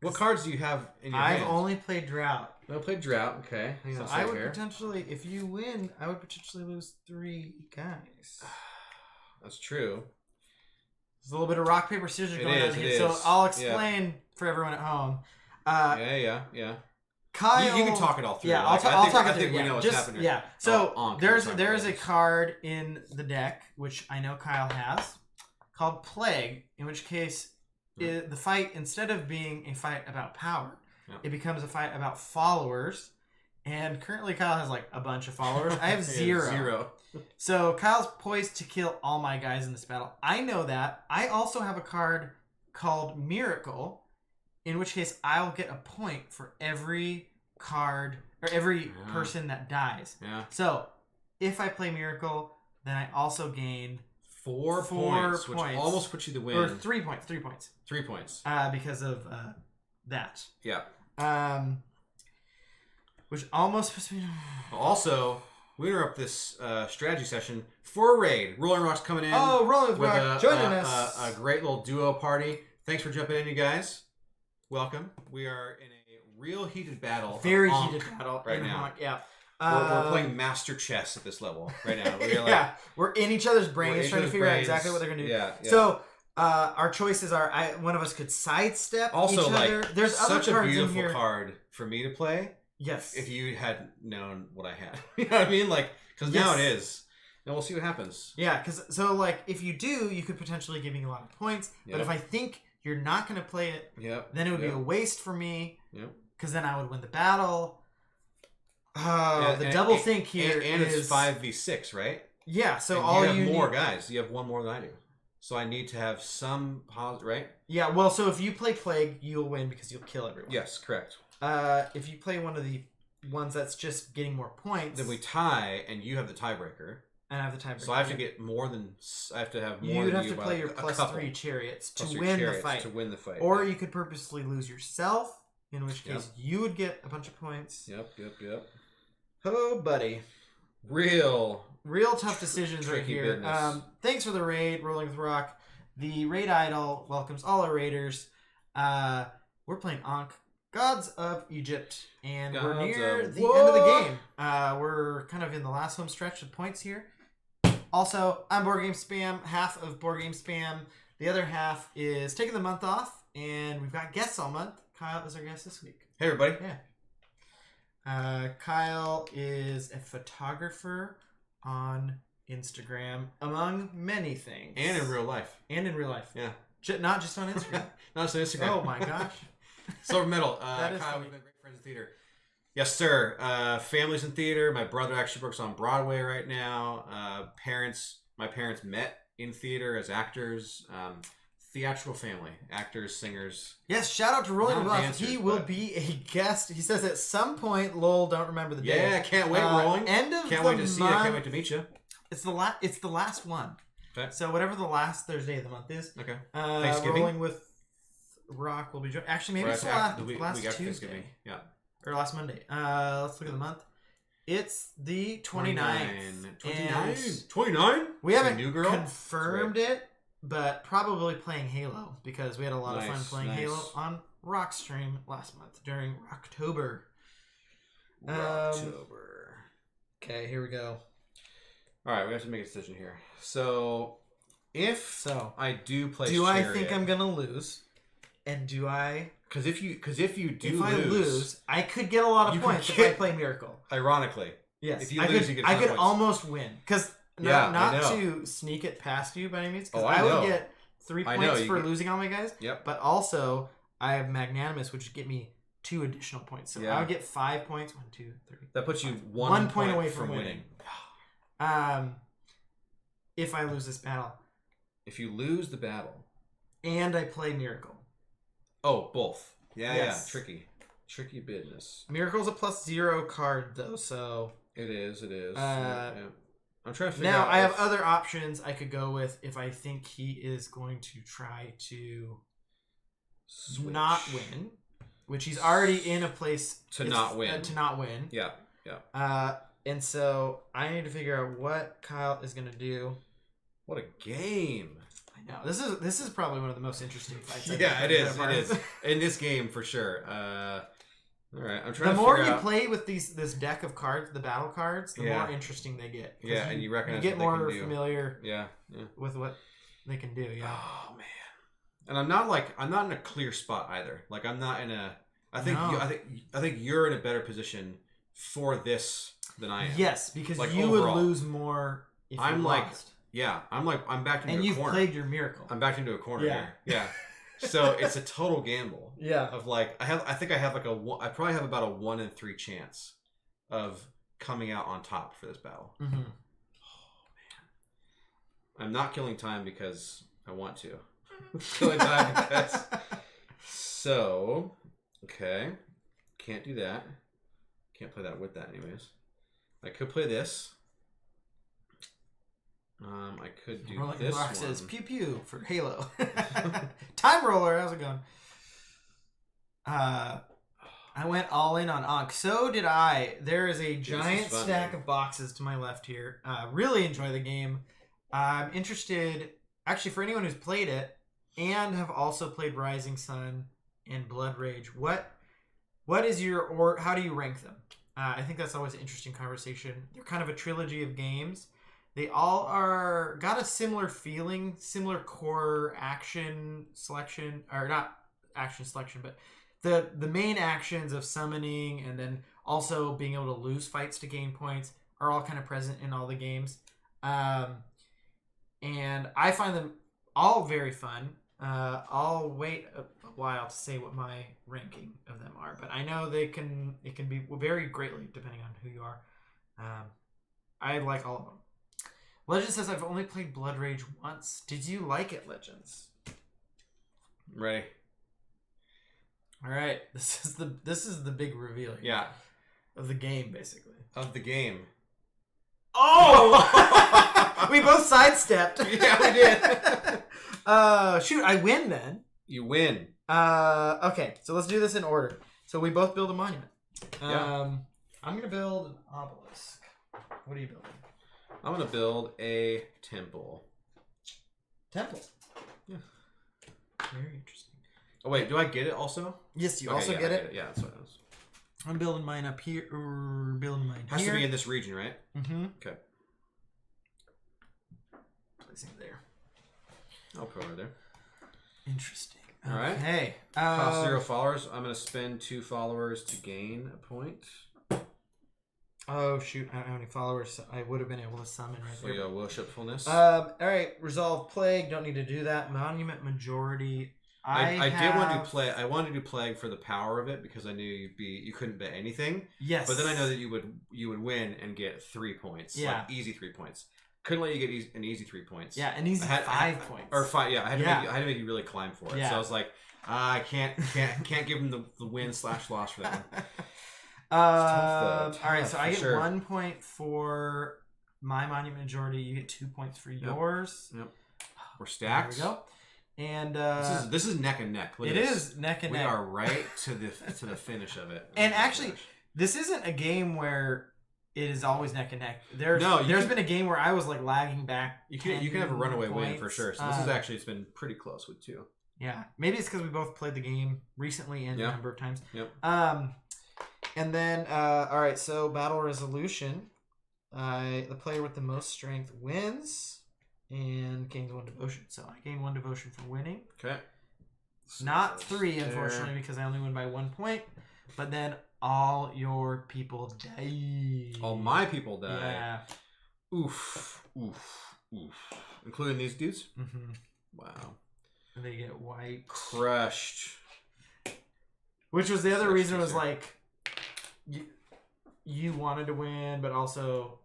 What cards do you have in your hand? I've only played Drought. I played Drought. Okay. Hang on So I would potentially, if you win, I would potentially lose 3 guys. That's true. There's a little bit of rock, paper, scissors going on here. So I'll explain for everyone at home. Yeah. Kyle, you can talk it all through. Yeah, I'll talk it through. I think we know what's happening. Yeah. So there's a card in the deck, which I know Kyle has, called Plague, in which case the fight, instead of being a fight about power, it becomes a fight about followers. And currently Kyle has like a bunch of followers. I have 0. So Kyle's poised to kill all my guys in this battle. I know that. I also have a card called Miracle, in which case I'll get a point for every card or every person that dies. Yeah. So if I play Miracle, then I also gain 4 points, which almost puts you to win. Or 3 points. 3 points. 3 points. Because of that. Yeah. Which almost puts me. Also, we interrupt this strategy session for a raid. Rolling Rock's coming in. Oh, Rolling Rock joining us. A great little duo party. Thanks for jumping in, you guys. Welcome. We are in a real heated battle. Very heated battle right now. Yeah. We're playing master chess at this level right now. We're we're in each other's brains trying to figure out exactly what they're going to do. Yeah. So our choices are one of us could sidestep also, each other. There's such other a cards beautiful in here. card for me to play. Yes. If you had known what I had. You know what I mean? Like, because now it is. And we'll see what happens. Yeah, because if you do, you could potentially give me a lot of points. But if I think you're not going to play it, then it would be a waste for me. Because then I would win the battle. The double think here and it's 5v6, right? Yeah, so and you have more guys. You have one more than I do. So I need to have some right? Yeah, well, so if you play Plague, you'll win because you'll kill everyone. Yes, correct. If you play one of the ones that's just getting more points, then we tie, and you have the tiebreaker. And I have the tiebreaker. So I have to get more than. I have to have more. You'd have to play your +3 chariots to win the fight. To win the fight. Or you could purposely lose yourself, in which case you would get a bunch of points. Yep. Oh, buddy. Real tough decisions right here. Thanks for the raid, Rolling with Rock. The Raid Idol welcomes all our raiders. We're playing Ankh, Gods of Egypt, and we're near the end of the game. We're kind of in the last home stretch with points here. Also, I'm Board Game Spam, half of Board Game Spam. The other half is taking the month off, and we've got guests all month. Kyle is our guest this week. Hey, everybody. Yeah. Kyle is a photographer on Instagram, among many things. And in real life. Yeah. Not just on Instagram. Not just on Instagram. Oh, my gosh. Silver medal. Kyle, we've been great friends in theater. Yes, sir. Family's in theater. My brother actually works on Broadway right now. My parents met in theater as actors. Theatrical family. Actors, singers. Yes, shout out to Rolling Bluff. He will be a guest. He says at some point, lol, don't remember the day. Yeah, can't wait, Rolling. End of Can't wait to see you. Can't wait to meet you. It's the last one. Okay. So whatever the last Thursday of the month is. Okay. Thanksgiving. Rolling with Rock will be joining. Actually, maybe it's the last Tuesday. Yeah. Or last Monday. Let's look at the month. It's the 29th. 29? We haven't confirmed it, but probably playing Halo because we had a lot of fun playing Halo on Rock Stream last month during Rocktober. Okay, here we go. All right, we have to make a decision here. So, I do play Chariot, I think I'm gonna lose? And do I? Because if you do I lose, I could get a lot of points if I play Miracle. Ironically, yes. If you lose, you get 10 points. I could points. Almost win because not to sneak it past you by any means. Because I would get 3 points for losing all my guys. Yep. But also, I have Magnanimous, which would get me 2 additional points. So I would get 5 points. 1, 2, 3. That puts you 1 point away from winning. If I lose this battle. If you lose the battle. And I play Miracle. Oh, both. Yeah, Yes. yeah. Tricky business. Miracle's a +0 card though, so It is. Yeah. I'm trying to figure now out. I have other options I could go with if I think he is going to try to not win, which he's already in a place to not win. To not win. Yeah. And so I need to figure out what Kyle is going to do. What a game! I know this is probably one of the most interesting fights. Yeah, it is. It is in this game for sure. All right, I'm trying. The more you play with this deck of cards, the battle cards, the more interesting they get. Yeah, and you recognize you get what more they can do. familiar. Yeah. With what they can do. Yeah. Oh man. And I'm not in a clear spot either. Like I'm not in a. I think you're in a better position for this than I am. Yes, because like, you overall. would lose more if you lost. Yeah, I'm backed into a corner. And you've played your miracle. I'm backed into a corner here. Yeah. So it's a total gamble. Yeah. Of like I think I have like I probably have about a 1 in 3 chance of coming out on top for this battle. Mm-hmm. Oh man. I'm not killing time because I want to. Killing time because so okay. Can't do that. Can't play that with that anyways. I could play this. I could do Rolling this Rock one. says pew pew for Halo. Time roller, how's it going? I went all in on Ankh. So did I. There is a giant stack of boxes to my left here. Really enjoy the game. I'm interested, actually, for anyone who's played it and have also played Rising Sun and Blood Rage. What is your how do you rank them? I think that's always an interesting conversation. They're kind of a trilogy of games. They all got a similar feeling, similar core action selection, or not action selection, but the main actions of summoning and then also being able to lose fights to gain points are all kind of present in all the games. And I find them all very fun. I'll wait a while to say what my ranking of them are, but I know it can be vary greatly depending on who you are. I like all of them. Legend says I've only played Blood Rage once. Did you like it, Legends? Ready. All right. This is the big reveal here. Yeah. Of the game, basically. Of the game. Oh! We both sidestepped. Yeah, we did. Shoot, I win then. You win. Okay, so let's do this in order. So we both build a monument. Yeah. I'm gonna build an obelisk. What are you building? I'm going to build a temple. Temple? Yeah. Very interesting. Oh, wait. Do I get it also? Yes, you okay, also get it. Yeah, that's what it was. I'm building mine up here. Building mine Has here. to be in this region, right? Mm-hmm. Okay. Placing it there. I'll put it right there. Interesting. All right. Okay. Cost 0 followers. I'm going to spend 2 followers to gain a point. Oh, shoot. I don't have any followers. So I would have been able to summon right So, there. yeah, worshipfulness. All right. Resolve Plague. Don't need to do that. Monument Majority. I did want to do plague. I wanted to do plague for the power of it because I knew you couldn't bet anything. Yes. But then I know that you would win and get 3 points. Yeah. Like easy 3 points. Couldn't let you get an easy 3 points. Yeah, an easy 5 points. Or 5. Yeah, I had to make you really climb for it. Yeah. So I was like, I can't give him the win/loss for that one. All right, so I get sure. 1 point for my monument majority. You get 2 points for yours. Yep. We're stacked. There we go. And this is neck and neck. It is neck and neck. We are right to the finish of it. And actually, this isn't a game where it is always neck and neck. There's been a game where I was like lagging back. You can have a runaway win for sure. So this is actually, it's been pretty close with 2. Yeah, maybe it's because we both played the game recently and a number of times. Yep. And then all right, so battle resolution. The player with the most strength wins and gains 1 devotion. So I gain 1 devotion for winning. Okay. Not 3, unfortunately, because I only win by 1 point. But then all your people die. All my people die. Yeah. Oof. Including these dudes? Mm-hmm. Wow. And they get wiped. Crushed. Which was the other reason was like, you wanted to win, but also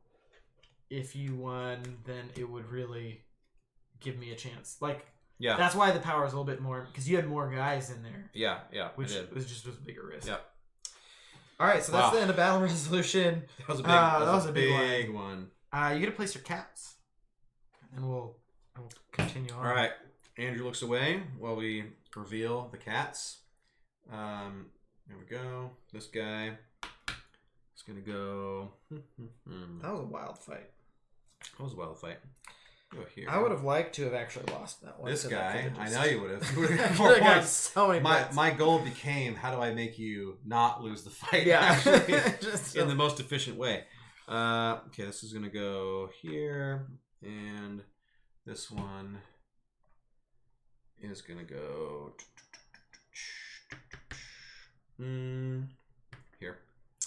if you won, then it would really give me a chance. Like, Yeah. That's why the power is a little bit more, because you had more guys in there. Yeah, which was a bigger risk. Yep. All right, so that's the end of battle resolution. That was a big one. You get to place your cats, and we'll continue on. All right, Andrew looks away while we reveal the cats. There we go. This guy is gonna go. That was a wild fight. Go here. I would have liked to have actually lost that one. This guy, I know you would have. You would have got so many points. My goal became, how do I make you not lose the fight? Yeah, actually, in the most efficient way. Okay, this is gonna go here, and this one is gonna go here.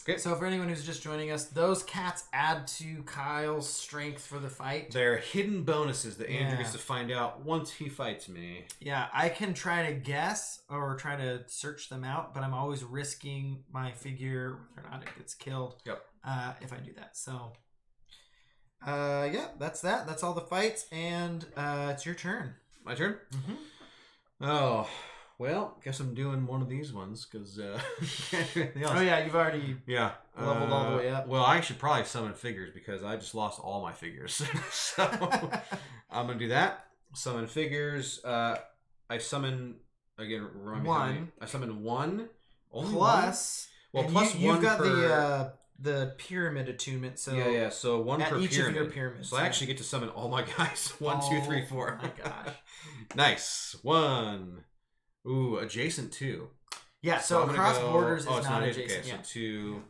Okay. So for anyone who's just joining us, those cats add to Kyle's strength for the fight. They're hidden bonuses that Andrew gets to find out once he fights me. Yeah, I can try to guess or try to search them out, but I'm always risking my figure whether or not it gets killed. Yep. If I do that. So, yeah, that's that. That's all the fights, and it's your turn. My turn? Mm-hmm. Oh, well, guess I'm doing one of these ones because can't do anything else. Oh yeah, you've already leveled all the way up. Well, I should probably summon figures because I just lost all my figures. So I'm gonna do that. Summon figures. I summon again. One. I summon one. Only plus. One? Well, plus you've one. You've got per... the pyramid attunement. So yeah. So one per each pyramid. of your pyramids. So I actually get to summon all my guys. 1, 2, 3, 4. Oh my gosh. Nice. 1. Ooh, adjacent 2. Yeah, so across borders is not adjacent. Okay, so 2.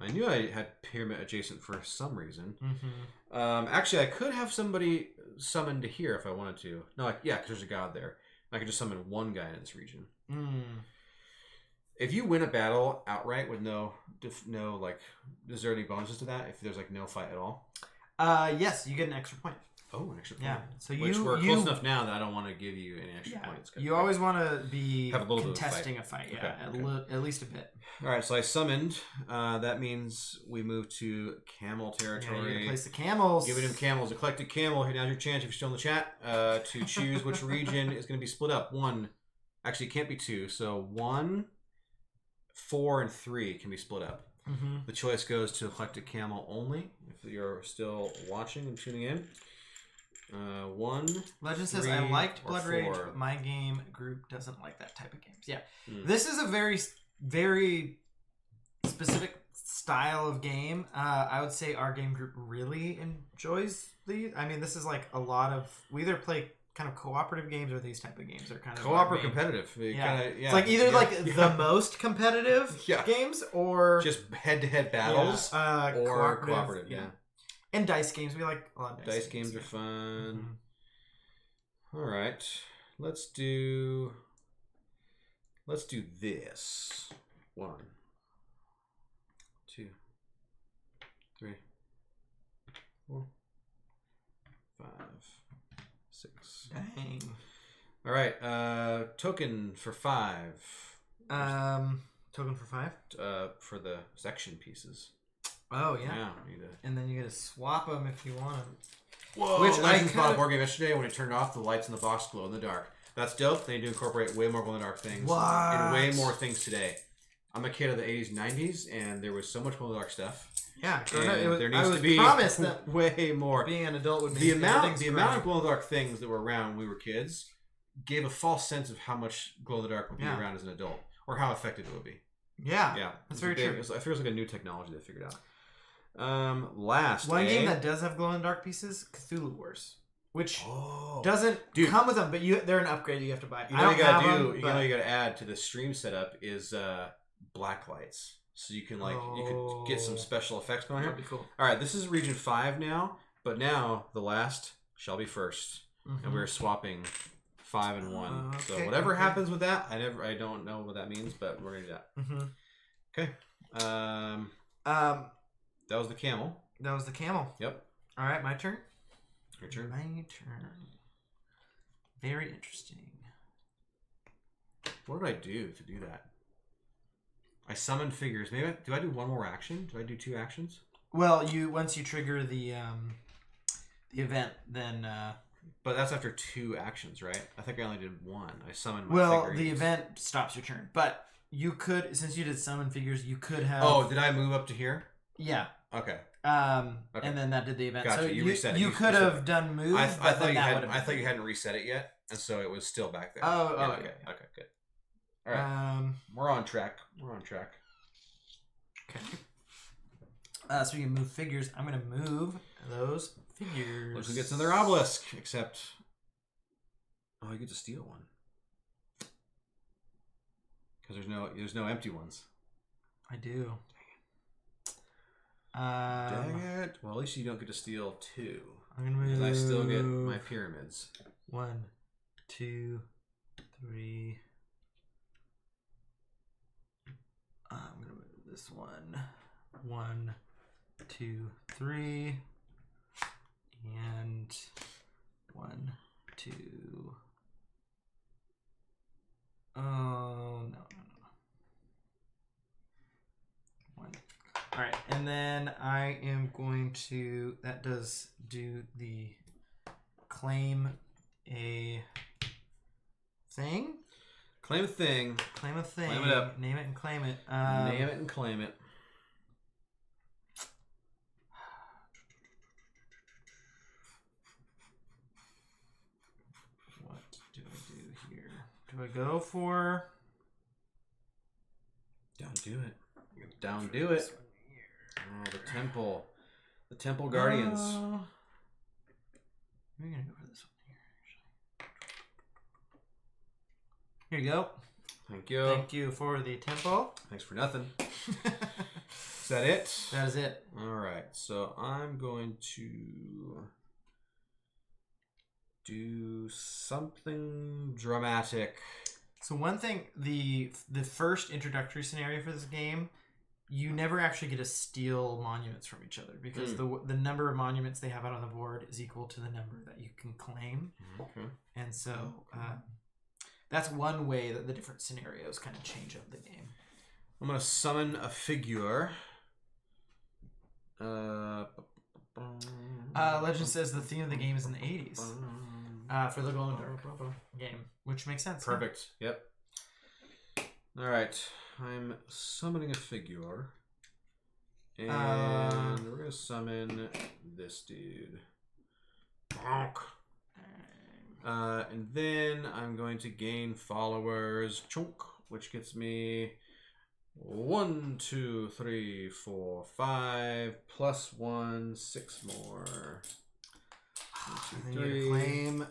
I knew I had pyramid adjacent for some reason. Mm-hmm. Actually, I could have somebody summoned to here if I wanted to. No, because there's a god there. I could just summon one guy in this region. If you win a battle outright with no, is there any bonuses to that? If there's no fight at all? Yes, you get an extra point. Oh, an extra point. Yeah. So Which we're close enough now that I don't want to give you any extra points. You always want to be have a little contesting a fight. Yeah, okay. At least a bit. All right, so I summoned. That means we move to camel territory. Yeah, you're gonna place the camels. Giving him camels. A collected camel. Now's your chance, if you're still in the chat, to choose which region is going to be split up. 1. Actually, it can't be 2. So 1, 4, and 3 can be split up. Mm-hmm. The choice goes to collected camel only. If you're still watching and tuning in. 1. Legend says I liked Blood Rage, but my game group doesn't like that type of games. Yeah, this is a very, very specific style of game. I would say our game group really enjoys these. I mean, this is like a lot of we either play kind of cooperative games or these type of games are kind of co-op or competitive. It's like either the most competitive games or just head-to-head battles or cooperative. Yeah. And dice games. We like a lot of dice games. Are fun. Mm-hmm. All right. Let's do this. 1, 2, 3, 4, 5, 6. Dang. All right. Token for 5. Token for 5? For the section pieces. Oh, yeah. And then you get to swap them if you want them. Whoa! Which Legends bought a board game yesterday. When it turned off, the lights in the box glow in the dark. That's dope. They need to incorporate way more glow in the dark things. And way more things today. I'm a kid of the 80s, 90s, and there was so much glow in the dark stuff. Yeah. There needs to be promised that way more. Being an adult would be the amount of glow in the dark things that were around when we were kids gave a false sense of how much glow in the dark would be around as an adult, or how effective it would be. Yeah. That's very true. I feel it's like a new technology they figured out. Last one game that does have glow in the dark pieces, Cthulhu Wars, which doesn't come with them, but they're an upgrade you have to buy. You know, you gotta add to the stream setup is black lights, so you can you could get some special effects going here. That'd be cool. All right, this is region 5 now, but now the last shall be first, and we're swapping 5 and 1. So whatever happens with that, I don't know what that means, but we're gonna do that. Okay. That was the camel. Yep. All right, my turn. Your turn. My turn. Very interesting. What did I do to do that? I summoned figures. Maybe do I do one more action? Do I do 2 actions? Well, once you trigger the event, then But that's after 2 actions, right? I think I only did 1. I summoned my Well, figurines. the event stops your turn, but you could, since you did summon figures, you could have. Oh, did I move up to here? Yeah. Okay. Okay. And then that did the event. Gotcha. So You reset it. You could have done move. I thought you hadn't reset it yet, and so it was still back there. Oh, yeah, okay. Okay, good. All right. We're on track. Okay. So we can move figures. I'm gonna move those figures. Look who gets another obelisk. Except, you get to steal one because there's no empty ones. I do. Dang it. Well, at least you don't get to steal 2. I'm gonna move. Because I still get my pyramids. 1, 2, 3. I'm gonna move this one. 1, 2, 3. And 1, 2. Oh, no. 1. All right, and then I am going to, that does do the claim a thing. Claim a thing. Claim a thing. Claim it up. Name it and claim it. Name it and claim it. What do I do here? Do I go for... Don't do it. Don't do it. Oh, the temple. The temple guardians. We're going to go for this one here, actually. Here you go. Thank you. Thank you for the temple. Thanks for nothing. Is that it? That is it. All right. So I'm going to do something dramatic. So one thing, the first introductory scenario for this game, you never actually get to steal monuments from each other because the number of monuments they have out on the board is equal to the number that you can claim. Okay. And so that's one way that the different scenarios kind of change up the game. I'm going to summon a figure. Legend says the theme of the game is in the 80s for the Glow in Dark game, which makes sense. Perfect. Huh? Yep. All right. I'm summoning a figure. And we're going to summon this dude. Bonk. And then I'm going to gain followers. Chunk. Which gets me 1, 2, 3, 4, 5. Plus 1. 6 more. 1, 2, 3. Claim.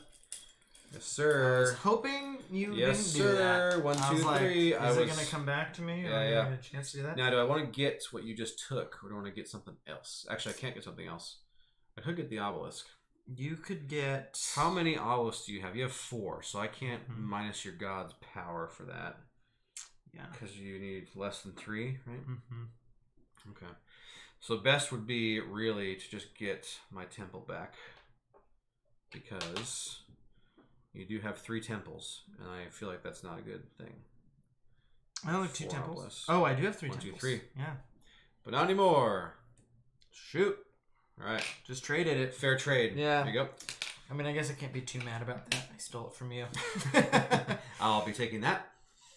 Yes, sir. I was hoping you didn't do that. 1, 2, 3. Is it going to come back to me? Yeah, or yeah. I get a chance to do that? Now, do I want to get what you just took, or do I want to get something else? Actually, I can't get something else. I could get the obelisk. You could get... How many obelisks do you have? You have 4, so I can't minus your god's power for that. Yeah. Because you need less than 3, right? Mm-hmm. Okay. So best would be really to just get my temple back. Because you do have 3 temples, and I feel like that's not a good thing. I only have 2 temples. Obelisks. Oh, I do have 3 1, temples. 2, 3. Yeah. But not anymore. Shoot. All right. Just traded it. Fair trade. Yeah. There you go. I mean, I guess I can't be too mad about that. I stole it from you. I'll be taking that.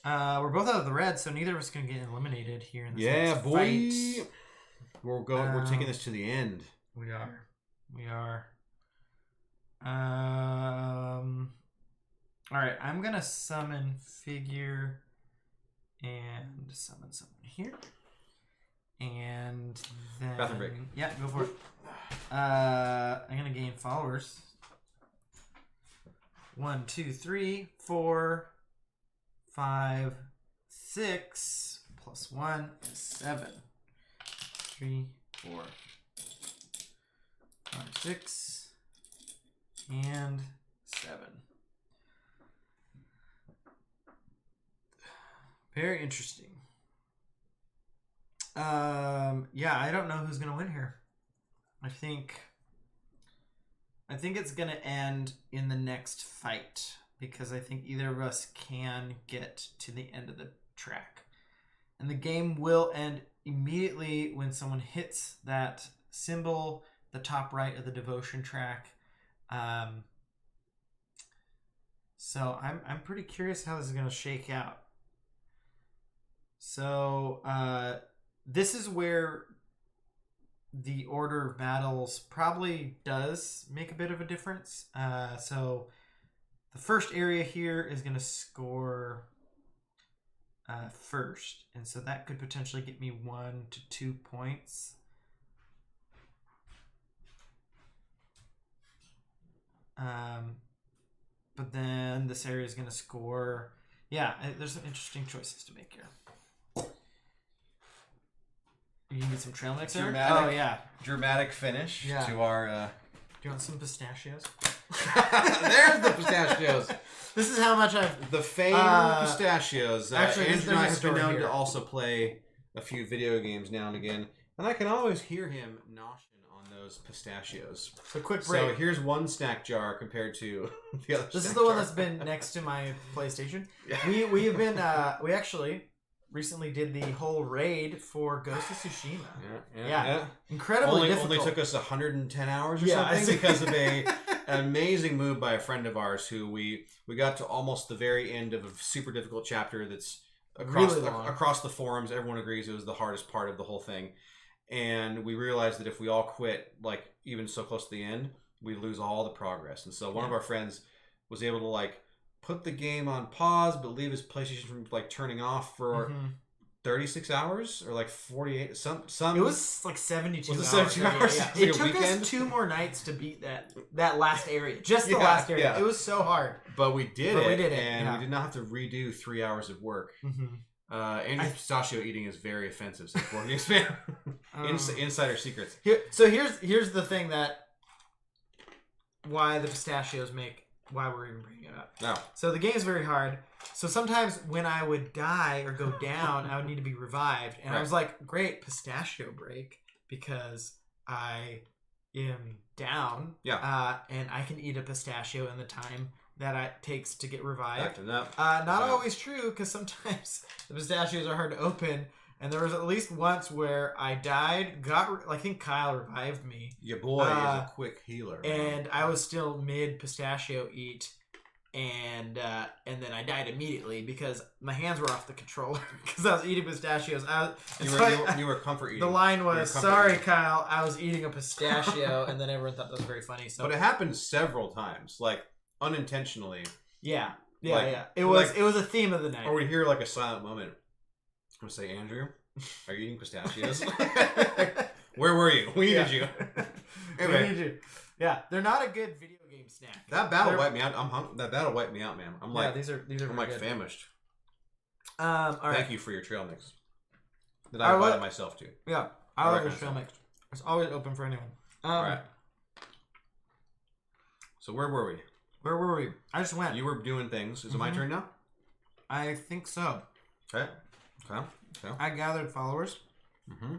We're both out of the red, so neither of us can get eliminated here in this next boy. fight. We're taking this to the end. We are. All right, I'm gonna summon figure and summon someone here, and then Bathroom break. Yeah, go for it. I'm gonna gain followers. 1, 2, 3, 4, 5, 6 plus 1 is 7. 3, 4, 5, 6, and 7. Very interesting. Yeah, I don't know who's gonna win here. I think it's gonna end in the next fight because I think either of us can get to the end of the track, and the game will end immediately when someone hits that symbol, the top right of the devotion track, So I'm pretty curious how this is going to shake out. So this is where the order of battles probably does make a bit of a difference. So the first area here is going to score first, and so that could potentially get me 1 to 2 points. But then this area is going to score. Yeah, there's some interesting choices to make here. You can get some trail mix there? Oh, yeah. Dramatic finish to our... Do you want some pistachios? There's the pistachios. This is how much I've... The famed pistachios. Actually, Andrew and I have been known here to also play a few video games now and again. And I can always hear him noshing on those pistachios. So quick break. So here's one snack jar compared to the other. This is the one that's been next to my PlayStation. Yeah. We've been we actually recently did the whole raid for Ghost of Tsushima. Yeah. Incredibly difficult. Only took us 110 hours or something because of an amazing move by a friend of ours who we got to almost the very end of a super difficult chapter that's across the forums. Everyone agrees it was the hardest part of the whole thing. And we realized that if we all quit, like even so close to the end, we lose all the progress. And so one of our friends was able to like put the game on pause, but leave his PlayStation from like turning off for 36 hours or like 48. Some. It was like 72 hours. 72 hours? Yeah. It took us 2 more nights to beat that last area. Just the last area. Yeah. It was so hard. But we did it. And we did not have to redo 3 hours of work. Andrew's pistachio eating is very offensive. Since board games fan. Insider secrets. So here's the thing that why the pistachios make why we're even bringing it up. No. So the game is very hard. So sometimes when I would die or go down, I would need to be revived, and I was like, "Great pistachio break," because I am down. Yeah. And I can eat a pistachio in the time that it takes to get revived. Not always true, because sometimes the pistachios are hard to open. And there was at least once where I died, I think Kyle revived me. Your boy is a quick healer. And I was still mid pistachio eat, and then I died immediately because my hands were off the controller because I was eating pistachios. You were comfort eating. The line was, "Sorry, Kyle, I was eating a pistachio," and then everyone thought that was very funny. So, but it happened several times, like unintentionally. Yeah. It was a theme of the night. Or we hear like a silent moment. I'm gonna say, Andrew, are you eating pistachios? Where were you? We needed you. Anyway. We need you. Yeah, they're not a good video game snack. That battle wiped me out. That battle wiped me out, man. I'm like, these are. I'm like famished. All right. Thank you for your trail mix. That I invited myself to. Yeah, I love your trail mix. It's always open for anyone. All right. So where were we? Where were we? I just went. You were doing things. Is it my turn now? I think so. Okay. I gathered followers. And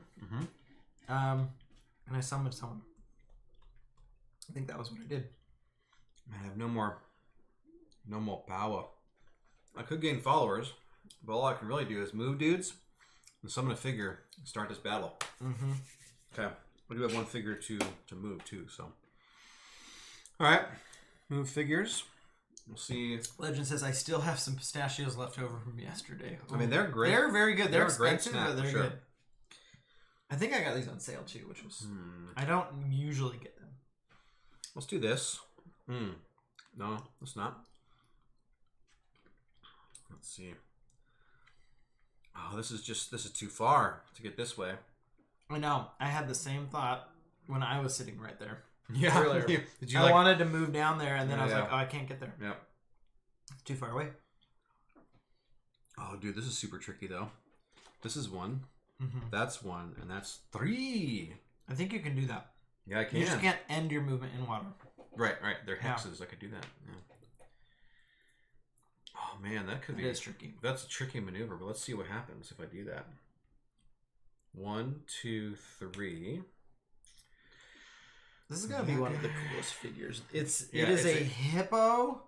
I summoned someone. I think that was what I did. Man, I have no more power. I could gain followers, but all I can really do is move dudes and summon a figure and start this battle. Okay. We do have one figure to move too, so. Alright. Move figures. We'll see. Legend says I still have some pistachios left over from yesterday. I mean, they're great. They're very good. They're expensive, snack, but they're good. I think I got these on sale too, which was... I don't usually get them. Let's do this. No, let's not. Let's see. Oh, this is too far to get this way. I know. I had the same thought when I was sitting right there. Yeah. Earlier. I wanted to move down there, and then I was like, "Oh, I can't get there. Yep. It's too far away." Oh, dude, this is super tricky though. This is 1. That's 1, and that's 3. I think you can do that. Yeah, I can. You just can't end your movement in water. Right. They're hexes. I could do that. Yeah. Oh man, that could be. It is tricky. That's a tricky maneuver, but let's see what happens if I do that. 1, 2, 3. This is gonna be one of the coolest figures. It is a hippo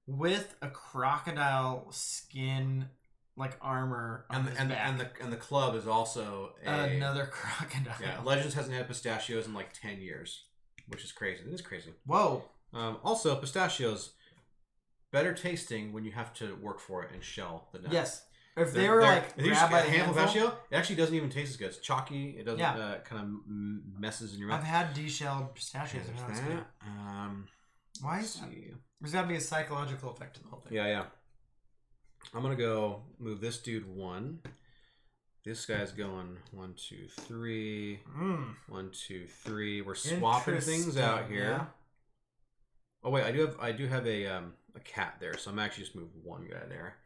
with a crocodile skin like armor on his back. And the club is also another crocodile. Yeah, Legends hasn't had pistachios in like 10 years, which is crazy. It is crazy. Whoa. Also, pistachios better tasting when you have to work for it and shell the nut. Yes. If they were like if you grabbed by just the handful of handful, pistachio, it actually doesn't even taste as good. It's chalky. It doesn't kind of messes in your mouth. I've had deshelled pistachios. Okay, And there's it's good. that. Why is that? There's got to be a psychological effect to the whole thing. Yeah. I'm gonna go move this dude 1. This guy's going 1, 2, 3. 1, 2, 3. We're swapping things out here. Yeah. Oh wait, I do have a cat there, so I'm actually just move one guy there.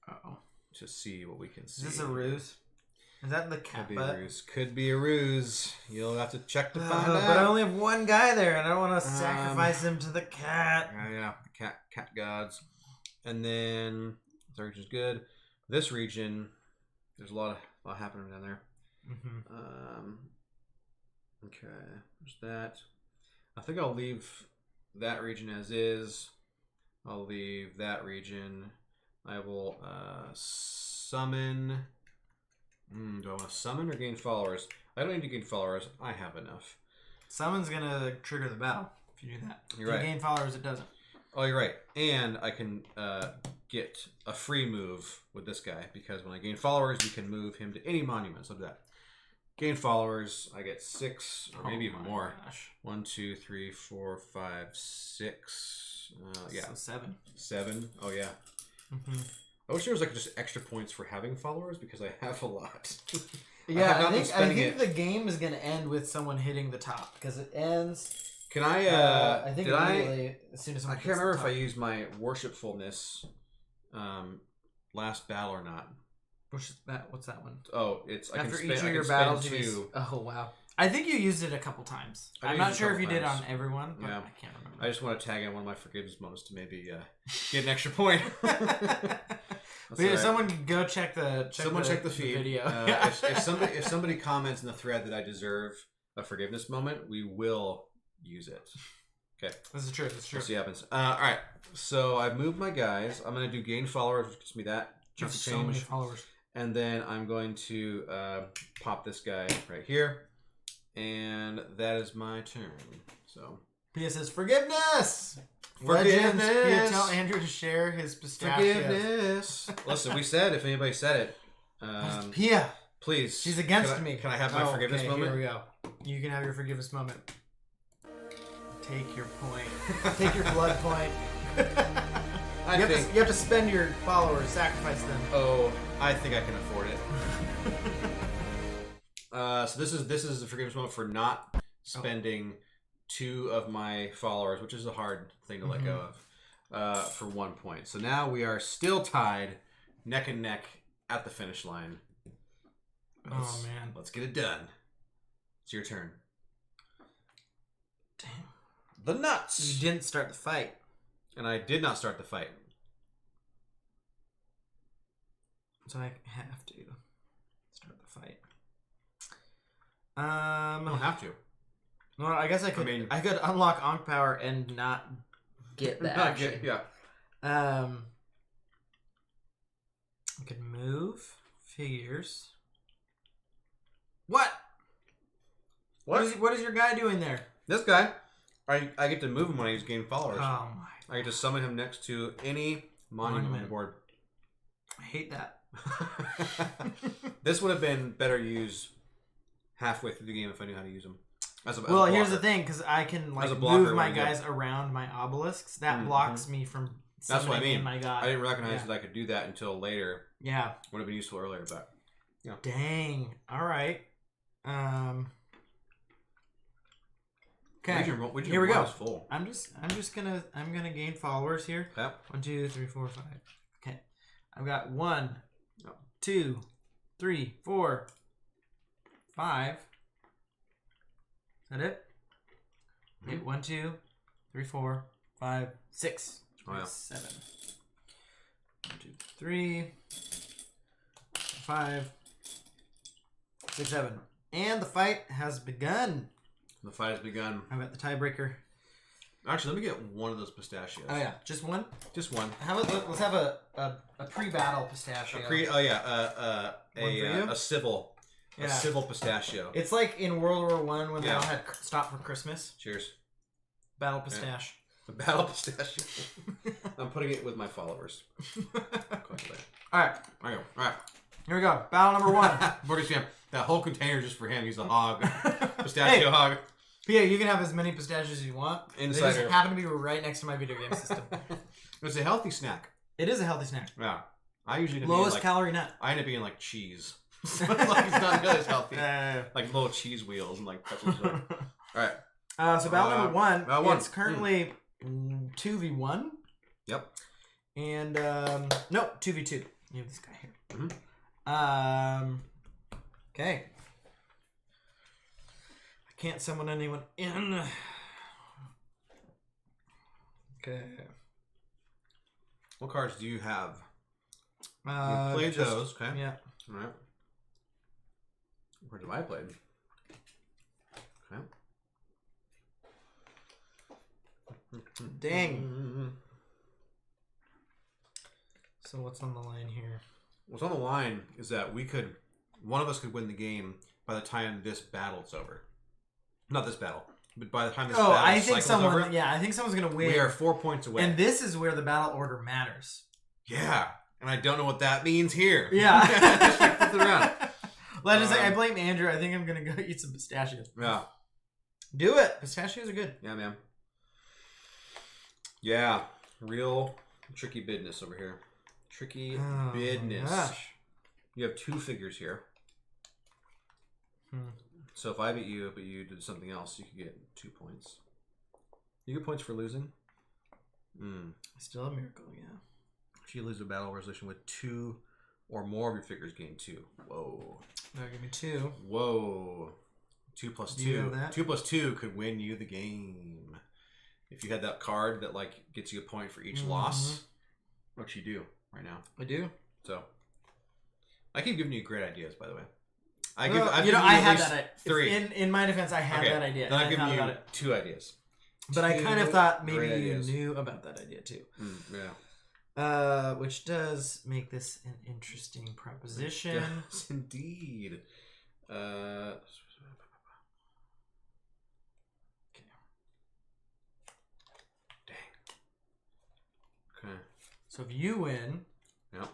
Uh-oh. To see what we can see. Is this a ruse? Is that the cat Could be butt? a ruse. Could be a ruse. You'll have to check to find out. But I only have one guy there, and I don't want to sacrifice him to the cat. Yeah. Cat gods. And then this region's good. This region, there's a lot happening down there. Okay, there's that. I think I'll leave that region as is. I'll leave that region. I will summon. Do I want to summon or gain followers? I don't need to gain followers. I have enough. Summon's gonna trigger the battle if you do that. You're if right. you gain followers, it doesn't. Oh, you're right. And I can get a free move with this guy because when I gain followers, you can move him to any monument. So that. Gain followers, I get 6 or maybe even more. Gosh. 1, 2, 3, 4, 5, 6. Yeah. So 7. 7. Oh, yeah. I wish there was like just extra points for having followers because I have a lot. Yeah, I think the game is going to end with someone hitting the top because it ends. Can I? I think did immediately as soon as I can't remember if I used my worshipfulness last battle or not. What's that one? Oh, it's after I can each spend, of your spend battles. 2. Oh wow! I think you used it a couple times. I'm not sure if you did on everyone, but I can't remember. I just want to tag in one of my forgiveness moments to maybe get an extra point. But yeah, someone can go check the feed. Video. If somebody comments in the thread that I deserve a forgiveness moment, we will use it. Okay, this is true. This is true. We'll see what happens. All right, so I've moved my guys. I'm gonna do gain followers, which gives me that chunk of change. So many followers. And then I'm going to pop this guy right here, and that is my turn. So Pia says forgiveness. Forgiveness. Legends. Pia, tell Andrew to share his pistachios. Forgiveness. Listen, we said if anybody said it. Pia, please. she's against me. Can I have my forgiveness moment? Here we go. You can have your forgiveness moment. Take your point. Take your blood point. You have to spend your followers, sacrifice them. Oh, I think I can afford it. So this is the forgiveness moment for not spending 2 of my followers, which is a hard thing to let go of, for 1 point. So now we are still tied, neck and neck at the finish line. Let's get it done. It's your turn. Damn. The nuts. You didn't start the fight. And I did not start the fight. So I have to start the fight. I don't have to. Well, I guess I could. I could unlock Ankh power and not get the action. I could move figures. What? What is your guy doing there? This guy, I get to move him when I use gain followers. Oh my! I get to summon him next to any monument on the board. I hate that. This would have been better used halfway through the game if I knew how to use them. Here's the thing, because I can move my guys around my obelisks. That blocks me from. That's what I mean. My god. I didn't recognize that I could do that until later. Yeah, would have been useful earlier, but yeah. Dang. All right. Okay. Here we go. Full. I'm gonna gain followers here. Yep. 1, 2, 3, 4, 5. Okay. I've got 1, 2, 3, 4, 5. Is that it? Okay, 1, 2, 3, 4, 5, 6. Oh, yeah. 7. 1, 2, 3, 5, 6, 7. And the fight has begun. The fight has begun. I've got the tiebreaker. Actually, let me get one of those pistachios. Oh yeah, just one. Just one. Let's have a pre-battle pistachio. A civil. Yeah. A civil pistachio. It's like in World War I when they all had stop for Christmas. Cheers. Battle pistache. The battle pistachio. I'm putting it with my followers. Alright. There you go. Alright. Here we go. Battle number 1. Burger Jam. That whole container is just for him. He's a hog. Pistachio hog. Yeah, you can have as many pistachios as you want. Insider. They just happen to be right next to my video game system. It's a healthy snack. It is a healthy snack. Yeah. I usually end up lowest being calorie nut. I end up being like cheese. Like it's not nearly as healthy. Yeah. Like little cheese wheels and like pretzels. All right. So battle number 1. It's currently 2v1. Yep. And no, 2v2. You have this guy here. Okay. I can't summon anyone in. Okay. What cards do you have? You played those, okay? Yeah. All right. Where do I play? Okay. Dang. So what's on the line here? What's on the line is that one of us could win the game by the time this battle's over. Not this battle, but by the time this battle I think over. I think someone's gonna win. We are 4 points away. And this is where the battle order matters. Yeah. And I don't know what that means here. Yeah. Just flip it around. Let's just say I blame Andrew. I think I'm gonna go eat some pistachios. Yeah. Do it. Pistachios are good. Yeah, man. Yeah. Real tricky business over here. Tricky business. Gosh. You have 2 figures here. So if I beat you, but you did something else, you could get 2 points. You get points for losing? I still have Miracle, yeah. If you lose a battle resolution with 2 or more of your figures, gain 2. Whoa. No, give me 2. Whoa. 2 plus 2. You know that? 2 plus 2 could win you the game. If you had that card that like gets you a point for each loss, what you do right now. I do. So I keep giving you great ideas, by the way. I had that 3. In my defense, I had that idea. Then I've given you 2 ideas. But I kind of thought maybe you knew about that idea too. Yeah. Which does make this an interesting proposition. Yes, indeed. Okay. Dang. Okay. So if you win. Yep.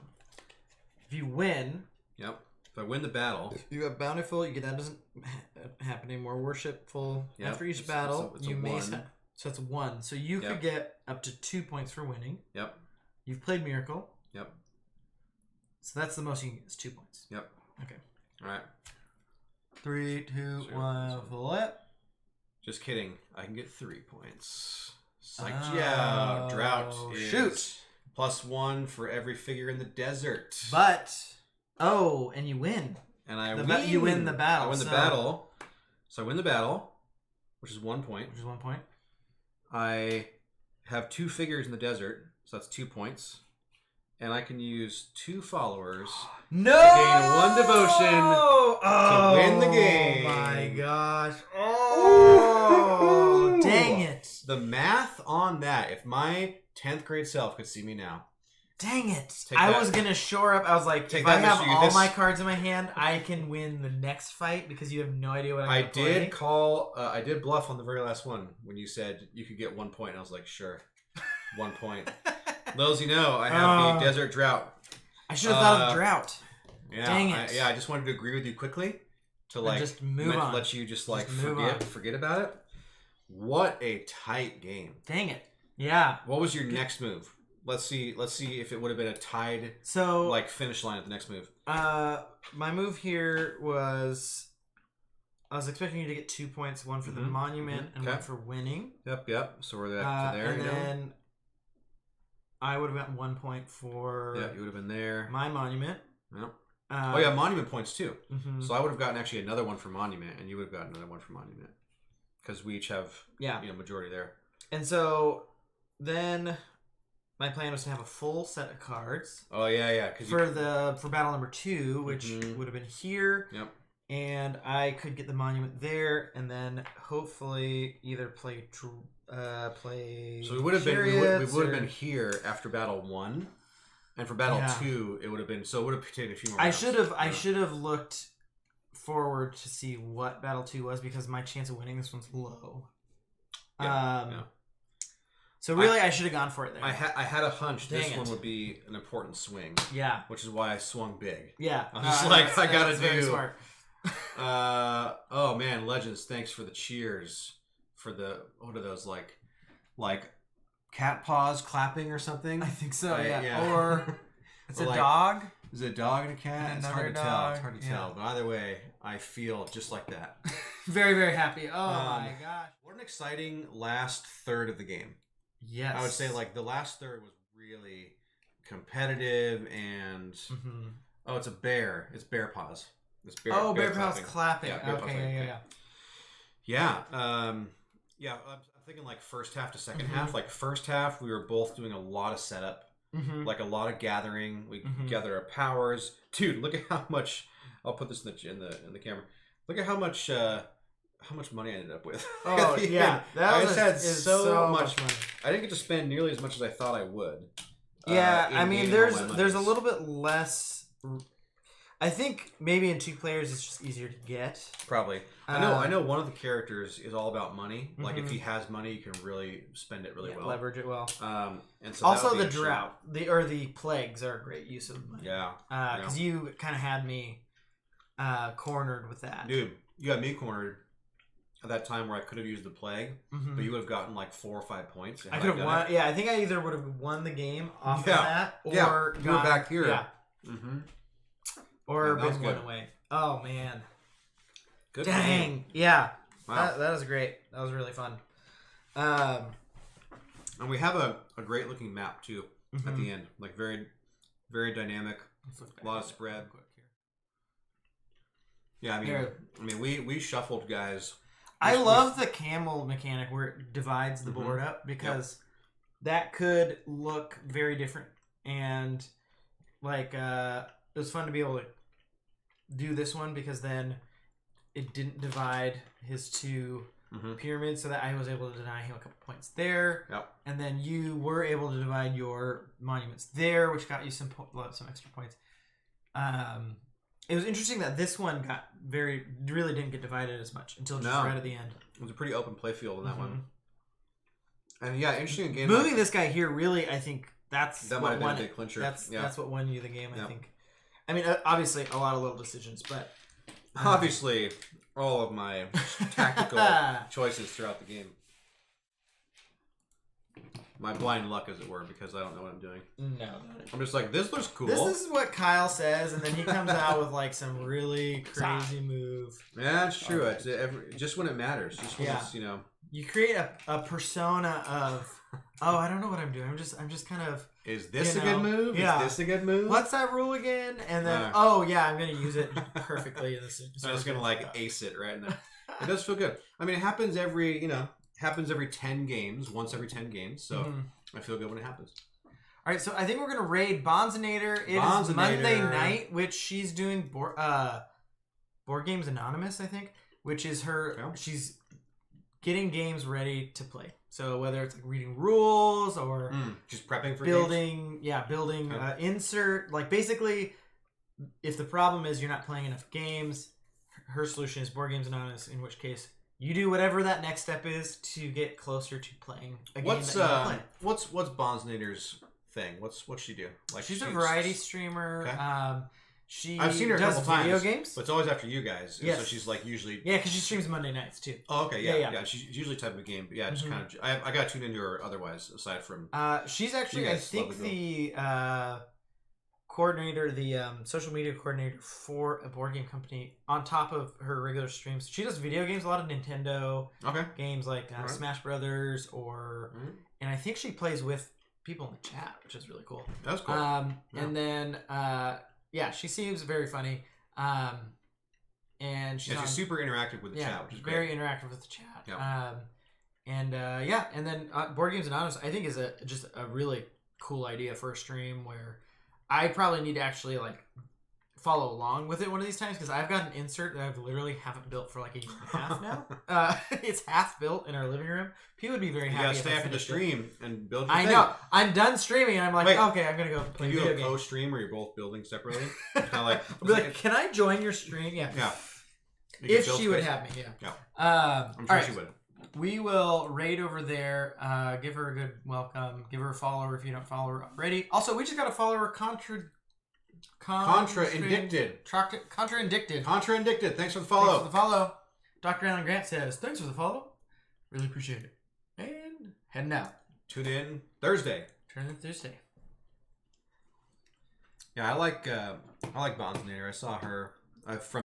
If you win. Yep. If I win the battle, you have bountiful. That doesn't happen anymore. Worshipful. Yep. After each battle, it's you a may. 1. So it's 1. So you could get up to 2 points for winning. Yep. You've played Miracle. Yep. So that's the most you can get is 2 points. Yep. Okay. All right. 3, 2, 1, flip. Just kidding. I can get 3 points. Yeah. Drought is +1 for every figure in the desert. But and you win. And I win. You win the battle. I win the battle. So I win the battle, which is 1 point. Which is 1 point. I have 2 figures in the desert, so that's 2 points. And I can use 2 followers to gain 1 devotion to win the game. Oh my gosh. Oh, dang it. The math on that, if my 10th grade self could see me now. Dang it. I was going to shore up. I was like, if I have all my cards in my hand, I can win the next fight because you have no idea what I'm going to play. I did bluff on the very last one when you said you could get 1 point. And I was like, sure. 1 point. Little as you know, I have the desert drought. I should have thought of drought. Yeah, dang it. I just wanted to agree with you quickly to like just move on. Let you just like just forget about it. What a tight game. Dang it. Yeah. What was your next move? Let's see if it would have been a tied finish line at the next move. My move here was I was expecting you to get 2 points, 1 for the monument and 1 for winning. Yep. So we're at there. And then I would have gotten 1 point for you would have been there. My monument. Yep. Monument points too. So I would have gotten actually another 1 for monument, and you would have gotten another 1 for monument because we each have majority there. And so then my plan was to have a full set of cards. Oh yeah. For battle number 2, which would have been here. Yep. And I could get the monument there, and then hopefully either play. So we would have been here after battle 1, and for battle 2 it would have been. So it would have taken a few more. I should have looked forward to see what battle 2 was because my chance of winning this one's low. So really, I should have gone for it there. I had a hunch Dang this it. one would be an important swing. Yeah. Which is why I swung big. Yeah. I was just like, I gotta do. Very smart. Oh man, Legends! Thanks for the cheers. For the what are those like cat paws clapping or something? I think so. Right, yeah. Or it's Or a like- dog. Is it a dog and a cat? And It's another hard to tell. dog, It's hard to yeah. tell. But either way, I feel just like that. Very, very happy. Oh my gosh. What an exciting last third of the game. Yes. I would say like the last third was really competitive and oh, it's a bear. It's bear paws. It's bear. Bear paws clapping. Yeah, bear paws Okay. Yeah. Yeah. I'm thinking like first half to second half. Like first half, we were both doing a lot of setup. Like a lot of gathering. We gather our powers. Dude, look at how much. I'll put this in the camera. Look at how much money I ended up with. Oh yeah, I just had so much money. I didn't get to spend nearly as much as I thought I would. Yeah, I mean, there's a monies. little bit less. I think maybe in 2 players it's just easier to get. Probably. I know one of the characters is all about money. Like if he has money, you can really spend it really well. Leverage it well. And so Also, the drought, the plagues are a great use of money. Yeah. Because you kind of had me cornered with that. Dude, you got me cornered at that time where I could have used the plague, but you would have gotten like 4 or 5 points. I could have won. Yeah, I think I either would have won the game off of that, or you were back here. Yeah. Or that was been one good. away. Oh man. Good. Dang. Game. Yeah. Wow. That was great. That was really fun. And we have a great looking map too at the end. Like very, very dynamic. A lot of spread. Yeah, I mean, we shuffled guys. I love the camel mechanic where it divides the board up because that could look very different, and like it was fun to be able to do this one because then it didn't divide his 2 pyramids, so that I was able to deny him a couple points there. Yep. And then you were able to divide your monuments there, which got you some extra points. It was interesting that this one really didn't get divided as much until just right at the end. It was a pretty open play field in that one. And yeah, interesting game. Moving this guy here, really, I think that might have been a big clincher. That's what won you the game, I think. I mean, obviously, a lot of little decisions, but obviously, all of my tactical choices throughout the game. My blind luck, as it were, because I don't know what I'm doing. No. I'm just like, this looks cool. This is what Kyle says, and then he comes out with like some really crazy move. Yeah, it's true. It's just when it matters. Just when it's, You create a persona of, I don't know what I'm doing. I'm just kind of. Is this a good move? Yeah. Is this a good move? What's that rule again? And then, I'm going to use it perfectly. So I was going to like ace it right now. It does feel good. I mean, it happens every 10 games, once every 10 games. So I feel good when it happens. All right, so I think we're going to raid Bonzinator. It is Monday night, which she's doing Board Games Anonymous, I think, which is she's getting games ready to play. So whether it's like reading rules or just prepping for building insert, like basically, if the problem is you're not playing enough games, her solution is Board Games Anonymous. In which case, you do whatever that next step is to get closer to playing a game that you want to play. What's Bonzinator's thing? What's she do? Like she's a variety streamer. Okay. I've seen her a couple times. Video games, but it's always after you guys. Yes. So she's like usually because she streams Monday nights too. Oh, okay, yeah. She's usually type of game, but yeah, just kind of. I got tuned into her otherwise aside from. She's actually I think the coordinator, the social media coordinator for a board game company on top of her regular streams. She does video games, a lot of Nintendo games like Smash Brothers and I think she plays with people in the chat, which is really cool. That's cool. And then she seems very funny. And she's super interactive with the chat, which is very great. interactive with the chat. Yeah. And then Board Games Anonymous, I think is just a really cool idea for a stream where I probably need to actually like follow along with it one of these times because I've got an insert that I've literally haven't built for like a year and a half now. It's half built in our living room. People would be very happy. You gotta stay after the stream and build your I thing. know. I'm done streaming and I'm like, okay, I'm gonna go play video game. Can you do a post-stream where you're both building separately? Kind of like, can I join your stream? Yeah. Yeah. If she would have me, yeah. I'm sure she would. We will raid over there. Give her a good welcome. Give her a follow if you don't follow her already. Also, we just got to follow her Contraindicted. Contraindicted. Thanks for the follow. Thanks for the follow. Dr. Alan Grant says, thanks for the follow. Really appreciate it. And heading out. Tune in Thursday. Yeah, I like Bonzinator. I saw her from